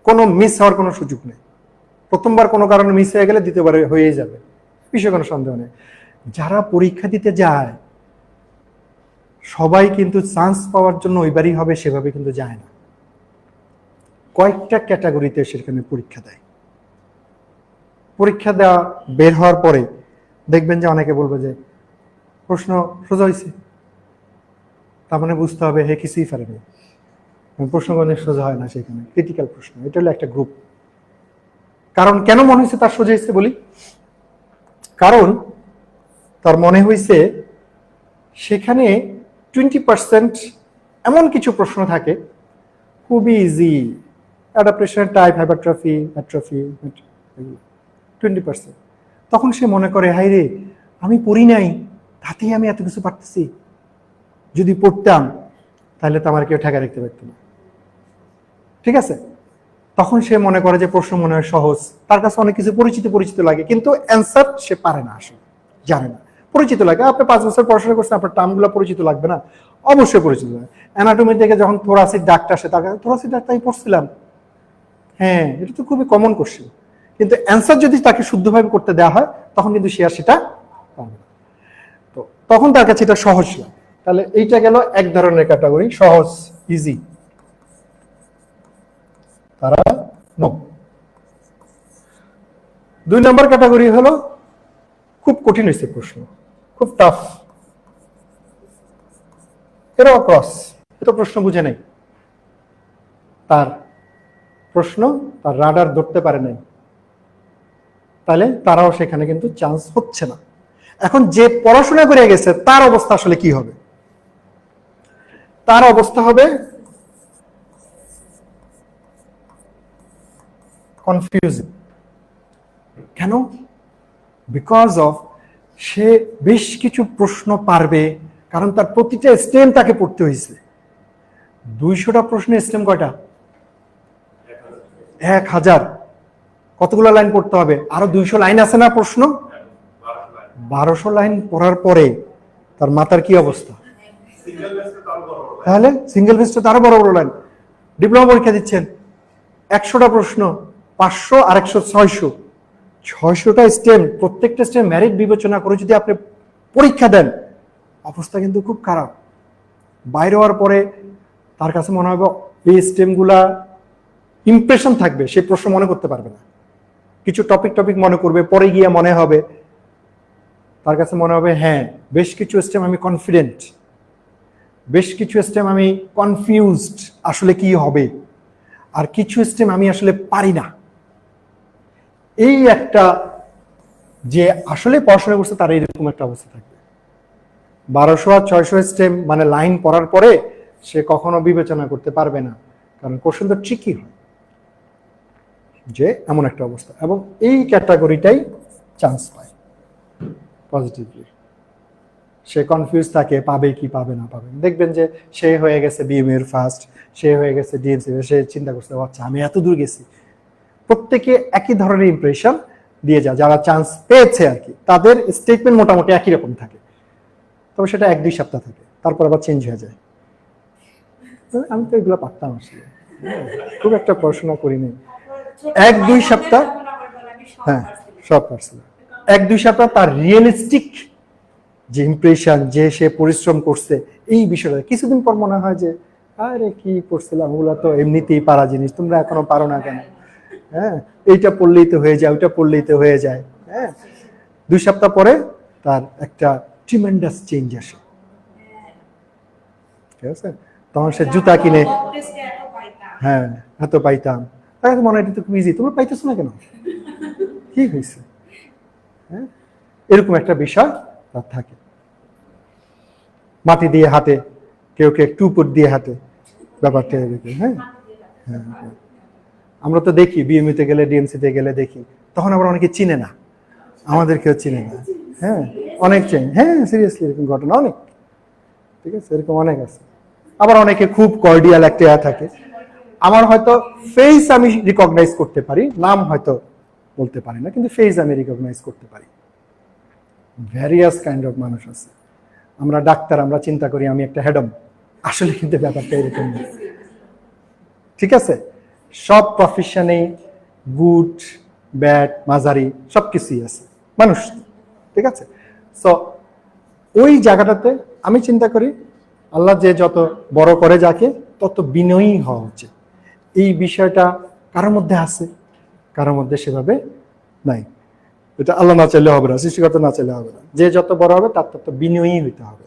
কোনো মিস হওয়ার কোনো সুযোগ নেই। প্রথমবার কোনো কারণে মিস হয়ে গেলে দ্বিতীয়বারে হয়েই যাবে, বিষয়ে কোনো সন্দেহ নেই। যারা পরীক্ষা দিতে যায় সবাই কিন্তু চান্স পাওয়ার জন্য ওইবারই হবে সেভাবে কিন্তু যায় না, কয়েকটা ক্যাটাগরিতে সেখানে পরীক্ষা দেয়। পরীক্ষা দেওয়া বের হওয়ার পরে দেখবেন যে অনেকে বলবে যে প্রশ্ন সোজা হয়েছে, তার মানে বুঝতে হবে হে কিছুই পারেনি। প্রশ্ন অনেক সোজা হয় না, সেখানে ক্রিটিক্যাল প্রশ্ন। এটা হলো একটা গ্রুপ। কারণ কেন মনে হয়েছে তার সোজা হয়েছে বলি, কারণ তার মনে হয়েছে সেখানে 20% এমন কিছু প্রশ্ন থাকে খুবই easy, adaptation type, hypertrophy, atrophy, 20%। তখন সে মনে করে হাই রে, আমি পড়ি নাই তাতেই আমি এত কিছু পারতেছি, যদি পড়তাম তাহলে তো আমার কেউ ঠেকা রাখতে পারত না। ঠিক আছে, তখন সে মনে করে যে প্রশ্ন মনে হয় সহজ, তার কাছে অনেক কিছু পরিচিত পরিচিত লাগে, কিন্তু অ্যান্সার সে পারে না, আসলে জানে না। পরিচিত লাগে, আপনি 5 বছর পড়াশোনা করছেন, আপনার টার্মগুলো পরিচিত লাগবে না? অবশ্যই পরিচিত লাগে। অ্যানাটমি থেকে যখন থোরাসিক ডাক্তার আসে, তার কাছে থোরাসিক ডাক্তার আমি পড়ছিলাম, হ্যাঁ এটা তো খুবই কমন কোশ্চেন, কিন্তু অ্যান্সার যদি তাকে শুদ্ধভাবে করতে দেওয়া হয় তখন কিন্তু সে আর সেটা পারবে না। তো তখন তার কাছে এটা সহজ লাগে। তাহলে এইটা গেল এক ধরনের ক্যাটাগরি, সহজ, ইজি। তারা নো। 2 নম্বর ক্যাটাগরি হলো খুব কঠিন হয়েছে প্রশ্ন, খুব টাফ, এরাও ক্রস, এটা প্রশ্ন বুঝে নেই, তার প্রশ্ন তার রাডার ধরতে পারে নাই, তাহলে তারাও সেখানে কিন্তু চান্স হচ্ছে না। এখন যে পড়াশোনা করে গেছে তার অবস্থা আসলে কি হবে? তার অবস্থা হবে কনফিউজিং। কেন? বিকজ অফ সে বেশ কিছু প্রশ্ন পারবে, কারণ তার প্রতিটা স্টেম তাকে পড়তে হয়েছে। 200টা প্রশ্নের স্টেম কয়টা? 1000। কতগুলো লাইন পড়তে হবে? আরো 200 লাইন আছে না প্রশ্ন? 1200 লাইন পড়ার পরে তার মাথার কি অবস্থা? তাহলে সিঙ্গেল বেসটা তারও বড় বড় লাইন। ডিপ্লোমা পরীক্ষা দিচ্ছেন, 100টা প্রশ্ন, 500 আর 100 600টা স্টেম, প্রত্যেকটা স্টেম মেরিট বিবেচনা করে যদি আপনি পরীক্ষা দেন, অবস্থা কিন্তু খুব খারাপ। বাইরে হওয়ার পরে তার কাছে মনে হবে এই স্টেমগুলা ইমপ্রেশন থাকবে, সে প্রশ্ন মনে করতে পারবে না। কিছু টপিক মনে করবে, পরে গিয়ে মনে হবে, তার কাছে মনে হবে হ্যাঁ বেশ কিছু স্টেম আমি কনফিডেন্ট, বেশ কিছু স্টেম আমি কনফিউজড আসলে কি হবে, আর কিছু স্টেম আমি আসলে পারি না। এই একটা যে আসলে পড়াশোনা করছে তার এরকম একটা অবস্থা থাকবে। 1200 আর 600 স্টেম মানে লাইন পড়ার পরে সে কখনো বিবেচনা করতে পারবে না, কারণ কোশ্চেন তো ট্রিকি হয়, যে এমন একটা অবস্থা। এবং এই ক্যাটাগরিটাই চান্স পায় পজিটিভলি। সে কনফিউজ থাকে পাবে কি পাবে না পাবে। দেখবেন যে সে হয়ে গেছে বিএমএ এর ফার্স্ট, সে হয়ে গেছে ডিএমসি, সে চিন্তা করছে আচ্ছা আমি এত দূর গেছি। প্রত্যেকে একই ধরনের ইমপ্রেশন দিয়ে যায়, যারা চান্স পেয়েছে আর কি, তাদের স্টেটমেন্ট মোটামুটি একই রকম থাকে, তবে সেটা 1-2 সপ্তাহ থাকে, তারপর আবার চেঞ্জ হয়ে যায়। আমি তো এগুলো পারতাম আসলে, খুব একটা পড়াশোনা করিনি। 1-2 সপ্তাহ, হ্যাঁ সব পারছিল। 1-2 সপ্তাহ তার রিয়েলিস্টিক যে ইমপ্রেশন, যে সে পরিশ্রম করছে এই বিষয়টা, কিছুদিন পর মনে হয় যে আরে কি করছিলাম, ওগুলো তো এমনিতেই পারা জিনিস, তোমরা এখনো পারো না কেন? হ্যাঁ এইটা পড়লেই তো হয়ে যায়, ওইটা পড়লেই তো হয়ে যায়। হ্যাঁ 2 সপ্তাহ পরে তার একটা ট্রিমেন্ডাস চেঞ্জ আসে। ঠিক আছে, তখন সে জুতা কিনে, হ্যাঁ এত পাইতাম, তাই মনে হয় এটা তো খুব ইজি, তোমরা পাইতেছো না কেন, কি হয়েছে? হ্যাঁ এরকম একটা বিষয় তার থাকে। মাটি দিয়ে হাতে, কেউ কেউ টুপুর দিয়ে হাতে, ব্যাপারটা এরকম। হ্যাঁ হ্যাঁ, আমরা তো দেখি বিএমইতে গেলে, ডিএমসিতে গেলে দেখি, তখন আবার অনেকে চিনে না, আমাদেরকেও চিনে না। হ্যাঁ অনেক চেঞ্জ, হ্যাঁ সিরিয়াসলি এরকম ঘটনা অনেক। ঠিক আছে, এরকম অনেক আছে। আবার অনেকে খুব কর্ডিয়াল একটা থাকে, আমার হয়তো ফেস আমি রিকগনাইজ করতে পারি, নাম হয়তো বলতে পারি না, কিন্তু ফেস আমি রিকগনাইজ করতে পারি। ভ্যারিয়াস কাইন্ড অফ মানুষ আছে। আমরা ডাক্তার, আমরা চিন্তা করি আমি একটা হেডম, আসলে কিন্তু ব্যাপারটা এরকম। ঠিক আছে, সব প্রফেশনে গুড ব্যাড মাঝারি সব কিছুই আছে, মানুষ, ঠিক আছে। সো ওই জায়গাটাতে আমি চিন্তা করি আল্লাহ যে যত বড় করে যাকে তত বিনয়ী হওয়া উচিত। এই বিষয়টা কারোর মধ্যে আছে, কারোর মধ্যে সেভাবে নাই। এটা আল্লাহ না চাইলে হবে না, সৃষ্টিকর্তা না চাইলে হবে না। যে যত বড় হবে তার তত বিনয়ী হইতে হবে,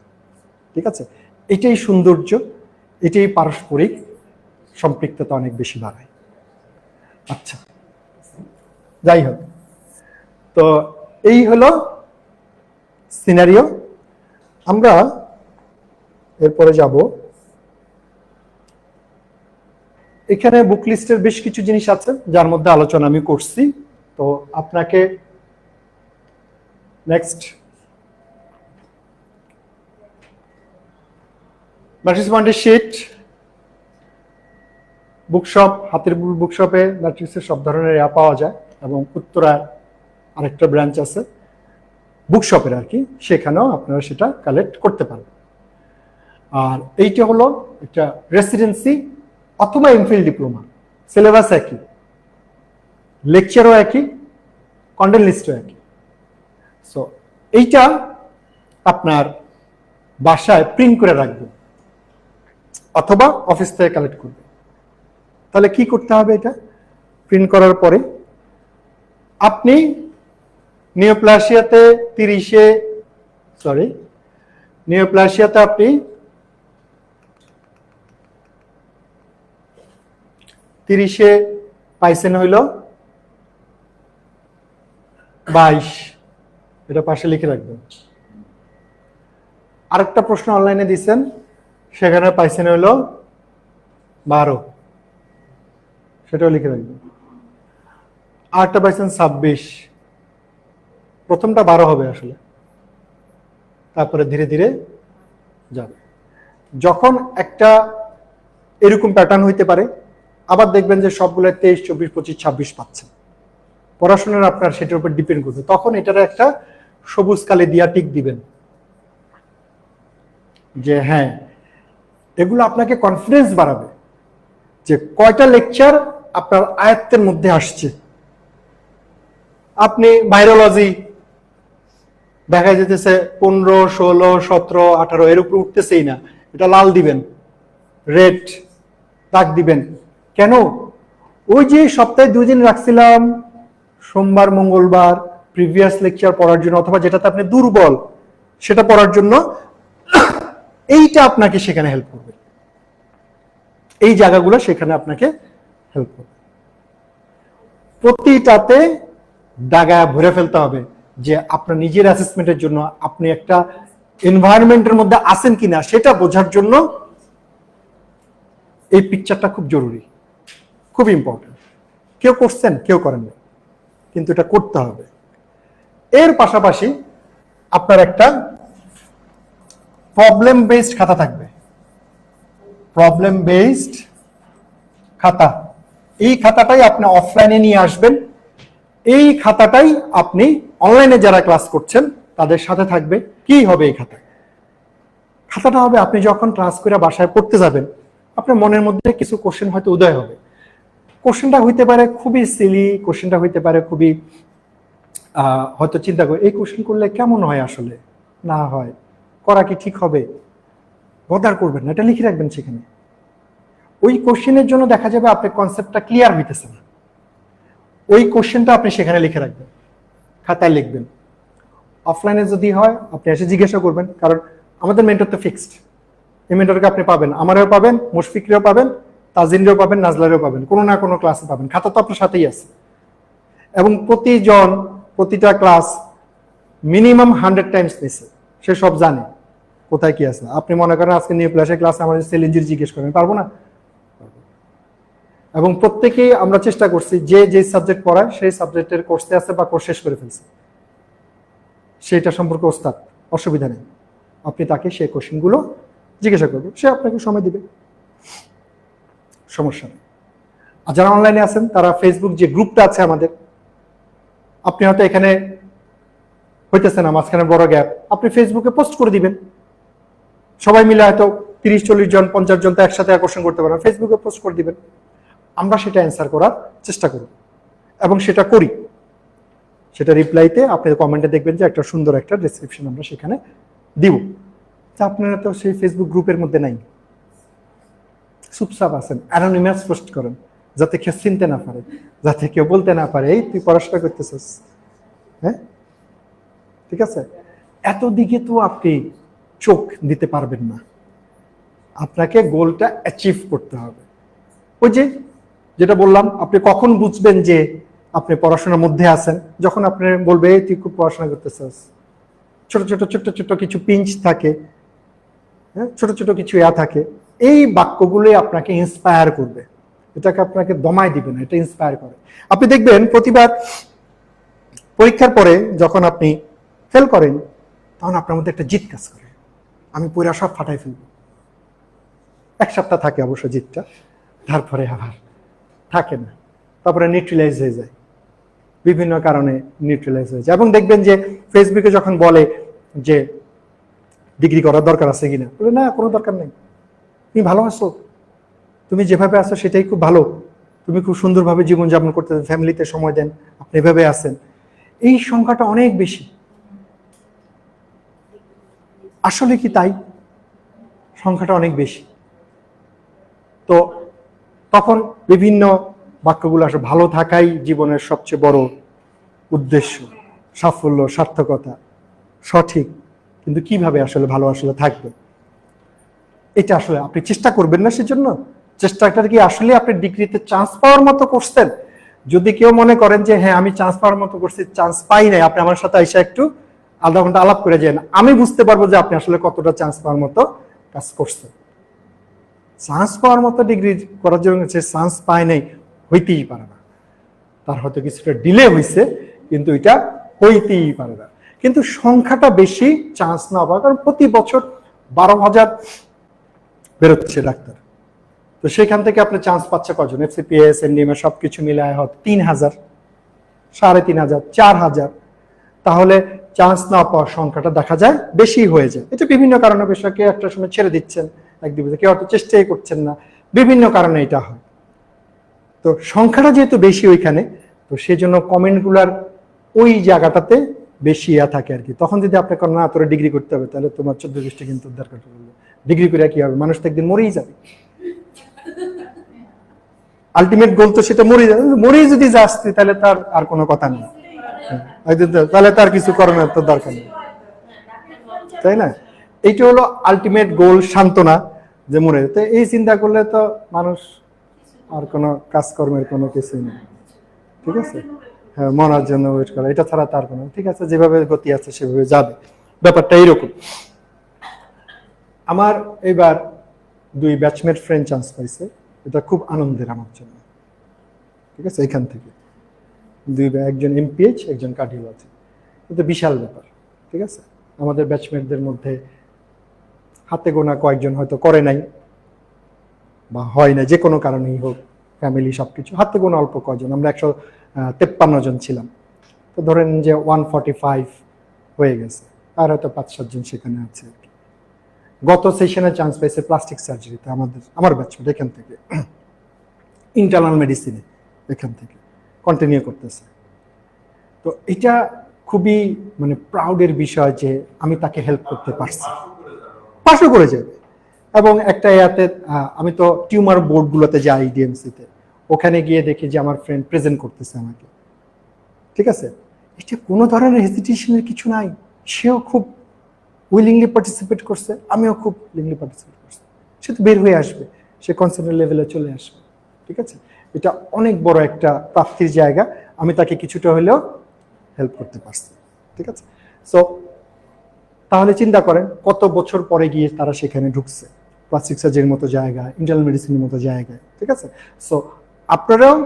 ঠিক আছে। এটাই সৌন্দর্য, এটাই পারস্পরিক সম্পৃক্ততা অনেক বেশি বাড়ায়। আচ্ছা, যাই হোক, তো এই হলো সিনারিও। আমরা এরপরে যাব, এখানে বুক লিস্টের বেশ কিছু জিনিস আছে যার মধ্যে আলোচনা আমি করছি। তো আপনাকে নেক্সট ম্যাট্রিক্স পয়েন্টের শিট, বুকশপ, হাতের বুকশপে ম্যাট্রিক্সের সব ধরনের পাওয়া যায়, এবং উত্তরার আরেকটা ব্রাঞ্চ আছে বুকশপের আর কি, সেখানেও আপনারা সেটা কালেক্ট করতে পারেন। আর এইটা হলো একটা রেসিডেন্সি অথবা এমফিল ডিপ্লোমা, সিলেবাস একই, লেকচারও একই, কন্টেন্ট লিস্টও একই। সো এইটা আপনার বাসায় প্রিন্ট করে রাখবেন অথবা অফিস থেকে কালেক্ট করবেন। তাহলে কি করতে হবে? এটা প্রিন্ট করার পরে আপনি নিওপ্লাসিয়াতে নিওপ্লাসিয়াতে আপনি 30-এ পাইছেন হইল 22, এটা পাশে লিখে রাখবেন। আরেকটা প্রশ্ন অনলাইনে দিচ্ছেন, সেখানে পাইছেন হইল 12, সেটাও লিখে রাখবেন। আরেকটা পাইছেন 26, প্রথমটা 12 হবে আসলে, তারপরে ধীরে ধীরে যাবে। যখন একটা এরকম প্যাটার্ন হইতে পারে, আবার দেখবেন যে সবগুলো 23, 24, 25, 26 পাচ্ছেন। পড়াশোনার আপনার সেটার উপর ডিপেন্ড করবে। তখন এটার একটা সবুজ কালি দিয়া টিক দিবেন যে হ্যাঁ, এগুলো আপনাকে কনফিডেন্স বাড়াবে যে কয়টা লেকচার আপনার আয়ত্তের মধ্যে আসছে। আপনি ভাইরোলজি দেখা যেতেছে 15, 16, 17, 18 এর উপর উঠতেছেই না, এটা লাল দিবেন, রেড দাগ দিবেন। কেন? ওই যে সপ্তাহে 2 দিন রাখছিলাম, সোমবার মঙ্গলবার প্রিভিয়াস লেকচার পড়ার জন্য, অথবা যেটাতে আপনি দুর্বল সেটা পড়ার জন্য, এইটা আপনাকে সেখানে হেল্প করবে। এই জায়গাগুলো সেখানে আপনাকে হেল্প করবে। প্রতিটাতে দাগা ভরে ফেলতে হবে যে আপনার নিজের অ্যাসেসমেন্টের জন্য আপনি একটা এনভায়রনমেন্টের মধ্যে আছেন কিনা সেটা বোঝার জন্য এই পিকচারটা খুব জরুরি, খুব ইম্পর্টেন্ট। কেউ করছেন, কেউ করেন না, কিন্তু এটা করতে হবে। এর পাশাপাশি আপনার একটা প্রবলেম বেসড খাতা থাকবে, প্রবলেম বেসড খাতা। এই খাতাটাই আপনি অফলাইনে নিয়ে আসবেন, এই খাতাটাই আপনি অনলাইনে যারা ক্লাস করছেন তাদের সাথে থাকবে। কি হবে এই খাতায়? খাতাটা হবে আপনি যখন ক্লাস করে বাসায় পড়তে যাবেন, আপনার মনের মধ্যে কিছু কোশ্চেন হয়তো উদয় হবে। কোশ্চেনটা হইতে পারে খুবই সিলি, কোশ্চেনটা হইতে পারে খুবই হয়তো চিন্তা করে এই কোশ্চেন করলে কেমন হয়, আসলে না হয় করা কি ঠিক হবে, বদার করবেন না, এটা লিখে রাখবেন সেখানে। ওই কোশ্চেনের জন্য দেখা যাবে আপনার কনসেপ্টটা ক্লিয়ার হইতেছে না, ওই কোশ্চেনটা আপনি সেখানে লিখে রাখবেন, খাতায় লিখবেন। অফলাইনে যদি হয় আপনি এসে জিজ্ঞাসা করবেন, কারণ আমাদের মেন্টর তো ফিক্সড, এই মেন্টরকে আপনি পাবেন, আমারও পাবেন, মুশফিকরেও পাবেন, তাজিনরেও পাবেন, নাজলারেও পাবেন, কোনো না কোনো ক্লাসে পাবেন। খাতা তো আপনার সাথেই আছে, এবং প্রতিটা ক্লাস মিনিমাম 100 টাইমস নিচ্ছে, সে সব জানে কোথায় কি আছে। আপনি মনে করেন আজকে নিউক্লিয়াসের ক্লাসে আমাদের সেল ইঞ্জিন জিজ্ঞেস করেন, পারবো না? এবং প্রত্যেকেই আমরা চেষ্টা করছি যে সাবজেক্ট পড়ায় সেই সাবজেক্টের কোর্সে আছে বা কোর্স শেষ করে ফেলছে, সেটা সম্পর্কে ওস্তাদ, অসুবিধা নেই, আপনি তাকে সেই কোশ্চেনগুলো জিজ্ঞাসা করবেন, সে আপনাকে সময় দিবে, সমস্যা নেই। আর যারা অনলাইনে আছেন তারা ফেসবুক যে গ্রুপটা আছে আমাদের, আপনি হয়তো এখানে হইতেছে না, মাঝখানে বড় গ্যাপ, আপনি ফেসবুকে পোস্ট করে দিবেন, সবাই মিলে হয়তো 30-40 জন 50 জন তো একসাথে আকর্ষণ করতে পারেন, ফেসবুকে পোস্ট করে দিবেন। আমরা সেটা অ্যান্সার করার চেষ্টা করব এবং সেটা করি। সেটা রিপ্লাইতে আপনি কমেন্টে দেখবেন যে একটা সুন্দর একটা ডেসক্রিপশন আমরা সেখানে দিব। তা আপনারা তো সেই ফেসবুক গ্রুপের মধ্যে নাই, চুপচাপ আছেন, অ্যানোনিমাস পোস্ট করেন যাতে কেউ চিনতে না পারে, যাতে কেউ বলতে না পারে এই তুই পড়াশোনা করতেছিস। হ্যাঁ, ঠিক আছে, এত দিকে তো আপনি চোখ দিতে পারবেন না, আপনাকে গোলটা অ্যাচিভ করতে হবে। ওই যে যেটা বললাম, আপনি কখন বুঝবেন যে আপনি পড়াশোনার মধ্যে আছেন? যখন আপনি বলবে এই তুই খুব পড়াশোনা করতেছিস। ছোট ছোট ছোট ছোট কিছু পিঞ্চ থাকে, হ্যাঁ, ছোট ছোট কিছু থাকে, এই বাক্যগুলোই আপনাকে ইন্সপায়ার করবে, এটাকে আপনাকে দমায় দিবে না, এটা ইন্সপায়ার করে। আপনি দেখবেন প্রতিবার পরীক্ষার পরে যখন আপনি ফেল করেন তখন আপনার মধ্যে একটা জিদ কাজ করে, আমি পুরা সব ফাটাই ফেলবো। এক সপ্তাহ থাকে অবশ্য জিদটা, তারপরে আবার থাকে না, তারপরে নিউট্রালাইজ হয়ে যায়, বিভিন্ন কারণে নিউট্রালাইজ হয়ে যায়। এবং দেখবেন যে ফেসবুকে যখন বলে যে ডিগ্রি করার দরকার আছে কিনা, বলে না, কোনো দরকার নেই, তুমি ভালো আছো, তুমি যেভাবে আছো সেটাই খুব ভালো, তুমি খুব সুন্দরভাবে জীবনযাপন করতে, ফ্যামিলিতে সময় দেন, আপনি এভাবে আছেন। এই সংখ্যাটা অনেক বেশি। আসলে কি তাই? সংখ্যাটা অনেক বেশি। তো তখন বিভিন্ন বাক্যগুলো আসলে ভালো থাকাই জীবনের সবচেয়ে বড় উদ্দেশ্য, সাফল্য, সার্থকতা, সঠিক। কিন্তু কিভাবে আসলে ভালো আসলে থাকবে, এটা আসলে আপনি চেষ্টা করবেন না। সেজন্য চেষ্টাটা কি আসলে আপনি ডিগ্রিতে চান্স পাওয়ার মতো করছেন? যদি কেউ মনে করেন যে হ্যাঁ আমি চান্স পাওয়ার মতো করছি, চান্স পাই নাই, আপনি আমার সাথে এসে একটু আধা ঘন্টা আলাপ করে যান, আমি বুঝতে পারবো যে আপনি আসলে কতটা চান্স পাওয়ার মতো কাজ করছেন। চান্স পাওয়ার মতো ডিগ্রি করার জন্য সে চান্স পায় নাই, হইতেই পারে না। তার হয়তো কিছুটা ডিলে হয়েছে, কিন্তু এটা হইতেই পারে না। কিন্তু সংখ্যাটা বেশি চান্স না পাওয়া, কারণ প্রতি বছর 12,000 বেরোচ্ছে ডাক্তার, তো সেখান থেকে আপনি চান্স পাচ্ছে কজন? এফসিপিএস, এনডিএমএ সবকিছু মিলায় হয়তো 3,000, 3,500, 4,000। তাহলে চান্স না পাওয়ার সংখ্যাটা দেখা যায় বেশি হয়ে যায়। এটা বিভিন্ন কারণে, বিষয় কেউ একটা সময় ছেড়ে দিচ্ছেন, একদিকে কেউ হয়তো চেষ্টাই করছেন না, বিভিন্ন কারণে এটা হয়। তো সংখ্যাটা যেহেতু বেশি ওইখানে, তো সেই জন্য কমেন্টগুলার ওই জায়গাটাতে বেশি থাকে আর কি। তখন যদি আপনি না তোরা ডিগ্রি করতে হবে, তাহলে তোমার 14-20টা কিন্তু দরকার পড়বে। ডিগ্রি করে কি হবে? মানুষ তো একদিন মরেই যাবে, আলটিমেট গোল তো সেটা, মরেই যদি যাস তাহলে তার আর কোনো কথা নেই, তাহলে তার কিছু করানোর তো দরকার নেই, তাই না? এইটা হলো আলটিমেট গোল, সান্ত্বনা, যে মরে যেতে। এই চিন্তা করলে তো মানুষ আর কোনো কাজকর্মের কোনো কিছুই নেই, ঠিক আছে? হ্যাঁ, মরার জন্য ওয়েট করা, এটা ছাড়া তার কোনো, ঠিক আছে, যেভাবে গতি আছে সেভাবে যাবে, ব্যাপারটা এইরকম। আমার এবার 2 ব্যাচমেট ফ্রেন্ড চান্স পাইছে, এটা খুব আনন্দের আমার জন্য, ঠিক আছে? এখান থেকে 2, একজন এমপিএইচ, একজন কার্ডিওলজি, এটা বিশাল ব্যাপার, ঠিক আছে? আমাদের ব্যাচমেটদের মধ্যে হাতে গোনা কয়েকজন হয়তো করে নাই বা হয় না, যে কোনো কারণেই হোক, ফ্যামিলি সবকিছু, হাতে গোনা অল্প কয়জন, আমরা 153 জন ছিলাম। তো ধরেন যে 145 হয়ে গেছে, আর হয়তো 5-7 জন সেখানে আছে আর কি। গত সেশনে চান্স পেয়েছে প্লাস্টিক সার্জারিতে, আমার ব্যাচমেট এখান থেকে, ইন্টারনাল মেডিসিনে এখান থেকে কন্টিনিউ করতেছে। তো এটা খুবই মানে প্রাউডের বিষয় যে আমি তাকে হেল্প করতে পারছি, পাশও করে যাবে। এবং একটা ইয়াতে আমি তো টিউমার বোর্ডগুলোতে যাই ডিএমসিতে, ওখানে গিয়ে দেখি যে আমার ফ্রেন্ড প্রেজেন্ট করতেছে আমাকে, ঠিক আছে? এটা কোনো ধরনের হেজিটেশনের কিছু নাই, সেও খুব উইলিংলি পার্টিসিপেট করছে, আমিও খুব উইলিংলি পার্টিসিপেট করছি। সে তো বের হয়ে আসবে, সে কনসেন্ট্রেট লেভেলে চলে আসবে, ঠিক আছে? এটা অনেক বড় একটা প্রাপ্তির জায়গা, আমি তাকে কিছুটা হলেও হেল্প করতে পারছি, ঠিক আছে? সো তাহলে চিন্তা করেন কত বছর পরে গিয়ে তারা সেখানে ঢুকছে, প্লাস্টিক সার্জারির মতো জায়গায়, ইন্টারনাল মেডিসিনের মতো জায়গায়, ঠিক আছে? সো আপনারাও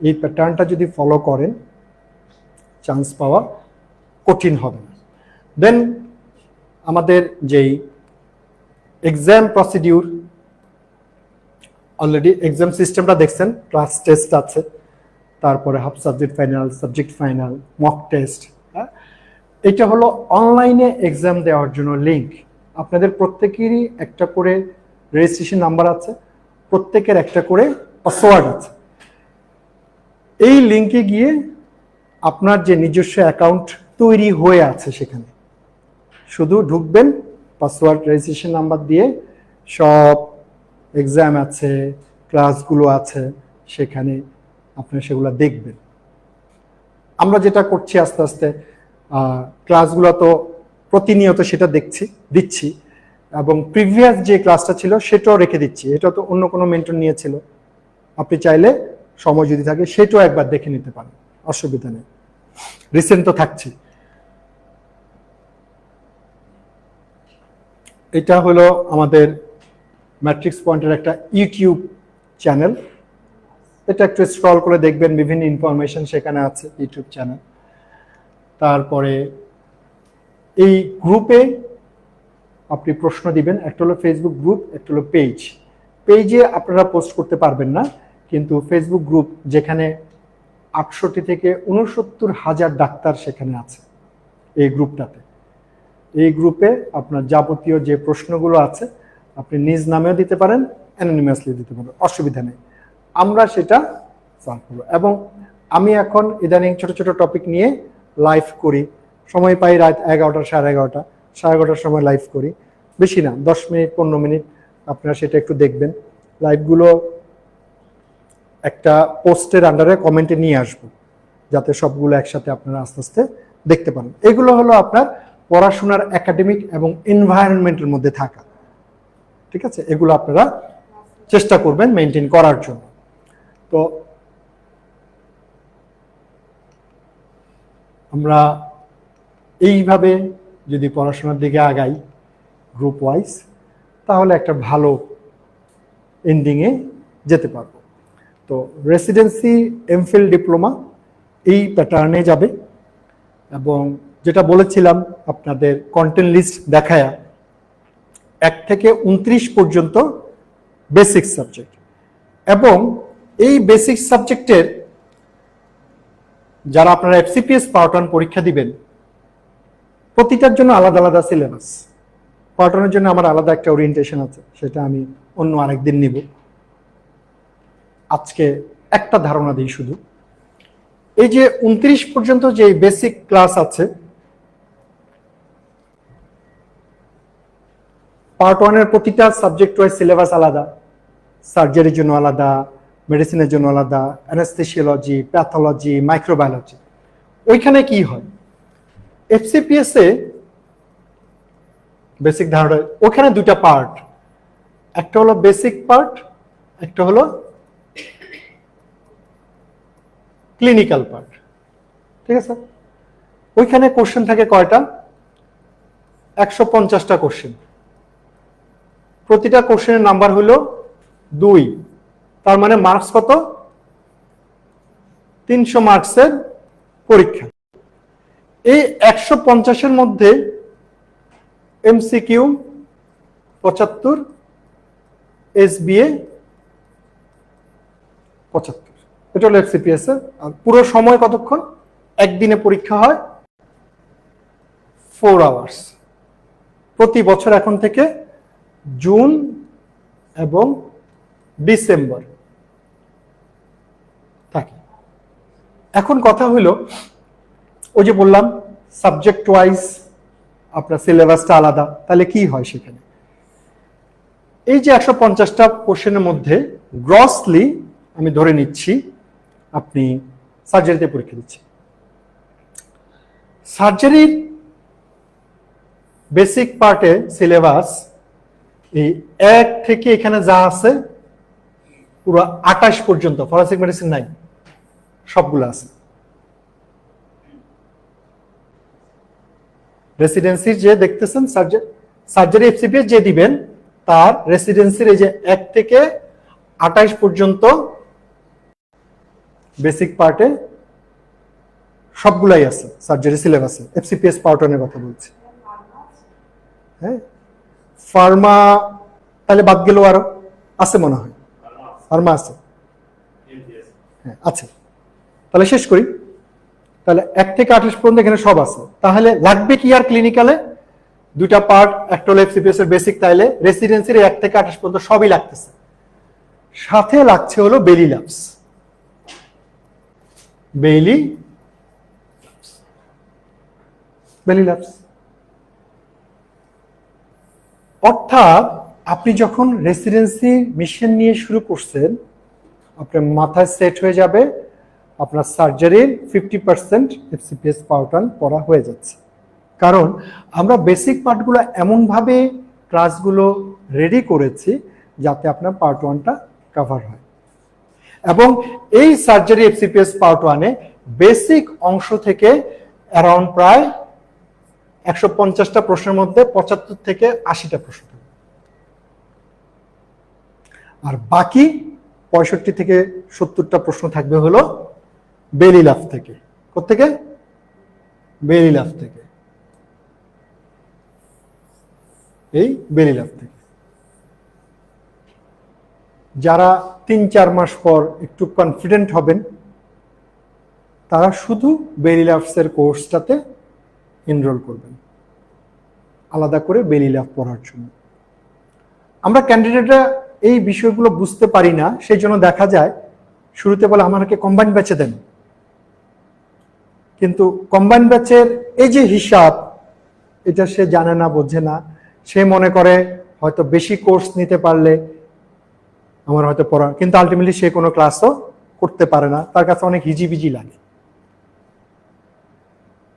এই প্যাটার্নটা যদি ফলো করেন, চান্স পাওয়া কঠিন হবে না। দেন আমাদের যেই এক্সাম প্রসিডিউর, অলরেডি এক্সাম সিস্টেমটা দেখছেন, ক্লাস টেস্ট আছে, তারপরে half subject final, subject final, mock test. হ্যাঁ, এটা হলো অনলাইনে এক্সাম দেওয়ার জন্য লিঙ্ক। আপনাদের প্রত্যেকেরই একটা করে রেজিস্ট্রেশন নাম্বার আছে, প্রত্যেকের একটা করে পাসওয়ার্ড আছে। এই লিঙ্কে গিয়ে আপনার যে নিজস্ব অ্যাকাউন্ট তৈরি হয়ে আছে সেখানে শুধু ঢুকবেন, পাসওয়ার্ড রেজিস্ট্রেশন নাম্বার দিয়ে সব এক্সাম আছে, ক্লাসগুলো আছে, সেখানে আপনি সেগুলো দেখবেন। আমরা যেটা করছি আস্তে আস্তে ক্লাসগুলো তো প্রতিনিয়ত সেটা দিচ্ছি, এবং প্রিভিয়াস যে ক্লাসটা ছিল সেটাও রেখে দিচ্ছি। এটা তো অন্য কোনো মেন্টর নিয়েছিল, আপনি চাইলে সময় যদি থাকে সেটাও একবার দেখে নিতে পারেন, অসুবিধা নেই, রিসেন্ট তো থাকছে। এটা হলো আমাদের ম্যাট্রিক্স পয়েন্টের একটা ইউটিউব চ্যানেল। এটা একটু স্ক্রল করে দেখবেন, বিভিন্ন ইনফরমেশন সেখানে আছে, ইউটিউব চ্যানেল। তারপরে এই গ্রুপে আপনি প্রশ্ন দিবেন, একটা হলো ফেসবুক গ্রুপ, একটা হলো পেজ। পেজে আপনারা পোস্ট করতে পারবেন না, কিন্তু ফেসবুক গ্রুপ যেখানে 68 থেকে 69,000 ডাক্তার সেখানে আছে এই গ্রুপটাতে। এই গ্রুপে আপনার যাবতীয় যে প্রশ্নগুলো আছে আপনি নিজ নামেও দিতে পারেন, অ্যানোনিমাসলি দিতে পারেন, অসুবিধা নেই, আমরা সেটা সলভ করব। এবং আমি এখন ইদানিং ছোট ছোট টপিক নিয়ে লাইভ করি, সময় পাই রাত 11টা, 11:30 সময় লাইভ করি, বেশি না, 10 মিনিট 15 মিনিট, আপনারা সেটা একটু দেখবেন। লাইভগুলো একটা পোস্টের আন্ডারে কমেন্টে নিয়ে আসবো, যাতে সবগুলো একসাথে আপনারা আস্তে আস্তে দেখতে পান। এগুলো হলো আপনার পড়াশোনার একাডেমিক এবং এনভায়রনমেন্টের মধ্যে থাকা, ঠিক আছে? এগুলো আপনারা চেষ্টা করবেন মেনটেন করার জন্য। তো আমরা এইভাবে যদি পড়াশোনার দিকে আগাই গ্রুপ ওয়াইজ, তাহলে একটা ভালো এন্ডিংয়ে যেতে পারবো। তো রেসিডেন্সি, এমফিল, ডিপ্লোমা এই প্যাটার্নে যাবে। এবং যেটা বলেছিলাম আপনাদের কন্টেন্ট লিস্ট দেখায়া 1 থেকে 29 পর্যন্ত বেসিক সাবজেক্ট, এবং এই বেসিক সাবজেক্টের যারা আপনারা এফসিপিএস পার্ট 1 পরীক্ষা দিবেন, প্রতিটার জন্য আলাদা আলাদা সিলেবাস। পার্ট 1 এর জন্য আমার আলাদা একটা ওরিয়েন্টেশন আছে, সেটা আমি অন্য আরেকদিন নিব। আজকে একটা ধারণা দিই শুধু, এই যে 29 পর্যন্ত যে বেসিক ক্লাস আছে, পার্ট 1 এর প্রতিটা সাবজেক্ট ওয়াইজ সিলেবাস আলাদা, সার্জারির জন্য আলাদা, মেডিসিনের জন্য আলাদা, অ্যানেস্থেসিওলজি, প্যাথোলজি, মাইক্রোবায়োলজি। ওইখানে কি হয়, এফসিপিএস এ বেসিক ধারণা, ওখানে দুটা পার্ট, একটা হলো বেসিক পার্ট, একটা হলো ক্লিনিক্যাল পার্ট, ঠিক আছে? ওইখানে কোশ্চেন থাকে কয়টা? 150টা কোশ্চেন। প্রতিটা কোশ্চেনের নাম্বার হলো 2, তার মানে মার্কস কত? 300 মার্কসের পরীক্ষা। এই 150-এর মধ্যে এমসিকিউ 75, এসবিএ 75। এটা হলো এফসিপিএস এর। আর পুরো সময় কতক্ষণ? একদিনে পরীক্ষা হয় 4 আওয়ার্স। প্রতি বছর এখন থেকে জুন এবং ডিসেম্বর থাকে। এখন কথা হলো, ওই যে বললাম সাবজেক্ট ওয়াইজ আপনার সিলেবাসটা আলাদা, তাহলে কি হয় সেখানে? এই যে 150টা কোশ্চেনের মধ্যে গ্রসলি আমি ধরে নিচ্ছি আপনি সার্জারিতে পরীক্ষা দিচ্ছেন। সার্জারির বেসিক পার্টে সিলেবাস এই 1 থেকে এখানে যা আছে পুরো 28 পর্যন্ত, ফরেনসিক মেডিসিন নাই, সবগুলো আছে। রেসিডেন্সির যে দেখতেছেন সার্জারি এফসিপিএস যে দিবেন, তার রেসিডেন্সির এই যে 1 থেকে 28 পর্যন্ত বেসিক পার্টে সবগুলাই আছে সার্জারি সিলেবাসে। এফসিপিএস পার্ট 1 এর কথা বলছি। হ্যাঁ, ফার্মা তাহলে বাদ গেল, আরো আছে মনে হয়, ফার্মা আছে, হ্যাঁ আছে। তাহলে শেষ করি, তাহলে 1 থেকে 28 পর্যন্ত এখানে সব আছে। তাহলে লাগবে কি আর ক্লিনিক্যালে? দুটা পার্ট, একটা হলো এফসিপিএস এর বেসিক, তাইলে রেসিডেন্সির 1 থেকে 28 পর্যন্ত সবই লাগতেছে। সাথে লাগছে হলো বেলি লাভস, বেলি লাভস। অর্থাৎ আপনি যখন রেসিডেন্সি মিশন নিয়ে শুরু করছেন, আপনার মাথায় সেট হয়ে যাবে আপনার সার্জারির 50% এফসিপিএস পার্ট 1 পড়া হয়ে যাচ্ছে। কারণ আমরা বেসিক পার্টগুলো এমনভাবে ক্লাসগুলো রেডি করেছি যাতে আপনার পার্ট 1টা কভার হয়। এবং এই সার্জারি এফসিপিএস পার্ট 1-এ বেসিক অংশ থেকে অ্যারাউন্ড প্রায় 150টা প্রশ্নের মধ্যে 75 থেকে 80টা প্রশ্ন থাকবে, আর বাকি 65 থেকে 70টা প্রশ্ন থাকবে হলো বেলি লাভ থেকে। কোত্থেকে? বেলি লাভ থেকে, এই বেলি লাভ থেকে। যারা 3-4 মাস পর একটু কনফিডেন্ট হবেন তারা শুধু বেলি লাভসের কোর্সটাতে এনরোল করবেন, আলাদা করে বেলি লাভ পড়ার জন্য। আমরা ক্যান্ডিডেটরা এই বিষয়গুলো বুঝতে পারি না, সেই জন্য দেখা যায় শুরুতে বলে আমাকে কম্বাইন ব্যাচে দেন, কিন্তু কম্বাইন ব্যাচের এই যে হিসাব, এটা সে জানে না, বোঝে না। সে মনে করে হয়তো বেশি কোর্স নিতে পারলে আমার হয়তো পড়া, কিন্তু আলটিমেটলি সে কোনো ক্লাসও করতে পারে না, তার কাছে অনেক হিজিবিজি লাগে।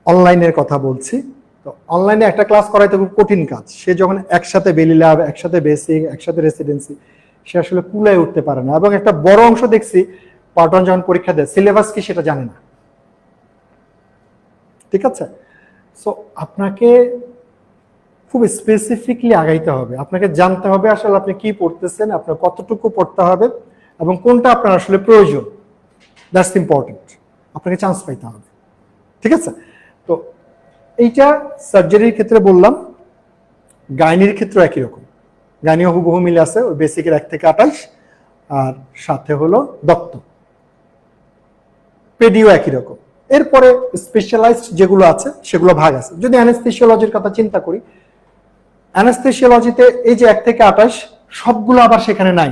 অনলাইনের কথা বলছি, তো অনলাইনে একটা ক্লাস করাইতে খুব কঠিন কাজ। সে যখন একসাথে বেলি লাভ, একসাথে বেসিক, একসাথে রেসিডেন্সি, সে আসলে কুলায় উঠতে পারে না। এবং একটা বড় অংশ দেখছি পার্ট 1 যখন পরীক্ষা দেয়, সিলেবাস কি সেটা জানে না। ঠিক আছে? সো আপনাকে খুব স্পেসিফিকলি আগাইতে হবে, আপনাকে জানতে হবে আসলে আপনি কি পড়তেছেন, আপনার কতটুকু পড়তে হবে এবং কোনটা আপনার আসলে প্রয়োজন। দ্যাটস ইম্পর্টেন্ট, আপনাকে চান্স পাইতে হবে। ঠিক আছে? তো এইটা সার্জারির ক্ষেত্রে বললাম। গাইনির ক্ষেত্রে একই রকম, গাইনিও হুবহু মিলে আছে, ওই বেসিকের 1 থেকে 28, আর সাথে হলো দত্ত। পেডিও একই রকম। এরপরে স্পেশালাইজড যেগুলো আছে সেগুলো ভাগ আছে। যদি অ্যানেস্থেসিওলজির কথা চিন্তা করি, অ্যানেস্থেসিওলজিতে এই যে 1 থেকে 28 সবগুলো আবার সেখানে নাই,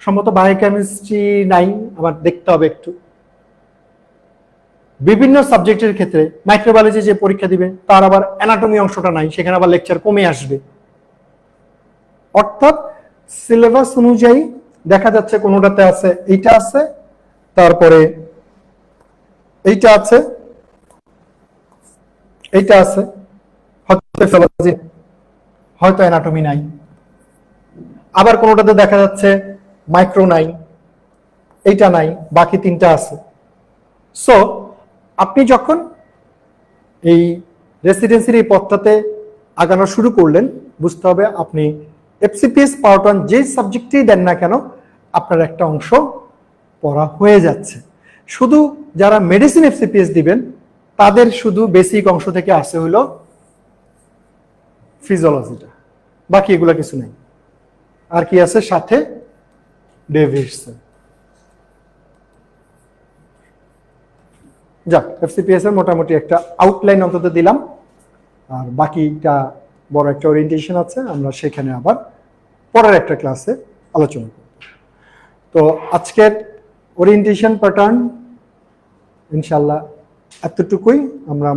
সম্ভবত বায়োকেমিস্ট্রি নাই, আবার দেখতে হবে একটু। বিভিন্ন সাবজেক্টের ক্ষেত্রে মাইক্রোবায়োলজি যে পরীক্ষা দিবে তার আবার অ্যানাটমি অংশটা নাই, সেখানে আবার লেকচার কমে আসবে। অর্থাৎ সিলেবাস অনুযায়ী দেখা যাচ্ছে কোনোটাতে আছে এইটা আছে, তারপরে এইটা আছে, এইটা আছে, হয়তো অ্যানাটমি নাই, আবার কোনোটাতে দেখা যাচ্ছে মাইক্রো নাই, এইটা নাই, বাকি 3টা আছে। সো আপনি যখন এই রেসিডেন্সির এই পথটাতে আগানো শুরু করলেন, বুঝতে হবে আপনি এফসিপিএস পার্ট 1 যে সাবজেক্টেই দেন না কেন আপনার একটা অংশ পড়া হয়ে যাচ্ছে। শুধু যারা মেডিসিন এফসিপিএস দিবেন তাদের শুধু বেসিক অংশ থেকে আসে হলো ফিজিওলজিটা, বাকি এগুলা কিছু নেই। আর কি আছে সাথে? ডেভিডসন। যাক, এফসিপিএস এর মোটামুটি একটা আউটলাইন অন্তত দিলাম, আর বাকিটা বড় একটা ওরিয়েন্টেশন আছে, আমরা সেখানে আবার পরের একটা ক্লাসে আলোচনা করব। তো আজকের ওরিয়েন্টেশন প্যাটার্ন ইনশাল্লাহ এতটুকুই। আমরা